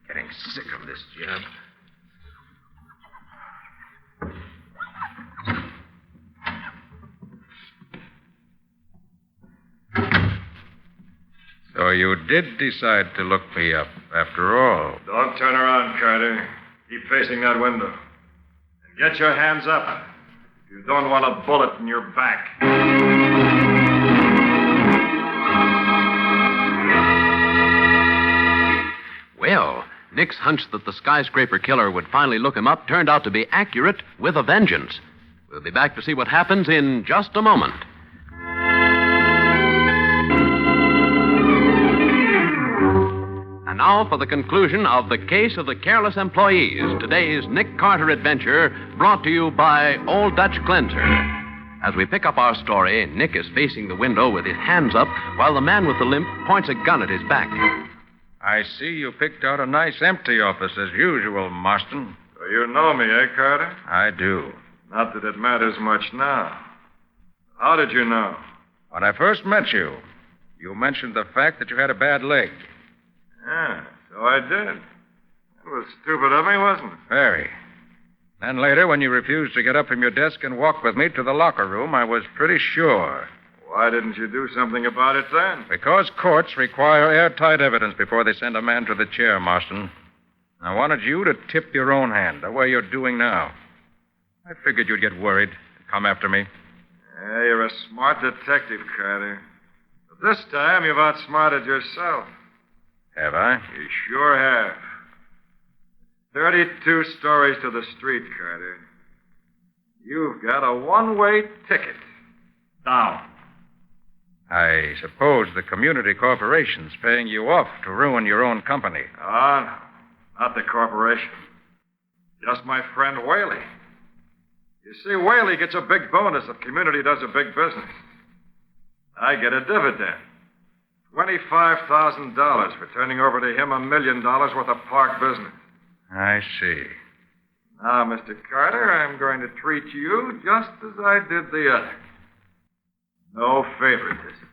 Getting sick of this job. So you did decide to look me up, after all. Don't turn around, Carter. Keep facing that window. And get your hands up. You don't want a bullet in your back. Well, Nick's hunch that the skyscraper killer would finally look him up turned out to be accurate with a vengeance. We'll be back to see what happens in just a moment. And now for the conclusion of the case of the Careless Employees, today's Nick Carter adventure, brought to you by Old Dutch Cleanser. As we pick up our story, Nick is facing the window with his hands up, while the man with the limp points a gun at his back. I see you picked out a nice empty office as usual, Marston. So you know me, eh, Carter? I do. Not that it matters much now. How did you know? When I first met you, you mentioned the fact that you had a bad leg. Yeah, so I did. It was stupid of me, wasn't it? Very. Then later, when you refused to get up from your desk and walk with me to the locker room, I was pretty sure. Why didn't you do something about it then? Because courts require airtight evidence before they send a man to the chair, Marston. I wanted you to tip your own hand, the way you're doing now. I figured you'd get worried, come after me. Yeah, you're a smart detective, Carter. But this time you've outsmarted yourself. Have I? You sure have. 32 stories to the street, Carter. You've got a one-way ticket. Down. I suppose the community corporation's paying you off to ruin your own company. Oh, no. Not the corporation. Just my friend Whaley. You see, Whaley gets a big bonus if community does a big business. I get a dividend. $25,000 for turning over to him $1 million worth of park business. I see. Now, Mr. Carter, I'm going to treat you just as I did the other. No favoritism.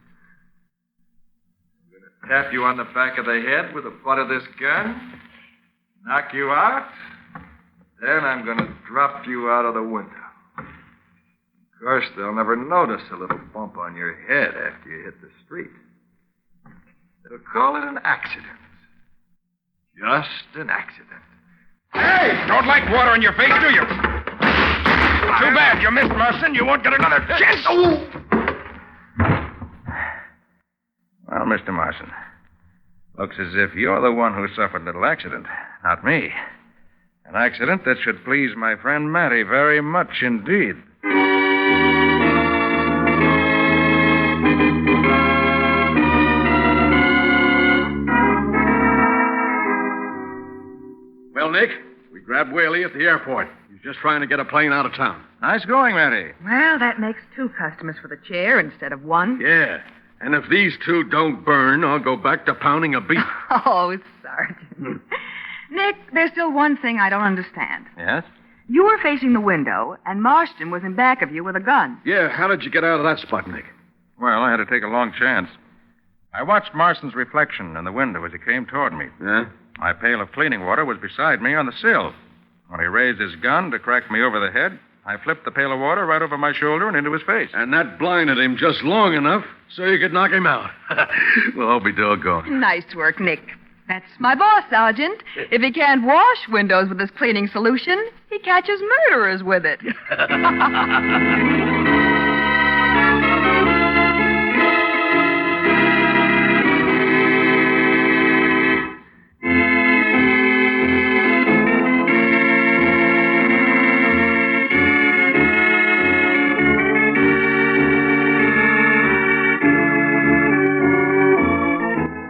I'm going to tap you on the back of the head with the butt of this gun, knock you out, then I'm going to drop you out of the window. Of course, they'll never notice a little bump on your head after you hit the street. They'll call it an accident. Just an accident. Hey, don't like water on your face, do you? Too bad you missed, Martian. You won't get another chance. Oh! Well, Mr. Martian, looks as if you're the one who suffered a little accident, not me. An accident that should please my friend Matty very much indeed. Well, Nick, we grabbed Whaley at the airport. He's just trying to get a plane out of town. Nice going, Matty. Well, that makes 2 customers for the chair instead of 1. Yeah. And if these 2 don't burn, I'll go back to pounding a beef. Oh, Sergeant. Nick, there's still one thing I don't understand. Yes? You were facing the window, and Martian was in back of you with a gun. Yeah, how did you get out of that spot, Nick? Well, I had to take a long chance. I watched Marston's reflection in the window as he came toward me. Yeah? My pail of cleaning water was beside me on the sill. When he raised his gun to crack me over the head, I flipped the pail of water right over my shoulder and into his face. And that blinded him just long enough so you could knock him out. Well, I'll be doggone. Nice work, Nick. That's my boss, Sergeant. If he can't wash windows with his cleaning solution, he catches murderers with it.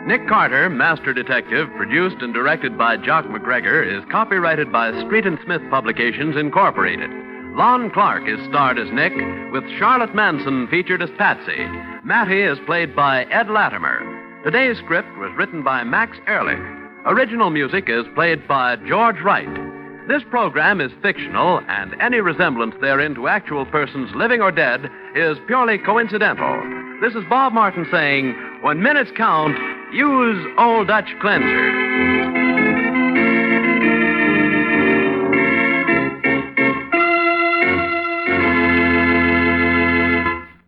Nick Carter, Master Detective, produced and directed by Jock McGregor, is copyrighted by Street and Smith Publications, Incorporated. Lon Clark is starred as Nick, with Charlotte Manson featured as Patsy. Matty is played by Ed Latimer. Today's script was written by Max Ehrlich. Original music is played by George Wright. This program is fictional, and any resemblance therein to actual persons living or dead is purely coincidental. This is Bob Martin saying, when minutes count, use Old Dutch Cleanser.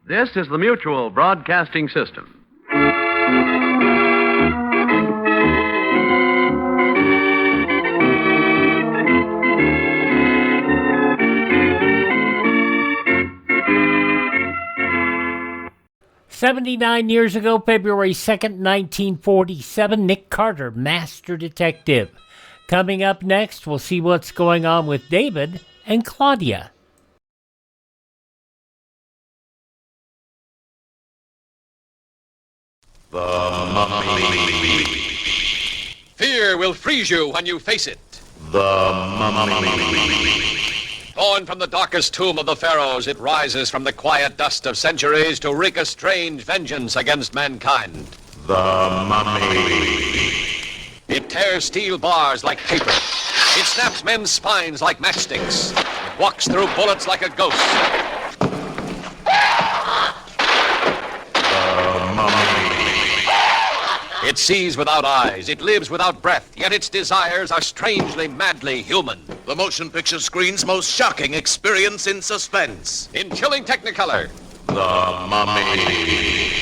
This is the Mutual Broadcasting System. 79 years ago, February 2nd, 1947, Nick Carter, Master Detective. Coming up next, we'll see what's going on with David and Claudia. The Mummy. Fear will freeze you when you face it. The Mummy. Born from the darkest tomb of the pharaohs, it rises from the quiet dust of centuries to wreak a strange vengeance against mankind. The Mummy. It tears steel bars like paper. It snaps men's spines like matchsticks. It walks through bullets like a ghost. The mummy. It sees without eyes, it lives without breath, yet its desires are strangely, madly human. The motion picture screen's most shocking experience in suspense. In chilling Technicolor, The Mummy.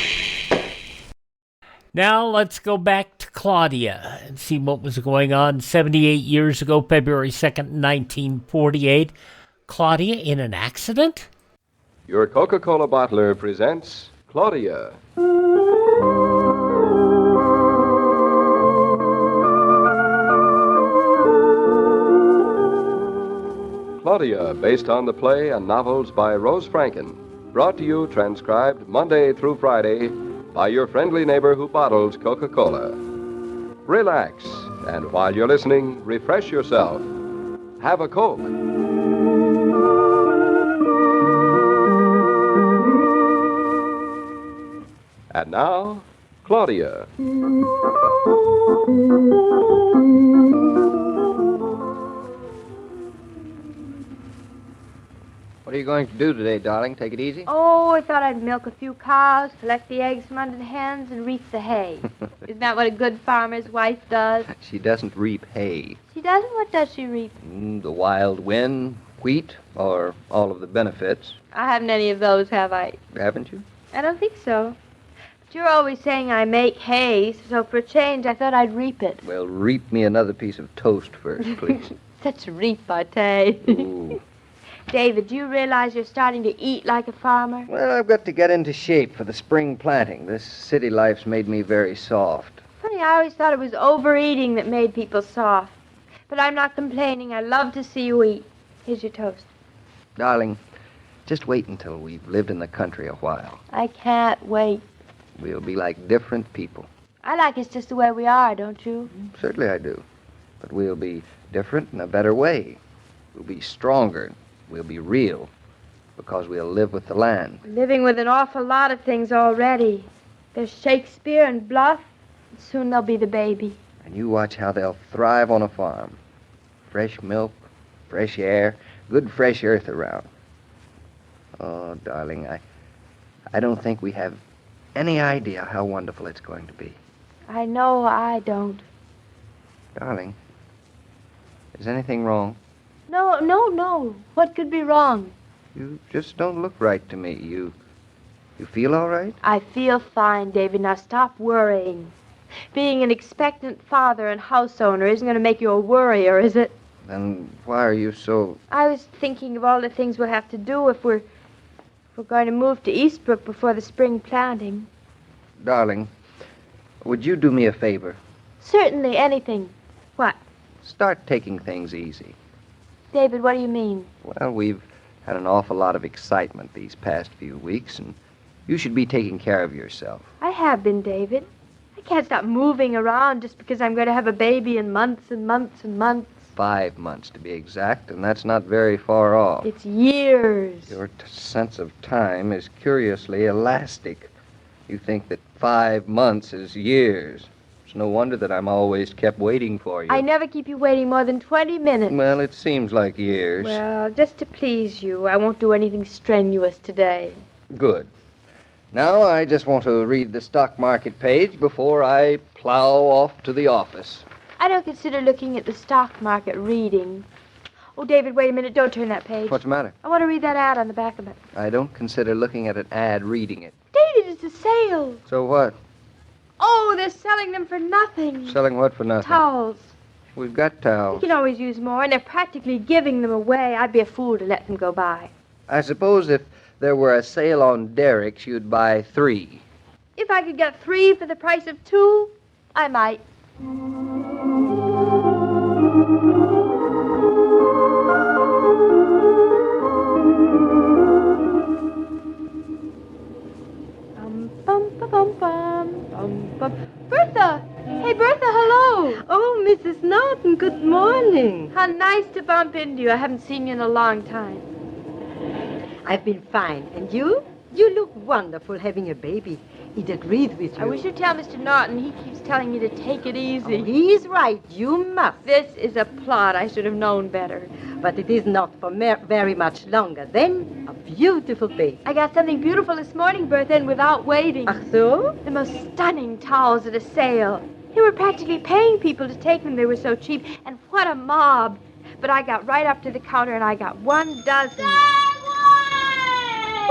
Now let's go back to Claudia and see what was going on 78 years ago, February 2nd, 1948. Claudia in an accident? Your Coca-Cola bottler presents Claudia. Claudia, based on the play and novels by Rose Franken. Brought to you, transcribed Monday through Friday by your friendly neighbor who bottles Coca-Cola. Relax, and while you're listening, refresh yourself. Have a Coke. And now, Claudia. What are you going to do today, darling? Take it easy? Oh, I thought I'd milk a few cows, collect the eggs from under the hens, and reap the hay. Isn't that what a good farmer's wife does? She doesn't reap hay. She doesn't? What does she reap? The wild wind, wheat, or all of the benefits. I haven't any of those, have I? Haven't you? I don't think so. But you're always saying I make hay, so for a change, I thought I'd reap it. Well, reap me another piece of toast first, please. Such repartee. Ooh. David, do you realize you're starting to eat like a farmer? Well, I've got to get into shape for the spring planting. This city life's made me very soft. Funny, I always thought it was overeating that made people soft. But I'm not complaining. I love to see you eat. Here's your toast. Darling, just wait until we've lived in the country a while. I can't wait. We'll be like different people. I like us just the way we are, don't you? Certainly I do. But we'll be different in a better way. We'll be stronger. We'll be real, because we'll live with the land. We're living with an awful lot of things already. There's Shakespeare and Bluff, and soon there'll be the baby. And you watch how they'll thrive on a farm. Fresh milk, fresh air, good fresh earth around. Oh, darling, I don't think we have any idea how wonderful it's going to be. I know I don't. Darling, is anything wrong? No. What could be wrong? You just don't look right to me. You feel all right? I feel fine, David. Now stop worrying. Being an expectant father and house owner isn't going to make you a worrier, is it? Then why are you so... I was thinking of all the things we'll have to do if we're going to move to Eastbrook before the spring planting. Darling, would you do me a favor? Certainly, anything. What? Start taking things easy. David, what do you mean? Well, we've had an awful lot of excitement these past few weeks, and you should be taking care of yourself. I have been, David. I can't stop moving around just because I'm going to have a baby in months and months and months. 5 months, to be exact, and that's not very far off. It's years. Your sense of time is curiously elastic. You think that 5 months is years. It's no wonder that I'm always kept waiting for you. I never keep you waiting more than 20 minutes. Well, it seems like years. Well, just to please you, I won't do anything strenuous today. Good. Now I just want to read the stock market page before I plow off to the office. I don't consider looking at the stock market reading. Oh, David, wait a minute. Don't turn that page. What's the matter? I want to read that ad on the back of it. I don't consider looking at an ad reading it. David, it's a sale. So what? Oh, they're selling them for nothing. Selling what for nothing? Towels. We've got towels. You can always use more, and they're practically giving them away. I'd be a fool to let them go by. I suppose if there were a sale on derricks, you'd buy 3. If I could get 3 for the price of 2, I might. Bertha! Hey, Bertha, hello! Oh, Mrs. Norton, good morning. How nice to bump into you. I haven't seen you in a long time. I've been fine. And you? You look wonderful having a baby. It agreed with you. I wish you'd tell Mr. Norton. He keeps telling me to take it easy. Oh, he's right. You must. This is a plot. I should have known better. But it is not for very much longer. Then, a beautiful baby. I got something beautiful this morning, Bertha, and without waiting. Ach so? The most stunning towels at a sale. They were practically paying people to take them. They were so cheap. And what a mob. But I got right up to the counter, and I got 1 dozen.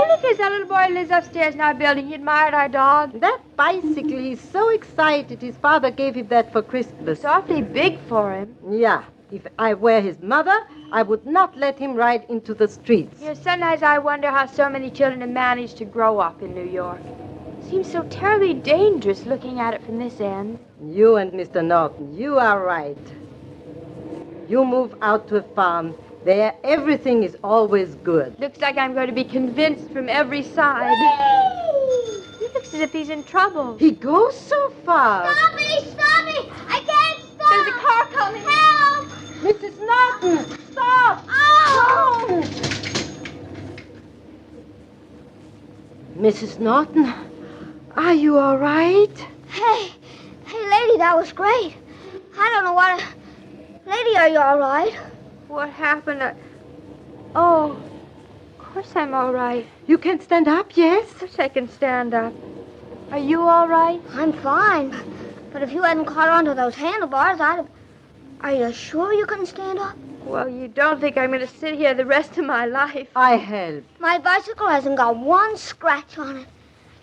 Oh, look, there's that little boy who lives upstairs in our building. He admired our dog. That bicycle, he's so excited. His father gave him that for Christmas. It's awfully big for him. Yeah. If I were his mother, I would not let him ride into the streets. You know, sometimes I wonder how so many children have managed to grow up in New York. It seems so terribly dangerous looking at it from this end. You and Mr. Norton, you are right. You move out to a farm. There, everything is always good. Looks like I'm going to be convinced from every side. He looks as if he's in trouble. He goes so fast. Stop me! Stop me! I can't stop! There's a car coming. Help! Mrs. Norton, stop! Oh! Mrs. Norton, are you all right? Hey, lady, that was great. I don't know what... Lady, are you all right? What happened? Oh, of course I'm all right. You can stand up, yes? Of course I can stand up. Are you all right? I'm fine. But if you hadn't caught onto those handlebars, I'd have... Are you sure you couldn't stand up? Well, you don't think I'm going to sit here the rest of my life. I help. My bicycle hasn't got 1 scratch on it.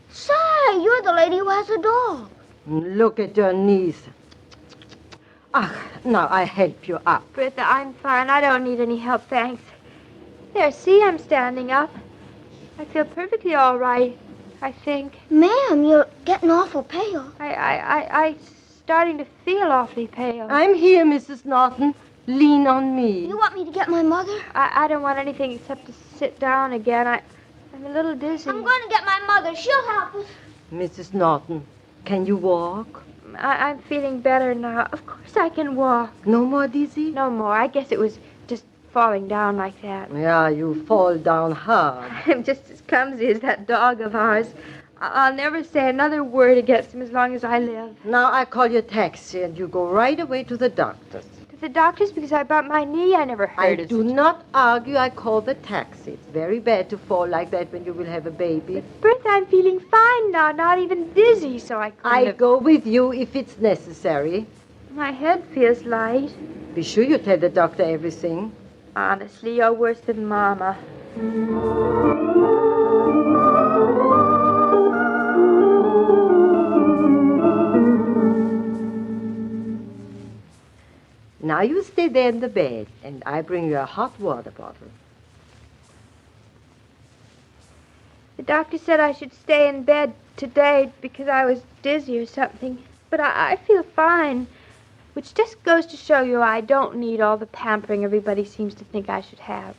Say, you're the lady who has a dog. Look at your knees. Ah, now I help you up. Bertha, I'm fine. I don't need any help, thanks. There, see, I'm standing up. I feel perfectly all right, I think. Ma'am, you're getting awful pale. I'm starting to feel awfully pale. I'm here, Mrs. Norton. Lean on me. You want me to get my mother? I don't want anything except to sit down again. I'm a little dizzy. I'm going to get my mother. She'll help us. Mrs. Norton, can you walk? I'm feeling better now. Of course I can walk. No more dizzy? No more. I guess it was just falling down like that. Yeah, you fall down hard. I'm just as clumsy as that dog of ours. I'll never say another word against him as long as I live. Now I call you a taxi and you go right away to the doctor's. To the doctor's because I bumped my knee? I never heard I of do not argue. I call the taxi. It's very bad to fall like that when you will have a baby. But Bertha, I'm feeling fine now, not even dizzy, so I couldn't go with you if it's necessary. My head feels light. Be sure you tell the doctor everything. Honestly, you're worse than Mama. Now you stay there in the bed, and I bring you a hot water bottle. The doctor said I should stay in bed today because I was dizzy or something. But I feel fine, which just goes to show you I don't need all the pampering everybody seems to think I should have.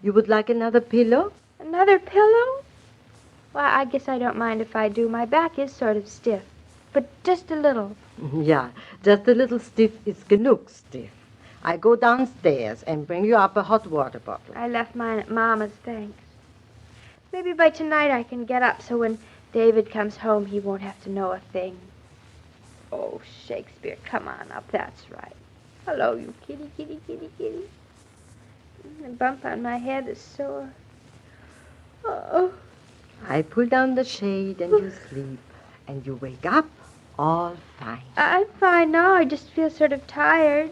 You would like another pillow? Another pillow? Well, I guess I don't mind if I do. My back is sort of stiff, but just a little. Yeah, just a little stiff is genug stiff. I go downstairs and bring you up a hot water bottle. I left mine at Mama's, thanks. Maybe by tonight I can get up so when David comes home he won't have to know a thing. Oh, Shakespeare, come on up, that's right. Hello, you kitty, kitty, kitty, kitty. The bump on my head is sore. Oh. I pull down the shade and you sleep, and you wake up all fine. I'm fine now. I just feel sort of tired.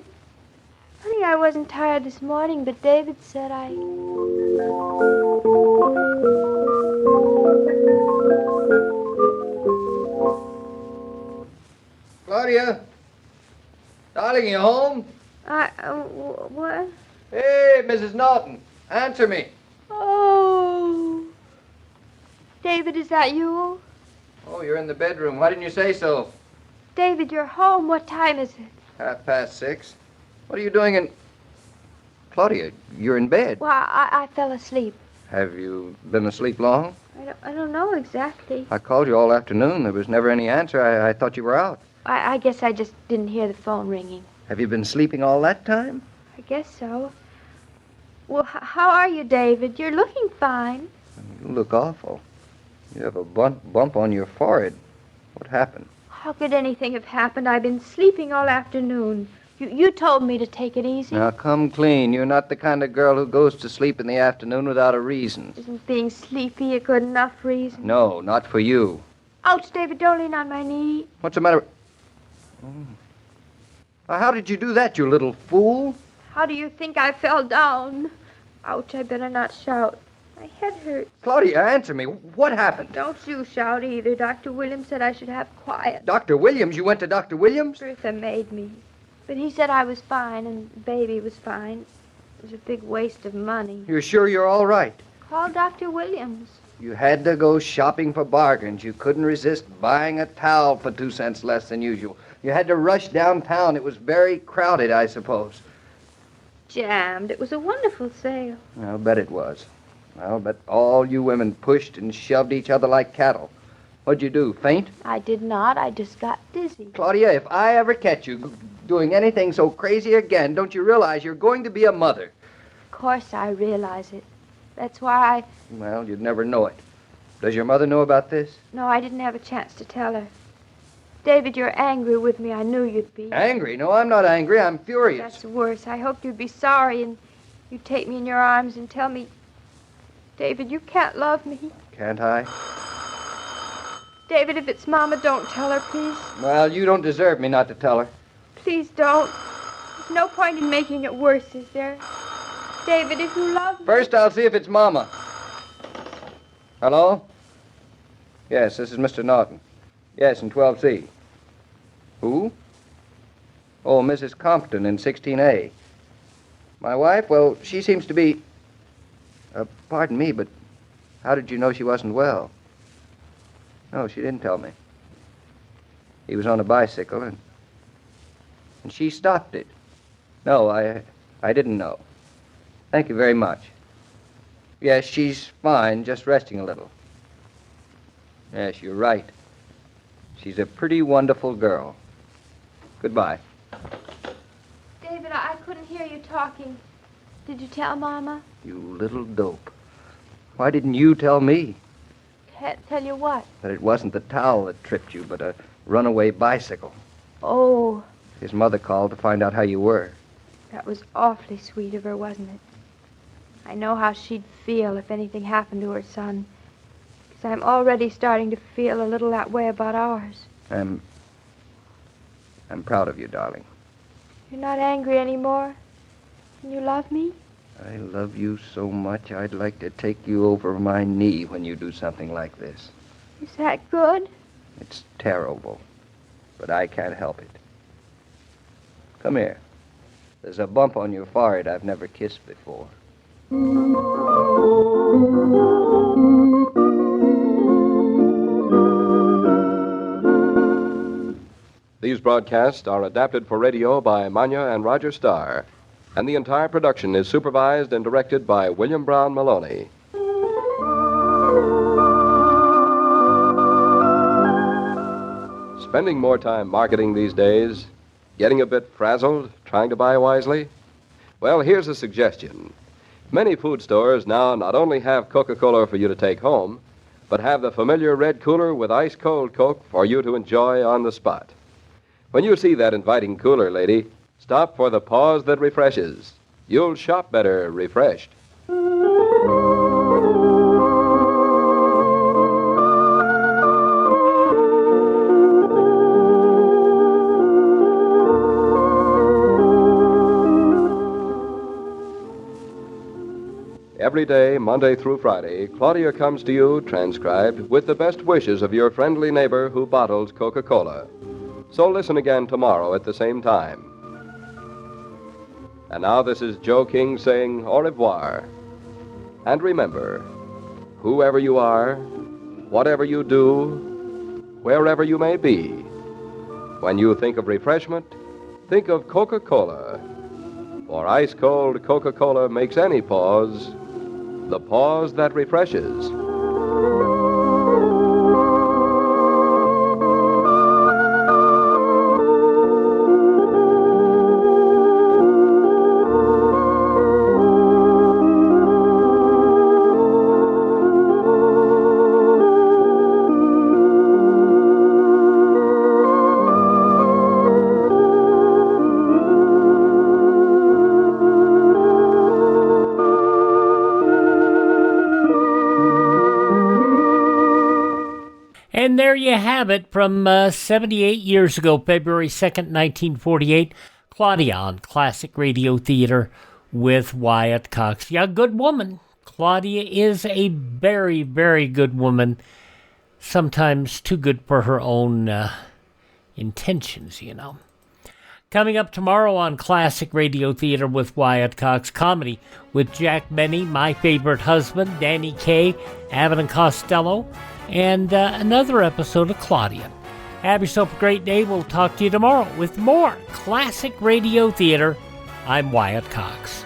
Funny, I wasn't tired this morning, but David said I... Claudia? Darling, you home? What? Hey, Mrs. Norton, answer me. Oh. David, is that you? Oh, you're in the bedroom. Why didn't you say so? David, you're home. What time is it? 6:30. What are you doing in... Claudia, you're in bed. Well, I fell asleep. Have you been asleep long? I don't know exactly. I called you all afternoon. There was never any answer. I thought you were out. I guess I just didn't hear the phone ringing. Have you been sleeping all that time? I guess so. Well, how are you, David? You're looking fine. You look awful. You have a bump on your forehead. What happened? How could anything have happened? I've been sleeping all afternoon. You told me to take it easy. Now, come clean. You're not the kind of girl who goes to sleep in the afternoon without a reason. Isn't being sleepy a good enough reason? No, not for you. Ouch, David, don't lean on my knee. What's the matter? How did you do that, you little fool? How do you think I fell down? Ouch, I better not shout. My head hurts. Claudia, answer me. What happened? Don't you shout either. Dr. Williams said I should have quiet. Dr. Williams? You went to Dr. Williams? Bertha made me. But he said I was fine and baby was fine. It was a big waste of money. You're sure you're all right? Call Dr. Williams. You had to go shopping for bargains. You couldn't resist buying a towel for 2 cents less than usual. You had to rush downtown. It was very crowded, I suppose. Jammed. It was a wonderful sale. I'll bet it was. I'll bet all you women pushed and shoved each other like cattle. What'd you do, faint? I did not. I just got dizzy. Claudia, if I ever catch you doing anything so crazy again, don't you realize you're going to be a mother? Of course I realize it. That's why Well, you'd never know it. Does your mother know about this? No, I didn't have a chance to tell her. David, you're angry with me. I knew you'd be. Angry? No, I'm not angry. I'm furious. That's worse. I hoped you'd be sorry and you'd take me in your arms and tell me, David, you can't love me. Can't I? David, if it's Mama, don't tell her, please. Well, you don't deserve me not to tell her. Please don't. There's no point in making it worse, is there? David, if you love me... First, I'll see if it's Mama. Hello? Yes, this is Mr. Norton. Yes, in 12C. Who? Oh, Mrs. Compton in 16A. My wife? Well, she seems to be... pardon me, but how did you know she wasn't well? No, she didn't tell me. He was on a bicycle, and she stopped it. No, I didn't know. Thank you very much. Yes, she's fine, just resting a little. Yes, you're right. She's a pretty wonderful girl. Goodbye. David, I couldn't hear you talking. Did you tell Mama? You little dope. Why didn't you tell me? Tell you what? That it wasn't the towel that tripped you, but a runaway bicycle. Oh, His mother called to find out how you were. that was awfully sweet of her, wasn't it? I know how she'd feel if anything happened to her son. Because I'm already starting to feel a little that way about ours. I'm proud of you, darling. You're not angry anymore? And you love me? I love you so much, I'd like to take you over my knee when you do something like this. Is that good? It's terrible, but I can't help it. Come here. There's a bump on your forehead I've never kissed before. These broadcasts are adapted for radio by Manya and Roger Starr, and the entire production is supervised and directed by William Brown Maloney. Spending more time marketing these days? Getting a bit frazzled, trying to buy wisely? Well, here's a suggestion. Many food stores now not only have Coca-Cola for you to take home, but have the familiar red cooler with ice-cold Coke for you to enjoy on the spot. When you see that inviting cooler, lady, stop for the pause that refreshes. You'll shop better refreshed. Every day, Monday through Friday, Claudia comes to you, transcribed, with the best wishes of your friendly neighbor who bottles Coca-Cola. So listen again tomorrow at the same time. And now this is Joe King saying au revoir. And remember, whoever you are, whatever you do, wherever you may be, when you think of refreshment, think of Coca-Cola. For ice-cold Coca-Cola makes any pause the pause that refreshes. And there you have it from 78 years ago, February 2nd, 1948. Claudia on Classic Radio Theater with Wyatt Cox. Yeah, good woman. Claudia is a very, very good woman. Sometimes too good for her own intentions, you know. Coming up tomorrow on Classic Radio Theater with Wyatt Cox, comedy with Jack Benny, My Favorite Husband, Danny Kaye, Abbott and Costello, and another episode of Claudia. Have yourself a great day. We'll talk to you tomorrow with more Classic Radio Theater. I'm Wyatt Cox.